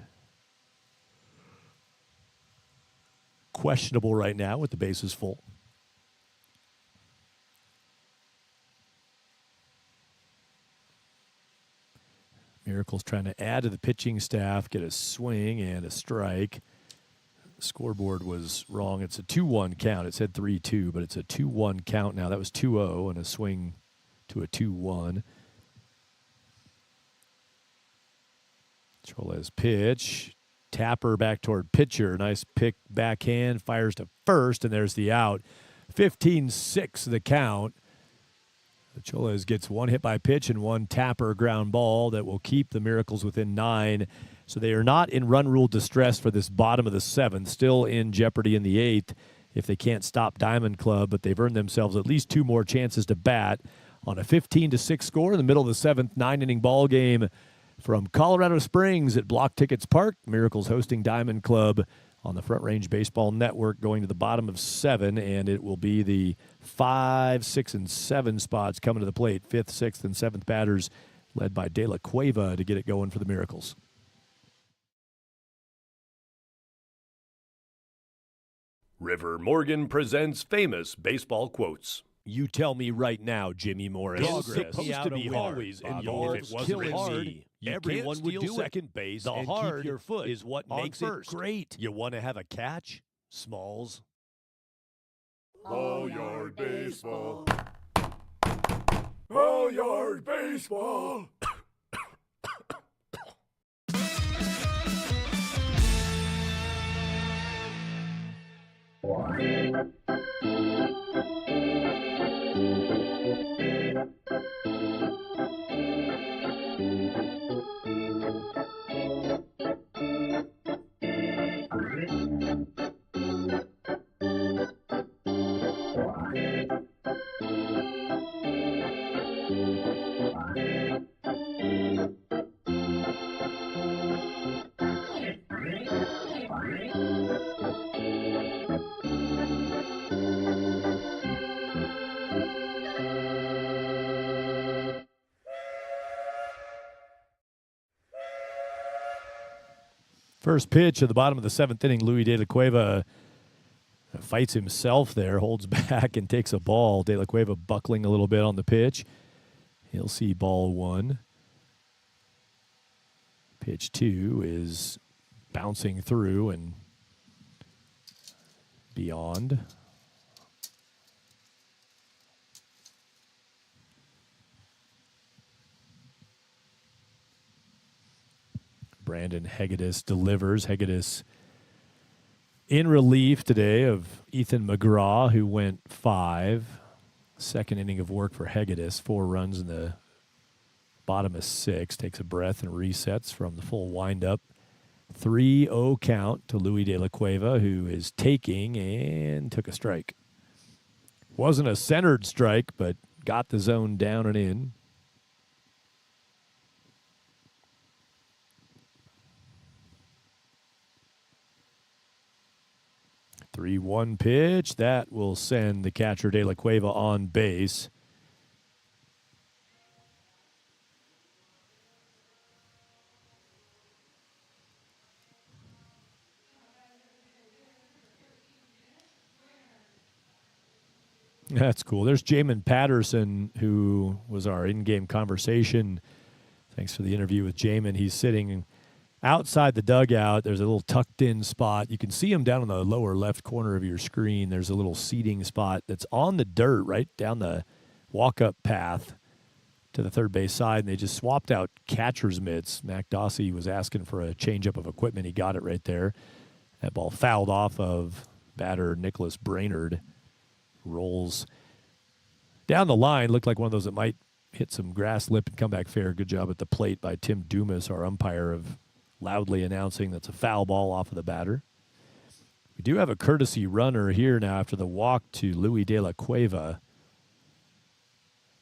questionable right now with the bases full. Miracles trying to add to the pitching staff, get a swing and a strike. The scoreboard was wrong. It's a 2-1 count. It said 3-2, but it's a 2-1 count now. That was 2-0 and a swing to a 2-1. Choles pitch. Tapper back toward pitcher. Nice pick backhand. Fires to first, and there's the out. 15-6 the count. Choles gets one hit by pitch and one Tapper ground ball that will keep the Miracles within 9. So they are not in run rule distress for this bottom of the 7th. Still in jeopardy in the 8th if they can't stop Diamond Club, but they've earned themselves at least 2 more chances to bat on a 15-6 score in the middle of the 7th, 9-inning ball game. From Colorado Springs at Blocktickets Park, Miracles hosting Diamond Club on the Front Range Baseball Network, going to the bottom of 7, and it will be the 5, 6, and 7 spots coming to the plate. 5th, 6th, and 7th batters led by De La Cueva to get it going for the Miracles. River Morgan presents famous baseball quotes. You tell me right now, Jimmy Morris. It's supposed to be hard. Always Bobby, involved. if it wasn't Killing hard, me. you Everyone can't would steal do second base. The and hard keep your foot is what on makes first. it great. You want to have a catch, Smalls? All yard baseball. All yard baseball. First pitch at the bottom of the 7th inning, Luis De La Cueva fights himself there, holds back and takes a ball. De La Cueva buckling a little bit on the pitch. He'll see ball 1. Pitch 2 is bouncing through and beyond. Brandon Hegedus delivers. Hegedus in relief today of Ethan McGraw, who went 5. Second inning of work for Hegedus. 4 runs in the bottom of 6. Takes a breath and resets from the full windup. 3-0 count to Louis De La Cueva, who is taking and took a strike. Wasn't a centered strike, but got the zone down and in. 3-1 pitch. That will send the catcher De La Cueva on base. That's cool. There's Jamin Patterson, who was our in-game conversation. Thanks for the interview with Jamin. He's sitting outside the dugout. There's a little tucked-in spot. You can see him down in the lower left corner of your screen. There's a little seating spot that's on the dirt right down the walk-up path to the third base side, and they just swapped out catcher's mitts. Mac Dossie was asking for a change-up of equipment. He got it right there. That ball fouled off of batter Nicholas Brainerd. Rolls down the line. Looked like one of those that might hit some grass lip and come back fair. Good job at the plate by Tim Dumas, our umpire, of loudly announcing that's a foul ball off of the batter. We do have a courtesy runner here now after the walk to Louis De La Cueva.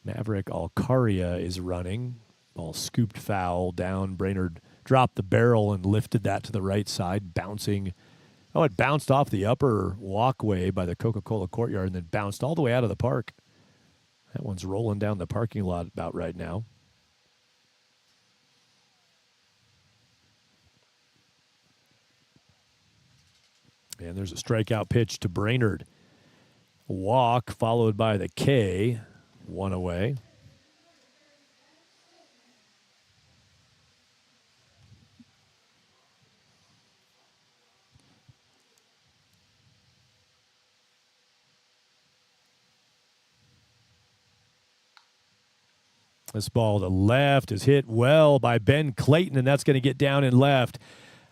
Maverick Alcaria is running. Ball scooped foul down. Brainerd dropped the barrel and lifted that to the right side, bouncing. Oh, it bounced off the upper walkway by the Coca-Cola courtyard and then bounced all the way out of the park. That one's rolling down the parking lot about right now. And there's a strikeout pitch to Brainerd. A walk followed by the K. 1 away. This ball to left is hit well by Ben Clayton, and that's going to get down and left.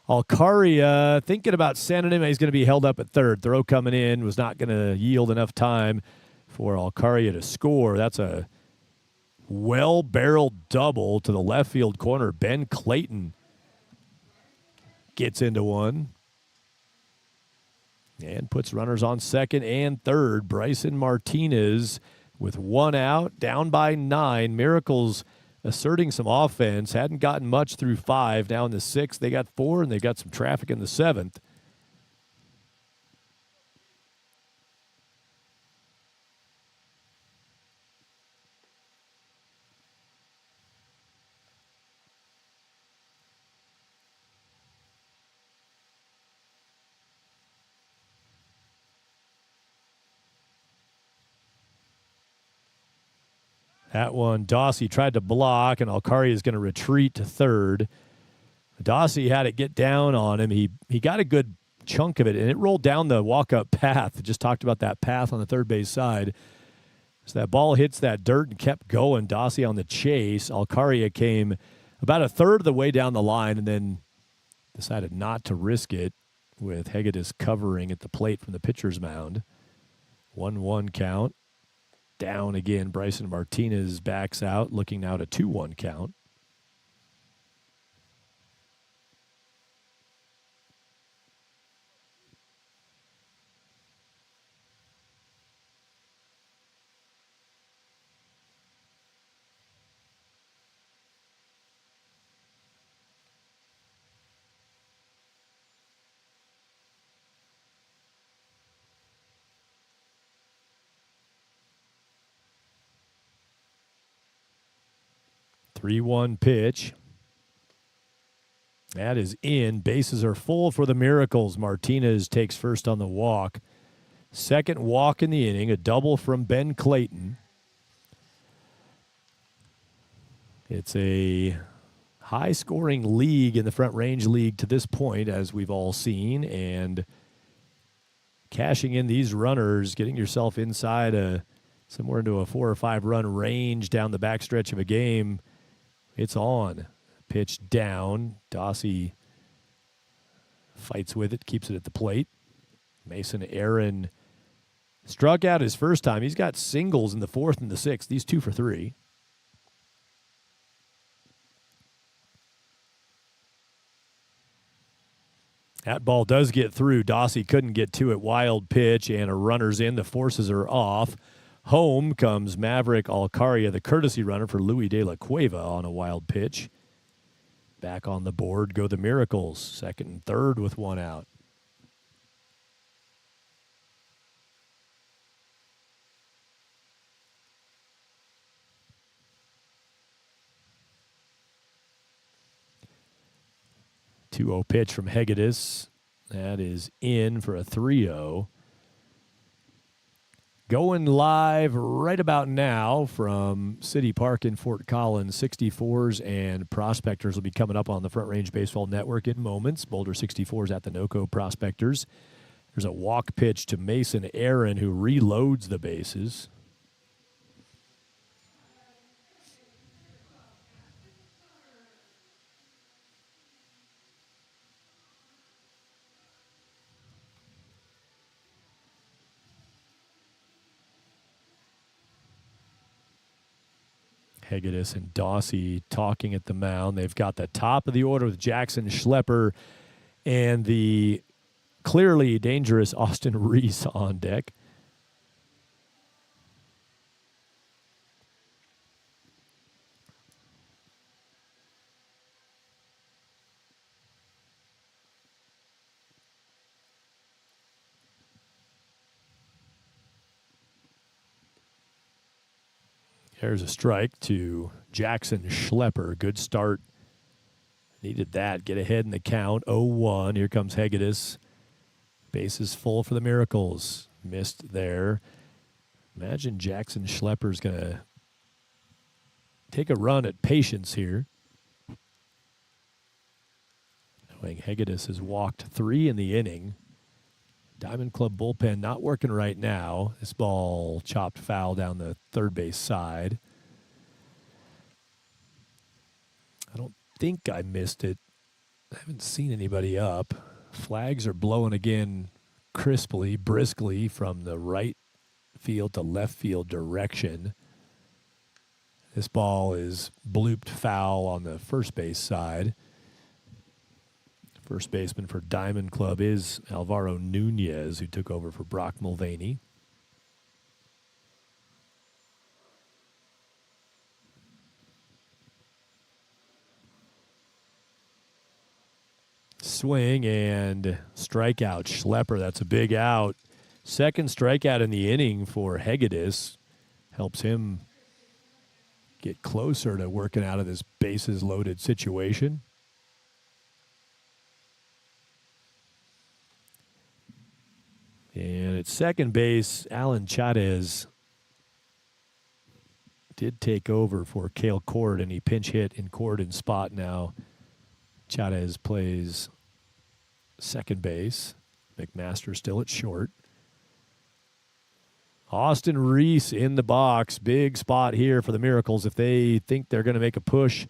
Alcaria thinking about sending him. He's going to be held up at third. Throw coming in was not going to yield enough time for Alcaria to score. That's a well-barreled double to the left field corner. Ben Clayton gets into one and puts runners on second and third. Bryson Martinez with 1 out, down by 9. Miracles asserting some offense. Hadn't gotten much through 5. Now in the 6th, they got 4, and they got some traffic in the 7th. That one, Dossie tried to block, and Alcaria is going to retreat to third. Dossie had it get down on him. He got a good chunk of it, and it rolled down the walk-up path. Just talked about that path on the third base side. So that ball hits that dirt and kept going. Dossie on the chase. Alcaria came about a third of the way down the line and then decided not to risk it with Hegedus covering at the plate from the pitcher's mound. 1-1 count. Down again, Bryson Martinez backs out, looking now to 2-1 count. Three-one pitch. That is in. Bases are full for the Miracles. Martinez takes first on the walk. Second walk in the inning, a double from Ben Clayton. It's a high-scoring league in the Front Range League to this point, as we've all seen, and cashing in these runners, getting yourself inside somewhere into a 4 or 5 run range down the backstretch of a game. It's on. Pitch down. Dossie fights with it, keeps it at the plate. Mason Aaron struck out his first time. He's got singles in the 4th and the 6th. He's 2 for 3. That ball does get through. Dossie couldn't get to it. Wild pitch, and a runner's in. The forces are off. Home comes Maverick Alcaria, the courtesy runner for Louis De La Cueva on a wild pitch. Back on the board go the Miracles, 2nd and 3rd with 1 out. Two-zero pitch from Hegedus. That is in for a 3-0. Going live right about now from City Park in Fort Collins. 64s and Prospectors will be coming up on the Front Range Baseball Network in moments. Boulder 64s at the NOCO Prospectors. There's a walk pitch to Mason Aaron, who reloads the bases. Hegedus and Dossie talking at the mound. They've got the top of the order with Jackson Schlepper and the clearly dangerous Austin Reese on deck. There's a strike to Jackson Schlepper. Good start. Needed that. Get ahead in the count. 0-1. Here comes Hegedus. Bases full for the Miracles. Missed there. Imagine Jackson Schlepper's going to take a run at patience here. Knowing Hegedus has walked 3 in the inning. Diamond Club bullpen not working right now. This ball chopped foul down the third base side. I don't think I missed it. I haven't seen anybody up. Flags are blowing again crisply, briskly from the right field to left field direction. This ball is blooped foul on the first base side. First baseman for Diamond Club is Alvaro Nunez, who took over for Brock Mulvaney. Swing and strikeout. Schlepper, that's a big out. Second strikeout in the inning for Hegedus. Helps him get closer to working out of this bases loaded situation. And at second base, Alan Chavez did take over for Cale Cord, and he pinch hit in Corden's spot now. Chavez plays second base. McMaster still at short. Austin Reese in the box. Big spot here for the Miracles. If they think they're going to make a push,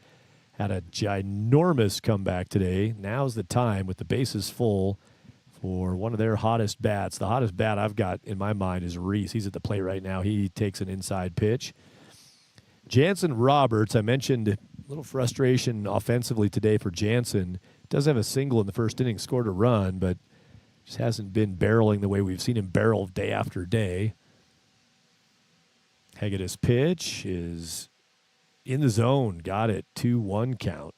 had a ginormous comeback today. Now's the time with the bases full for one of their hottest bats. The hottest bat I've got in my mind is Reese. He's at the plate right now. He takes an inside pitch. Jansen Roberts, I mentioned a little frustration offensively today for Jansen. Does have a single in the first inning, scored a run, but just hasn't been barreling the way we've seen him barrel day after day. Hegedus pitch is in the zone. Got it. 2-1 count.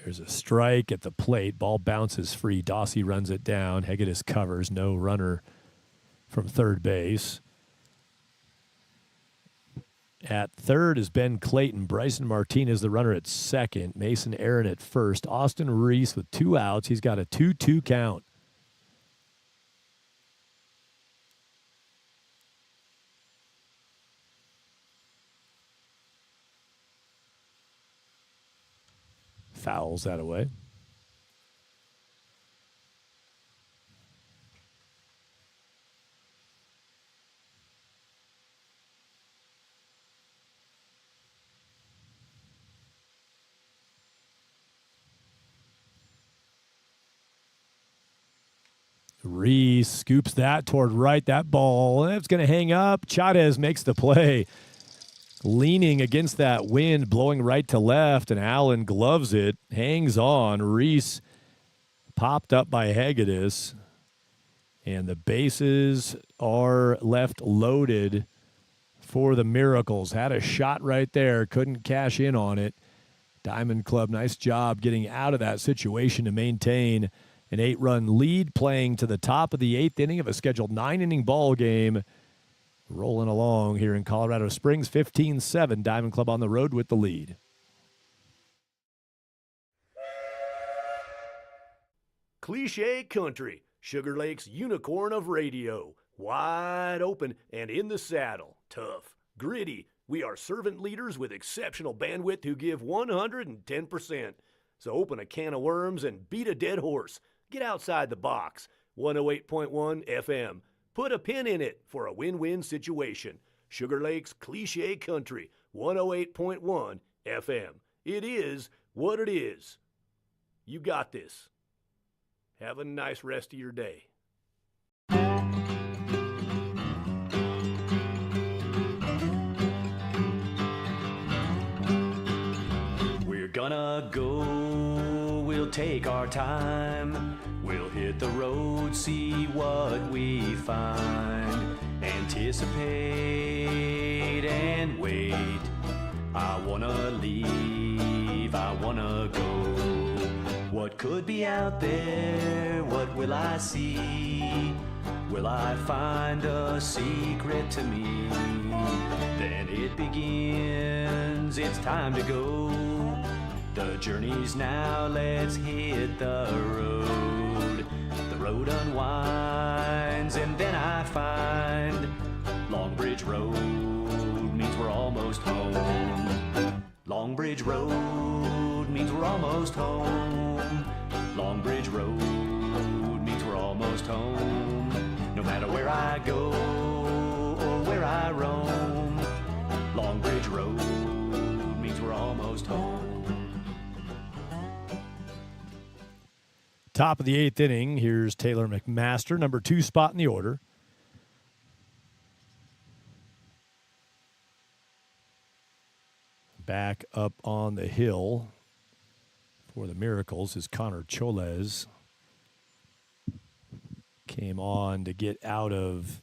There's a strike at the plate. Ball bounces free. Dossie runs it down. Hegedus covers. No runner from third base. At third is Ben Clayton. Bryson Martinez, the runner at second. Mason Aaron at first. Austin Reese with 2 outs. He's got a 2-2 count. Fouls that away. Reese scoops that toward right. That ball, that's going to hang up. Chavez makes the play. Leaning against that wind, blowing right to left, and Allen gloves it. Hangs on. Reese popped up by Hegedus. And the bases are left loaded for the Miracles. Had a shot right there. Couldn't cash in on it. Diamond Club, nice job getting out of that situation to maintain an 8-run lead, playing to the top of the 8th inning of a scheduled 9-inning ball game. Rolling along here in Colorado Springs, 15-7. Diamond Club on the road with the lead. Cliche Country, Sugar Lake's unicorn of radio. Wide open and in the saddle. Tough, gritty. We are servant leaders with exceptional bandwidth who give 110%. So open a can of worms and beat a dead horse. Get outside the box. 108.1 FM. Put a pin in it for a win-win situation. Sugar Lake's Cliche Country, 108.1 FM. It is what it is. You got this. Have a nice rest of your day. We're gonna go, we'll take our time. We'll hit the road, see what we find. Anticipate and wait. I wanna leave, I wanna go. What could be out there? What will I see? Will I find a secret to me? Then it begins, it's time to go. The journey's now, let's hit the road. The road unwinds and then I find Longbridge Road means we're almost home. Longbridge Road means we're almost home. Longbridge Road means we're almost home. No matter where I go or where I roam, Longbridge Road means we're almost home. Top of the 8th inning, here's Taylor McMaster, number 2 spot in the order. Back up on the hill for the Miracles is Connor Cholez. Came on to get out of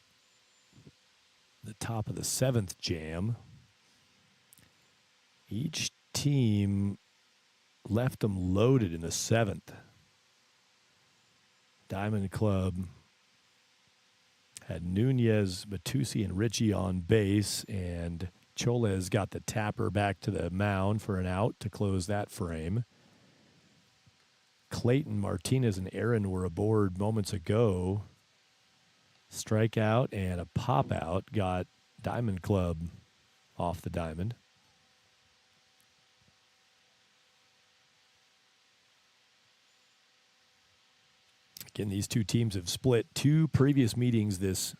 the top of the 7th jam. Each team left them loaded in the 7th. Diamond Club had Nunez, Matusi, and Ritchie on base, and Cholez got the tapper back to the mound for an out to close that frame. Clayton, Martinez, and Aaron were aboard moments ago. Strikeout and a pop-out got Diamond Club off the diamond. Again, these two teams have split 2 previous meetings this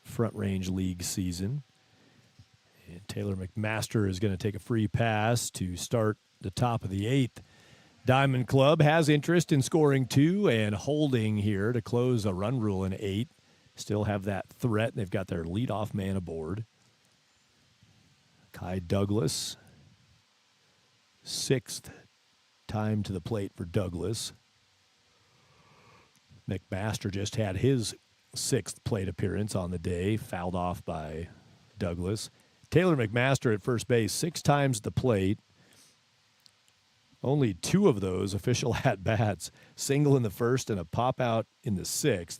Front Range League season. And Taylor McMaster is going to take a free pass to start the top of the 8th. Diamond Club has interest in scoring 2 and holding here to close a run rule in 8. Still have that threat, and they've got their leadoff man aboard. Kai Douglas, 6th time to the plate for Douglas. McMaster just had his 6th plate appearance on the day, fouled off by Douglas. Taylor McMaster at first base, 6 times at the plate. Only 2 of those official at-bats, single in the 1st and a pop-out in the 6th.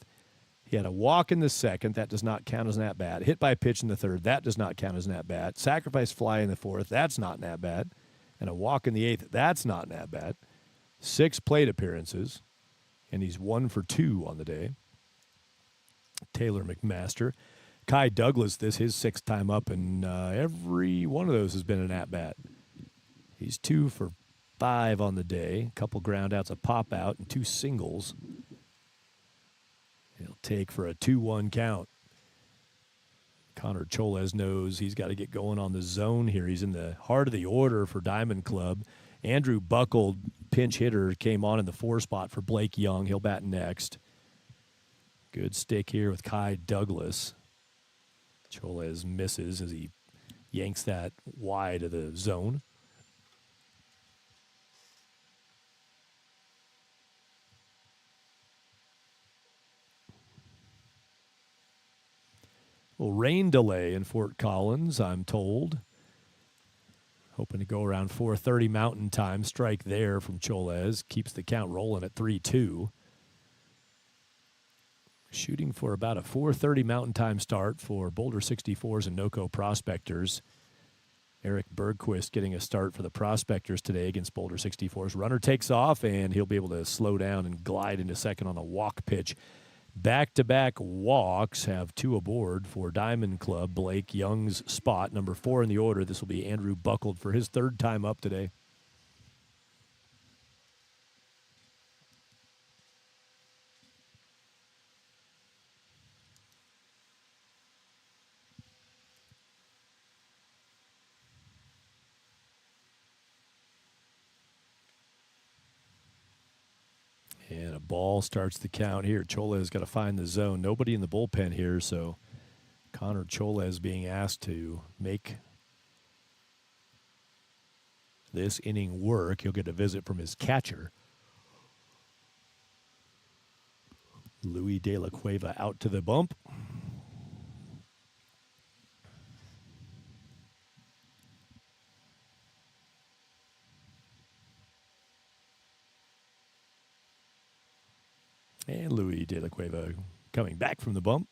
He had a walk in the 2nd. That does not count as an at-bat. Hit by pitch in the 3rd. That does not count as an at-bat. Sacrifice fly in the 4th. That's not an at-bat. And a walk in the 8th. That's not an at-bat. 6 plate appearances, and he's 1 for 2 on the day. Taylor McMaster. Kai Douglas, this his 6th time up, and every one of those has been an at-bat. He's 2 for 5 on the day. A couple groundouts, a pop-out, and 2 singles. He'll take for a 2-1 count. Connor Cholez knows he's got to get going on the zone here. He's in the heart of the order for Diamond Club. Andrew Buckled, pinch hitter, came on in the 4 spot for Blake Young. He'll bat next. Good stick here with Kai Douglas. Choles misses as he yanks that wide of the zone. Well, rain delay in Fort Collins, I'm told. Hoping to go around 4:30 Mountain Time. Strike there from Choles. Keeps the count rolling at 3-2. Shooting for about a 4:30 Mountain Time start for Boulder 64s and NoCo Prospectors. Eric Bergquist getting a start for the Prospectors today against Boulder 64s. Runner takes off, and he'll be able to slow down and glide into second on a walk pitch. Back-to-back walks have 2 aboard for Diamond Club. Blake Young's spot, number 4 in the order. This will be Andrew Buckled for his 3rd time up today. And a ball starts the count here. Choles got to find the zone. Nobody in the bullpen here, so Connor Choles being asked to make this inning work. He'll get a visit from his catcher. Louis De La Cueva out to the bump. And Louis De La Cueva coming back from the bump.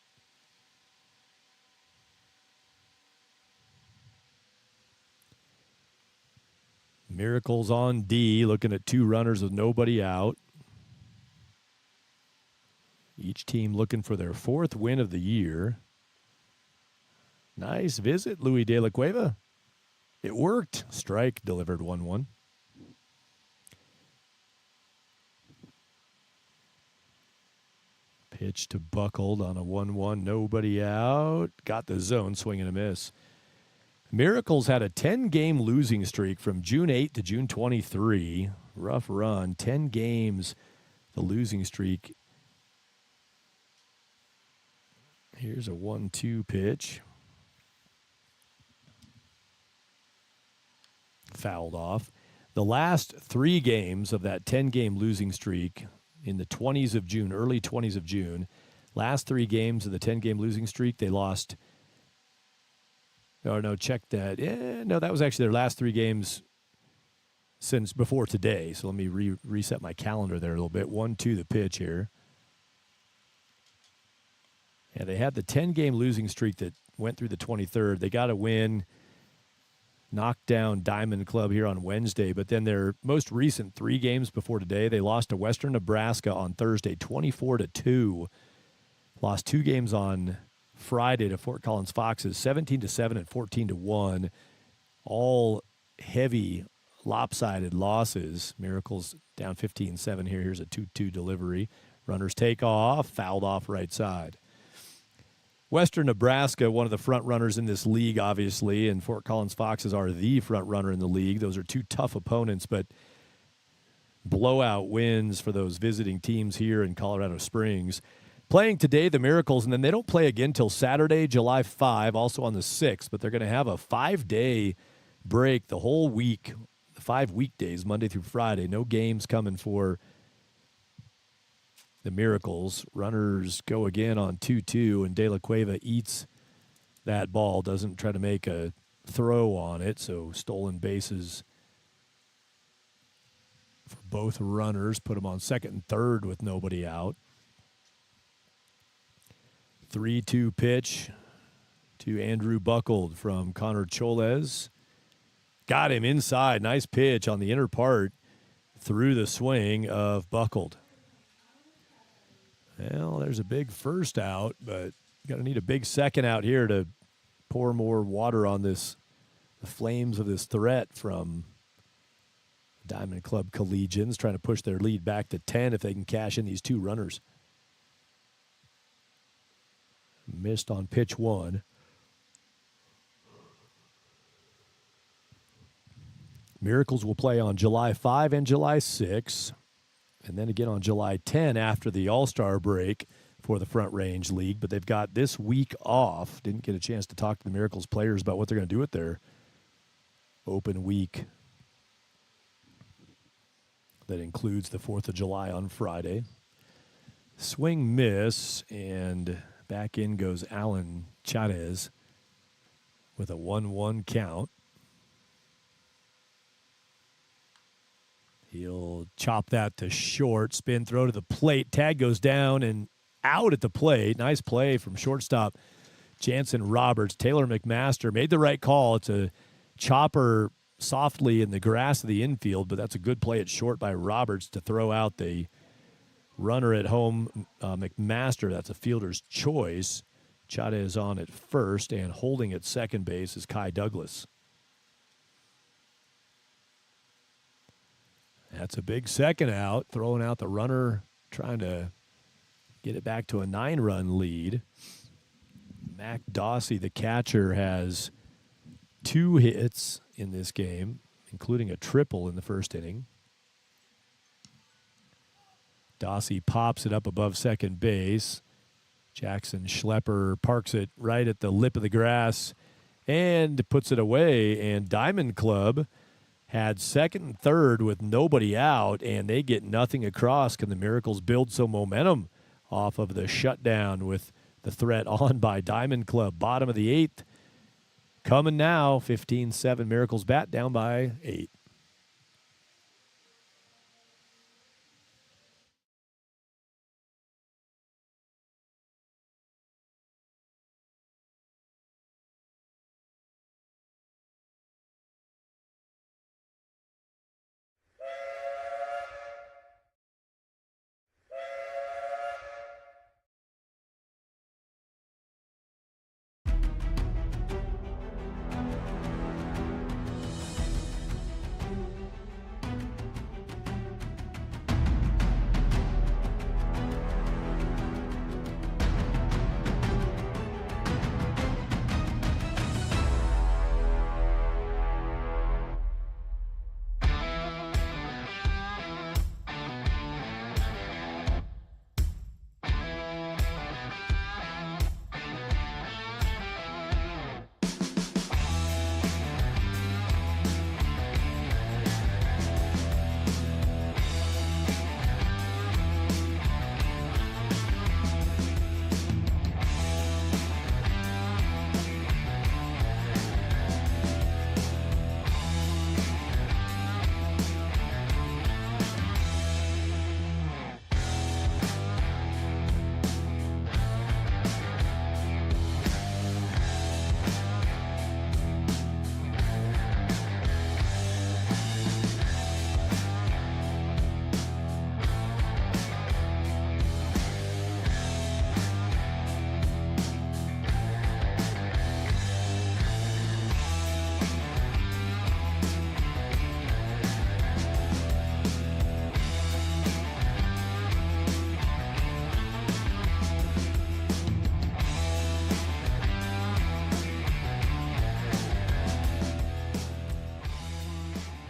Miracles on D, looking at 2 runners with nobody out. Each team looking for their 4th win of the year. Nice visit, Louis De La Cueva. It worked. Strike delivered 1-1. Pitch to Buckled on a 1-1. Nobody out. Got the zone, swing and a miss. Miracles had a 10-game losing streak from June 8 to June 23. Rough run. 10 games, the losing streak. Here's a 1-2 pitch. Fouled off. The last 3 games of that 10-game losing streak in the 20s of June, early 20s of June, last 3 games of the 10-game losing streak, they lost. Oh, no, check that. No, that was actually their last 3 games since before today. So let me reset my calendar there a little bit. 1-2 the pitch here. Yeah, they had the 10-game losing streak that went through the 23rd. They got a win, knocked down Diamond Club here on Wednesday, but then their most recent 3 games before today, they lost to Western Nebraska on Thursday, 24-2. Lost 2 games on Friday to Fort Collins Foxes, 17-7 and 14-1. All heavy, lopsided losses. Miracles down 15-7 here. Here's a 2-2 delivery. Runners take off, fouled off right side. Western Nebraska, one of the front runners in this league, obviously, and Fort Collins Foxes are the front runner in the league. Those are 2 tough opponents, but blowout wins for those visiting teams here in Colorado Springs. Playing today, the Miracles, and then they don't play again till Saturday, July 5, also on the 6th, but they're going to have a 5-day break the whole week, 5 weekdays, Monday through Friday. No games coming for the Miracles. Runners go again on 2-2, and De La Cueva eats that ball, doesn't try to make a throw on it, so stolen bases for both runners. Put them on second and third with nobody out. 3-2 pitch to Andrew Buckled from Connor Choles. Got him inside. Nice pitch on the inner part through the swing of Buckled. Well, there's a big first out, but got to need a big second out here to pour more water on this, the flames of this threat from Diamond Club Collegians, trying to push their lead back to 10 if they can cash in these 2 runners. Missed on pitch 1. Miracles will play on July 5 and July 6, and then again on July 10 after the All-Star break for the Front Range League, but they've got this week off. Didn't get a chance to talk to the Miracles players about what they're going to do with their open week that includes the 4th of July on Friday. Swing miss, and back in goes Alan Chavez with a 1-1 count. He'll chop that to short, spin throw to the plate. Tag goes down and out at the plate. Nice play from shortstop Jansen Roberts. Taylor McMaster made the right call. It's a chopper softly in the grass of the infield, but that's a good play at short by Roberts to throw out the runner at home. McMaster, that's a fielder's choice. Chavez on at first, and holding at second base is Kai Douglas. That's a big second out, throwing out the runner, trying to get it back to a 9-run lead. Mac Dawsey, the catcher, has 2 hits in this game, including a triple in the first inning. Dawsey pops it up above second base. Jackson Schlepper parks it right at the lip of the grass and puts it away. And Diamond Club had second and third with nobody out, and they get nothing across. Can the Miracles build some momentum off of the shutdown with the threat on by Diamond Club? Bottom of the 8th. Coming now, 15-7. Miracles bat down by 8.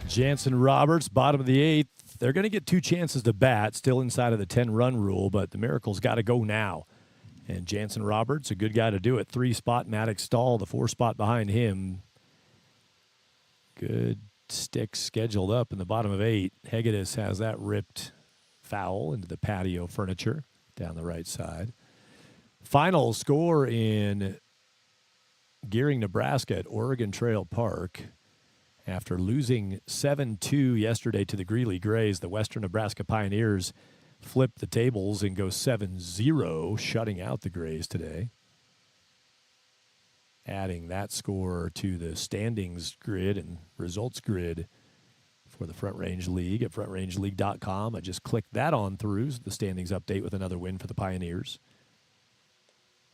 Jansen Roberts, bottom of the 8th. They're going to get 2 chances to bat, still inside of the 10-run rule, but the Miracles got to go now. And Jansen Roberts, a good guy to do it. 3-spot Maddox Stahl, the 4-spot behind him. Good stick scheduled up in the bottom of 8. Hegedus has that ripped foul into the patio furniture down the right side. Final score in Gearing, Nebraska at Oregon Trail Park. After losing 7-2 yesterday to the Greeley Grays, the Western Nebraska Pioneers flip the tables and go 7-0, shutting out the Grays today. Adding that score to the standings grid and results grid for the Front Range League at frontrangeleague.com. I just clicked that on through the standings update with another win for the Pioneers,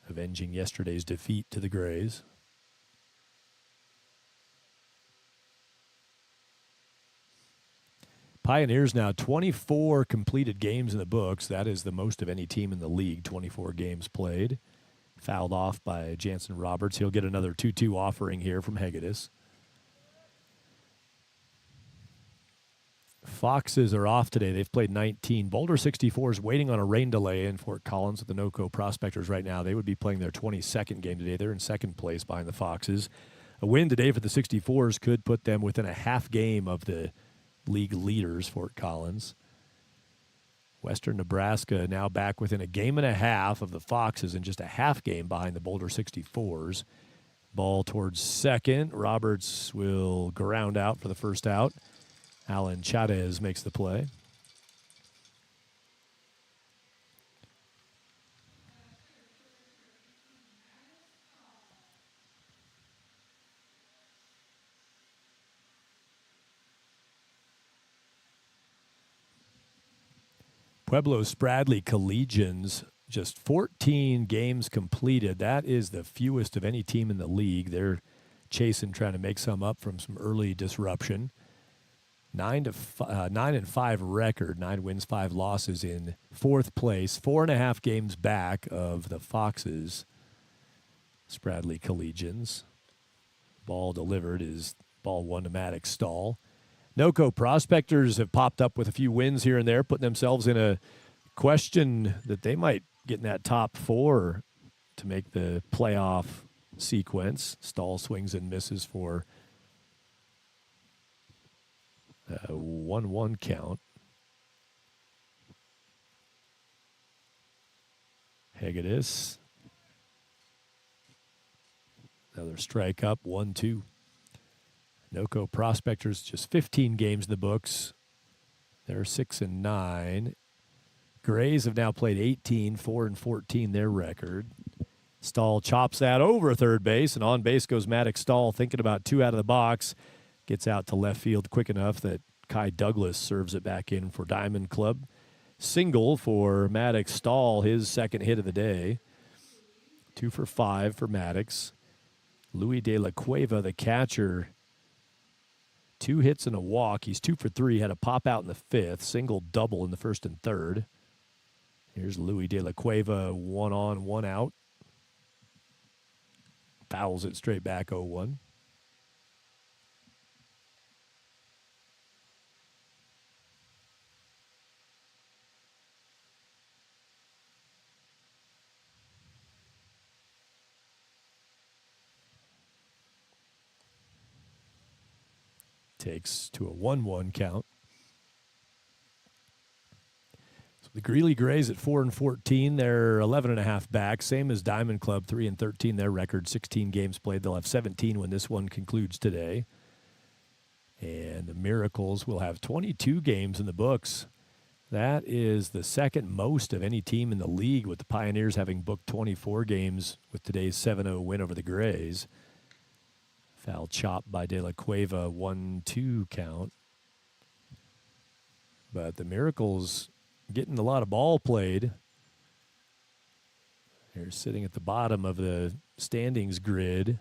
avenging yesterday's defeat to the Grays. Pioneers now 24 completed games in the books. That is the most of any team in the league, 24 games played. Fouled off by Jansen Roberts. He'll get another 2-2 offering here from Hegedus. Foxes are off today. They've played 19. Boulder 64 is waiting on a rain delay in Fort Collins with the NOCO Prospectors right now. They would be playing their 22nd game today. They're in second place behind the Foxes. A win today for the 64s could put them within a half game of the league leaders, Fort Collins. Western Nebraska now back within a game and a half of the Foxes and just a half game behind the Boulder 64s. Ball towards second. Roberts will ground out for the first out. Alan Chavez makes the play. Pueblo Spradley Collegians, just 14 games completed. That is the fewest of any team in the league. They're chasing, trying to make some up from some early disruption. 9-5 record, 9 wins, 5 losses in fourth place, 4.5 games back of the Foxes. Spradley Collegians. Ball delivered is ball one to Maddox Stahl. NOCO Prospectors have popped up with a few wins here and there, putting themselves in a question that they might get in that top 4 to make the playoff sequence. Stahl swings and misses for a 1-1 count. Hegedus. Another strike up, 1-2. NOCO Prospectors, just 15 games in the books. They're 6-9. Grays have now played 18, 4-14 their record. Stahl chops that over third base, and on base goes Maddox Stahl, thinking about 2 out of the box. Gets out to left field quick enough that Kai Douglas serves it back in for Diamond Club. Single for Maddox Stahl, his second hit of the day. 2 for 5 for Maddox. Louis De La Cueva, the catcher, 2 hits and a walk. He's 2 for 3, had a pop out in the 5th, single double in the 1st and 3rd. Here's Louis De La Cueva, 1 on, 1 out. Fouls it straight back, 0-1. Takes to a 1-1 count. So the Greeley Grays at 4-14, they're 11.5 back, same as Diamond Club, 3-13 their record, 16 games played. They'll have 17 when this one concludes today. And the Miracles will have 22 games in the books. That is the second most of any team in the league, with the Pioneers having booked 24 games with today's 7-0 win over the Grays. Foul chop by De La Cueva, 1-2 count. But the Miracles getting a lot of ball played. They're sitting at the bottom of the standings grid.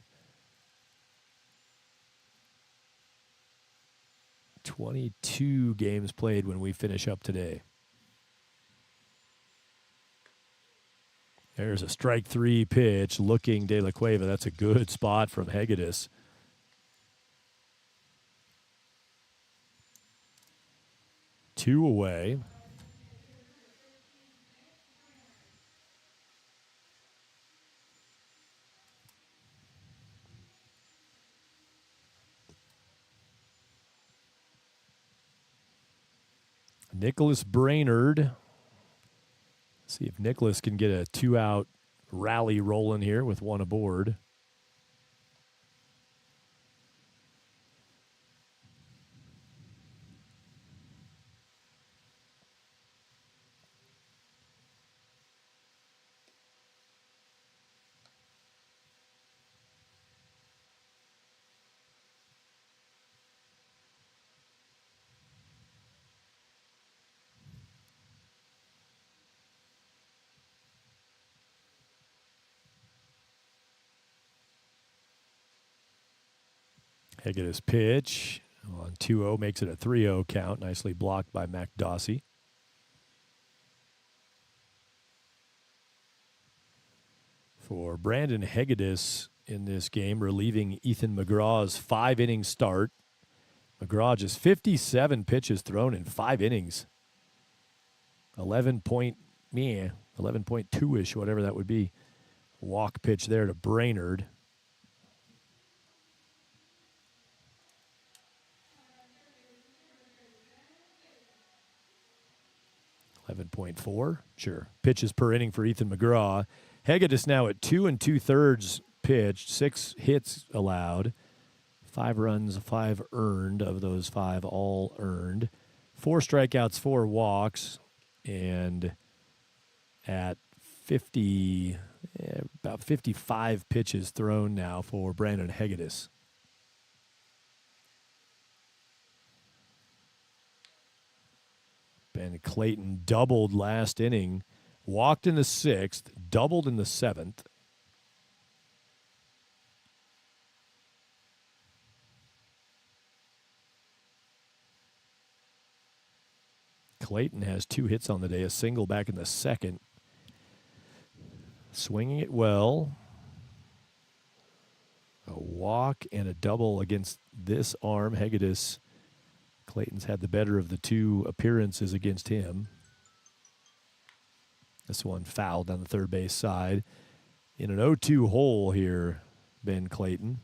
22 games played when we finish up today. There's a strike 3 pitch looking De La Cueva. That's a good spot from Hegedus. 2 away. Nicholas Brainerd. See if Nicholas can get a 2-out rally rolling here with 1 aboard. Hegedus pitch on 2-0 makes it a 3-0 count. Nicely blocked by Mac Dossie. For Brandon Hegedus in this game, relieving Ethan McGraw's 5-inning start. McGraw just 57 pitches thrown in 5 innings. 11.2-ish, whatever that would be. Walk pitch there to Brainerd. .4, sure. Pitches per inning for Ethan McGraw. Hegedus now at 2 2/3 pitched, 6 hits allowed, 5 runs, 5 earned. Of those 5, all earned. 4 strikeouts, 4 walks, and at 50, about 55 pitches thrown now for Brandon Hegedus. Ben Clayton doubled last inning, walked in the 6th, doubled in the 7th. Clayton has 2 hits on the day, a single back in the 2nd. Swinging it well. A walk and a double against this arm. Hegedus, Clayton's had the better of the 2 appearances against him. This one fouled on the third base side. In an 0-2 hole here, Ben Clayton.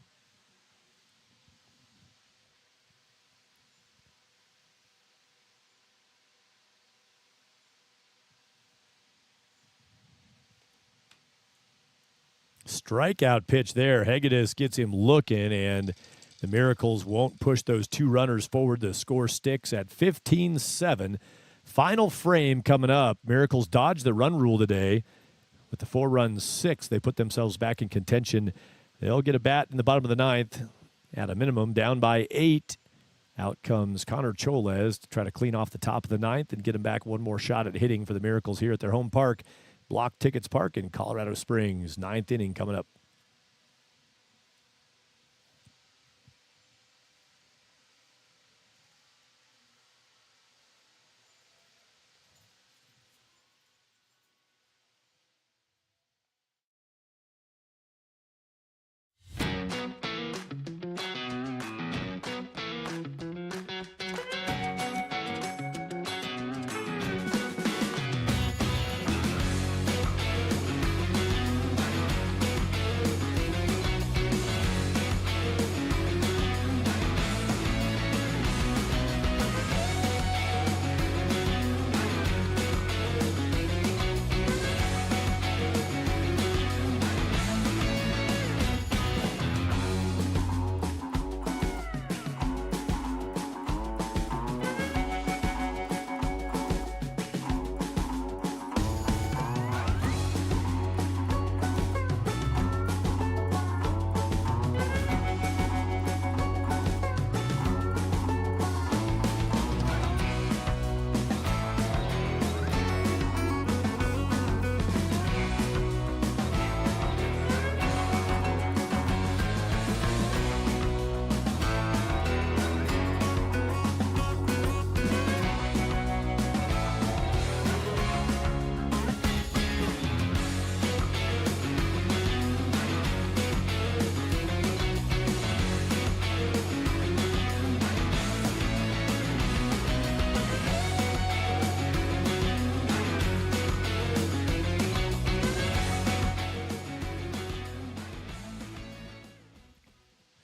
Strikeout pitch there. Hegedus gets him looking, and the Miracles won't push those 2 runners forward. The score sticks at 15-7. Final frame coming up. Miracles dodged the run rule today. With the 4-run 6, they put themselves back in contention. They'll get a bat in the bottom of the 9th. At a minimum, down by 8. Out comes Connor Cholez to try to clean off the top of the 9th and get him back one more shot at hitting for the Miracles here at their home park. Blocktickets Park in Colorado Springs. 9th inning coming up.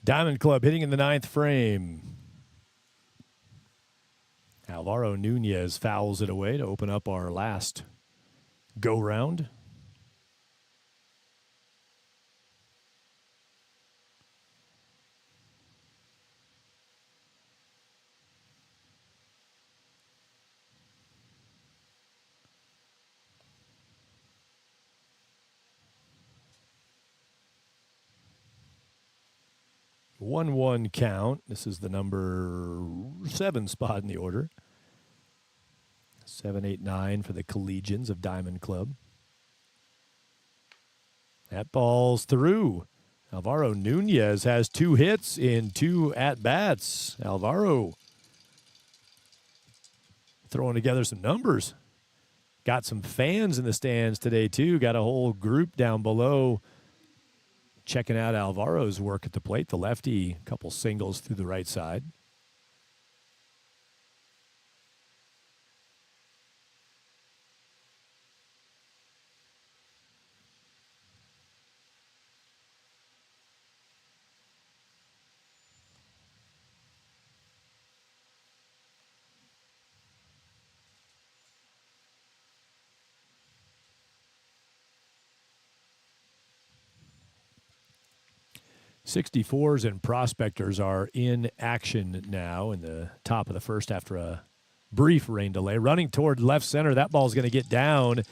Diamond Club hitting in the 9th frame. Alvaro Nunez fouls it away to open up our last go-round. One count. This is the number 7 spot in the order. 7, 8, 9 for the Collegians of Diamond Club. That ball's through. Alvaro Nunez has 2 hits in 2 at-bats. Alvaro throwing together some numbers. Got some fans in the stands today, too. Got a whole group down below checking out Alvaro's work at the plate. The lefty, a couple singles through the right side. 64s and Prospectors are in action now in the top of the first after a brief rain delay. Running toward left center, that ball's going to get down,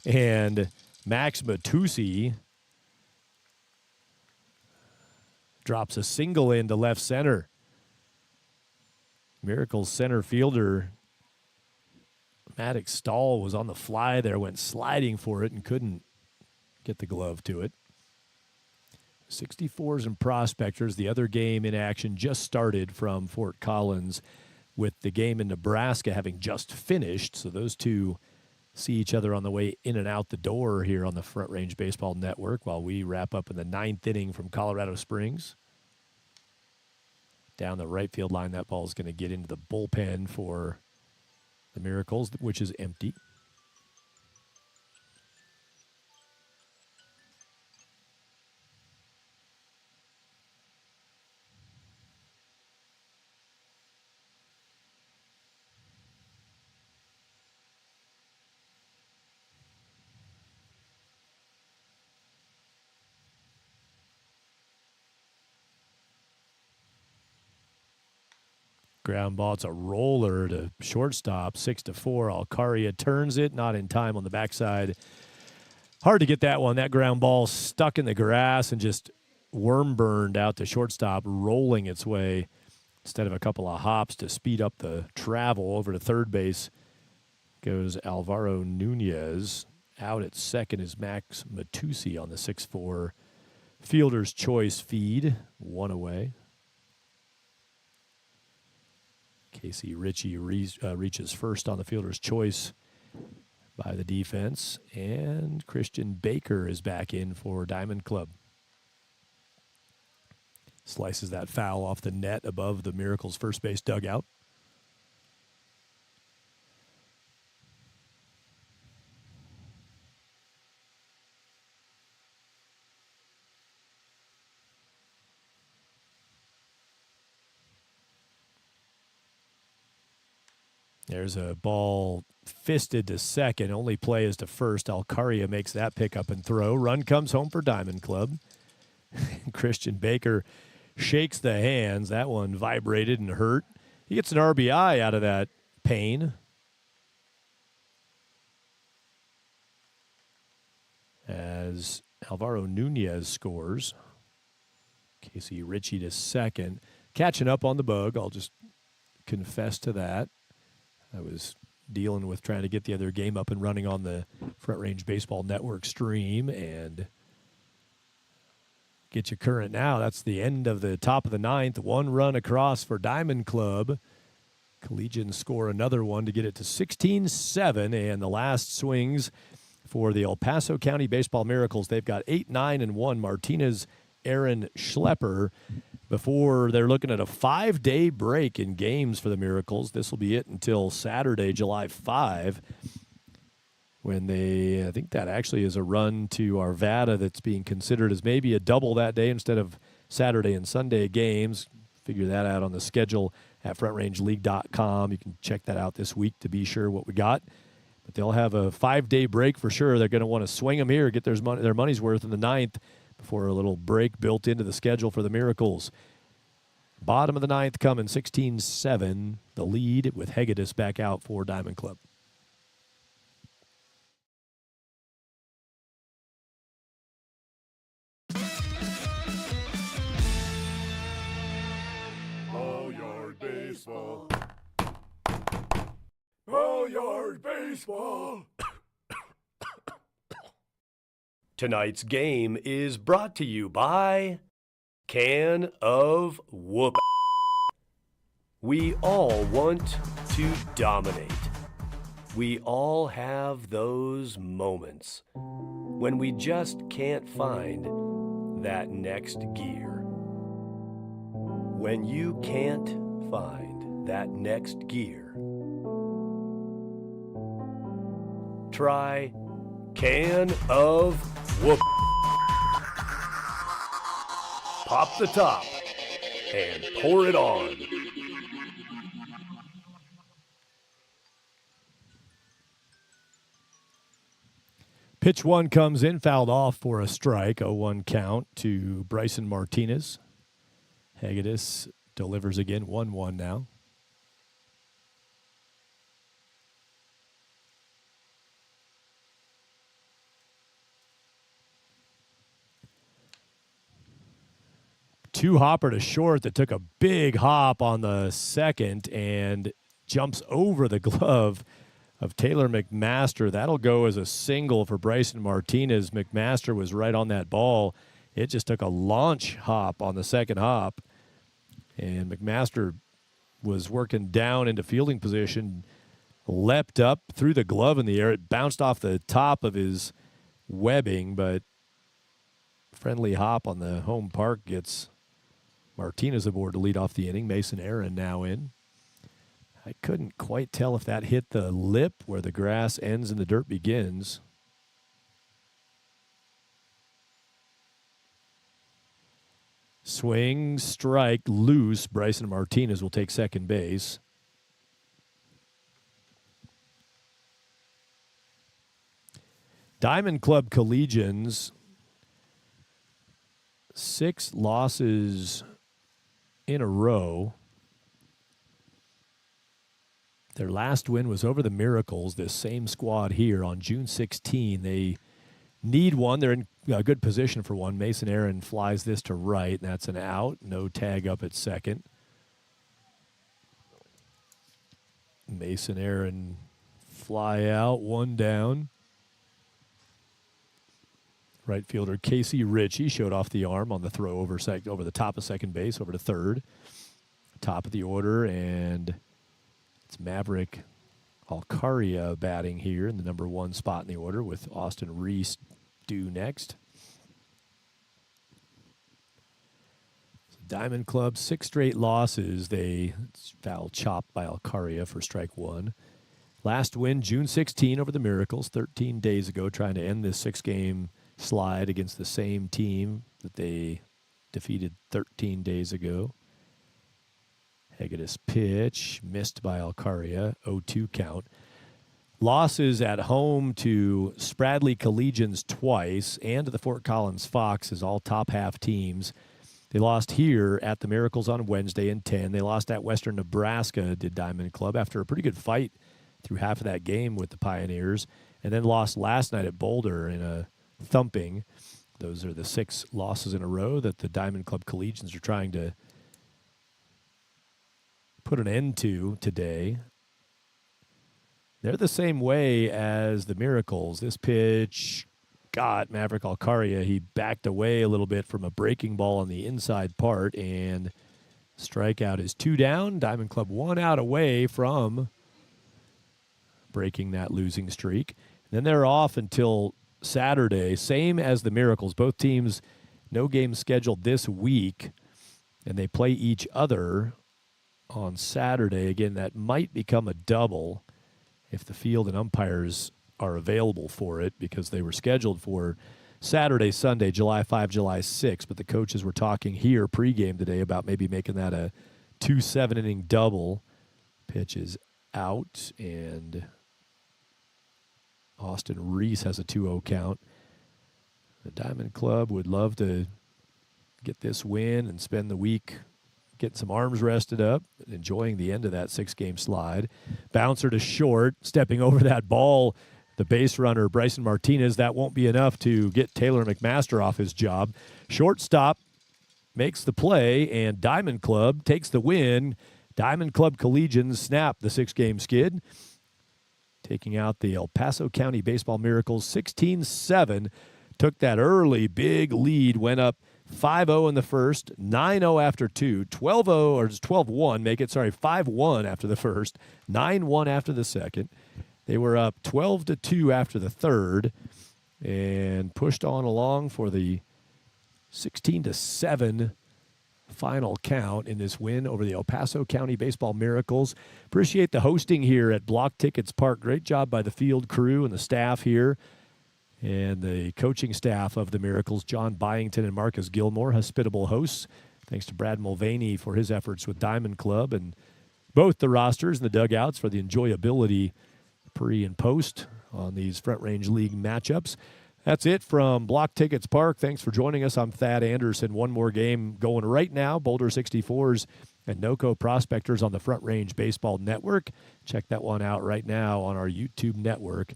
and Max Matusi drops a single into left center. Miracles center fielder Maddox Stahl was on the fly there, went sliding for it and couldn't get the glove to it. 64s and Prospectors, the other game in action, just started from Fort Collins, with the game in Nebraska having just finished. So those two see each other on the way in and out the door here on the Front Range Baseball Network while we wrap up in the 9th inning from Colorado Springs. Down the right field line, that ball is going to get into the bullpen for the Miracles, which is empty. Ground ball, it's a roller to shortstop, 6-4. Alcaria turns it, not in time on the backside. Hard to get that one. That ground ball stuck in the grass and just worm burned out to shortstop, rolling its way instead of a couple of hops to speed up the travel over to third base. Goes Alvaro Nunez. Out at second is Max Matusi on the 6-4 fielder's choice feed. One away. Casey Ritchie reaches first on the fielder's choice by the defense, and Christian Baker is back in for Diamond Club. Slices that foul off the net above the Miracles' first base dugout. There's a ball fisted to second. Only play is to first. Alcaria makes that pickup and throw. Run comes home for Diamond Club. Christian Baker shakes the hands. That one vibrated and hurt. He gets an RBI out of that pain. As Alvaro Nunez scores. Casey Ritchie to second. Catching up on the bug. I'll just confess to that. I was dealing with trying to get the other game up and running on the Front Range Baseball Network stream and get you current now. That's the end of the top of the 9th. One run across for Diamond Club. Collegians score another one to get it to 16-7, and the last swings for the El Paso County Baseball Miracles. They've got 8-9-1. Martinez, Aaron Schlepper. Before they're looking at a 5-day break in games for the Miracles. This will be it until Saturday, July 5, when I think that actually is a run to Arvada that's being considered as maybe a double that day instead of Saturday and Sunday games. Figure that out on the schedule at frontrange.league.com. You can check that out this week to be sure what we got. But they'll have a 5-day break for sure. They're going to want to swing them here, get their money's worth in the 9th. Before a little break built into the schedule for the Miracles. Bottom of the 9th coming, 16-7. The lead with Hegedus back out for Diamond Club. All yard baseball. All yard baseball. Tonight's game is brought to you by Can of Whoop. We all want to dominate. We all have those moments when we just can't find that next gear. When you can't find that next gear, try Can of Whoop. Pop the top and pour it on. Pitch one comes in, fouled off for a strike. 0-1 count to Bryson Martinez. Hegedus delivers again, 1-1 now. Two hopper to short that took a big hop on the second and jumps over the glove of Taylor McMaster. That'll go as a single for Bryson Martinez. McMaster was right on that ball. It just took a launch hop on the second hop. And McMaster was working down into fielding position, leapt up through the glove in the air. It bounced off the top of his webbing, but friendly hop on the home park gets Martinez aboard to lead off the inning. Mason Aaron now in. I couldn't quite tell if that hit the lip where the grass ends and the dirt begins. Swing, strike, loose. Bryson Martinez will take second base. Diamond Club Collegians, 6 losses in a row. Their last win was over the Miracles, this same squad here on June 16. They need one. They're in a good position for one. Mason Aaron flies this to right, and that's an out. No tag up at second. Mason Aaron fly out, one down. Right fielder Casey Ritchie showed off the arm on the throw over the top of second base, over to third. Top of the order, and it's Maverick Alcaria batting here in the number 1 spot in the order with Austin Reese due next. So Diamond Club, 6 straight losses. It's foul chopped by Alcaria for strike 1. Last win, June 16 over the Miracles, 13 days ago, trying to end this 6-game slide against the same team that they defeated 13 days ago. Hegedus pitch, missed by Alcaria, 0-2 count. Losses at home to Spradley Collegians twice and to the Fort Collins Foxes, all top half teams. They lost here at the Miracles on Wednesday in 10. They lost at Western Nebraska, did Diamond Club, after a pretty good fight through half of that game with the Pioneers, and then lost last night at Boulder in a thumping. Those are the 6 losses in a row that the Diamond Club Collegians are trying to put an end to today. They're the same way as the Miracles. This pitch got Maverick Alcaria. He backed away a little bit from a breaking ball on the inside part, and strikeout is 2 down. Diamond Club 1 out away from breaking that losing streak. And then they're off until Saturday, same as the Miracles. Both teams, no games scheduled this week, and they play each other on Saturday. Again, that might become a double if the field and umpires are available for it, because they were scheduled for Saturday, Sunday, July 5, July 6, but the coaches were talking here pregame today about maybe making that a 2 7-inning double. Pitch is out, and Austin Reese has a 2-0 count. The Diamond Club would love to get this win and spend the week getting some arms rested up, enjoying the end of that 6-game slide. Bouncer to short, stepping over that ball, the base runner, Bryson Martinez. That won't be enough to get Taylor McMaster off his job. Shortstop makes the play, and Diamond Club takes the win. Diamond Club Collegians snap the 6-game skid, taking out the El Paso County Baseball Miracles 16-7. Took that early big lead, went up 5-0 in the first, 9-0 after 2, 12-0 or 12-1, 5-1 after the first, 9-1 after the second. They were up 12-2 after the third and pushed on along for the 16-7 final count in this win over the El Paso County Baseball Miracles. Appreciate the hosting here at Blocktickets Park. Great job by the field crew and the staff here and the coaching staff of the Miracles, John Byington and Marcus Gilmore, hospitable hosts. Thanks to Brad Mulvaney for his efforts with Diamond Club and both the rosters and the dugouts for the enjoyability pre and post on these Front Range League matchups. That's it from Block Tickets Park. Thanks for joining us. I'm Thad Anderson. One more game going right now. Boulder 64s and NoCo Prospectors on the Front Range Baseball Network. Check that one out right now on our YouTube network.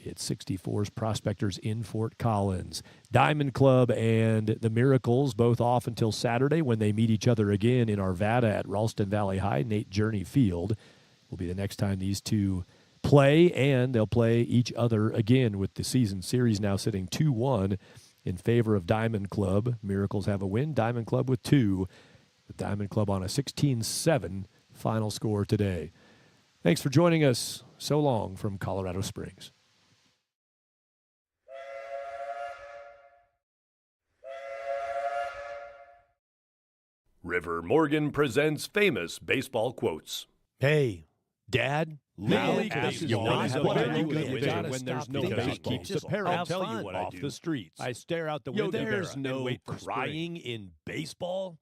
It's 64s Prospectors in Fort Collins. Diamond Club and the Miracles both off until Saturday when they meet each other again in Arvada at Ralston Valley High. Nate Journey Field will be the next time these two play, and they'll play each other again with the season series now sitting 2-1 in favor of Diamond Club. Miracles have a win. Diamond Club with 2. The Diamond Club on a 16-7 final score today. Thanks for joining us. So long from Colorado Springs. River Morgan presents famous baseball quotes. Hey, Dad, Now League ask Baseball what is I a what I very do good when thing there's there's no no baseball. baseball. Keeps Just the parents I'll tell you what fun off the streets. I stare out the Yo, window there's and no wait for spring. crying in baseball.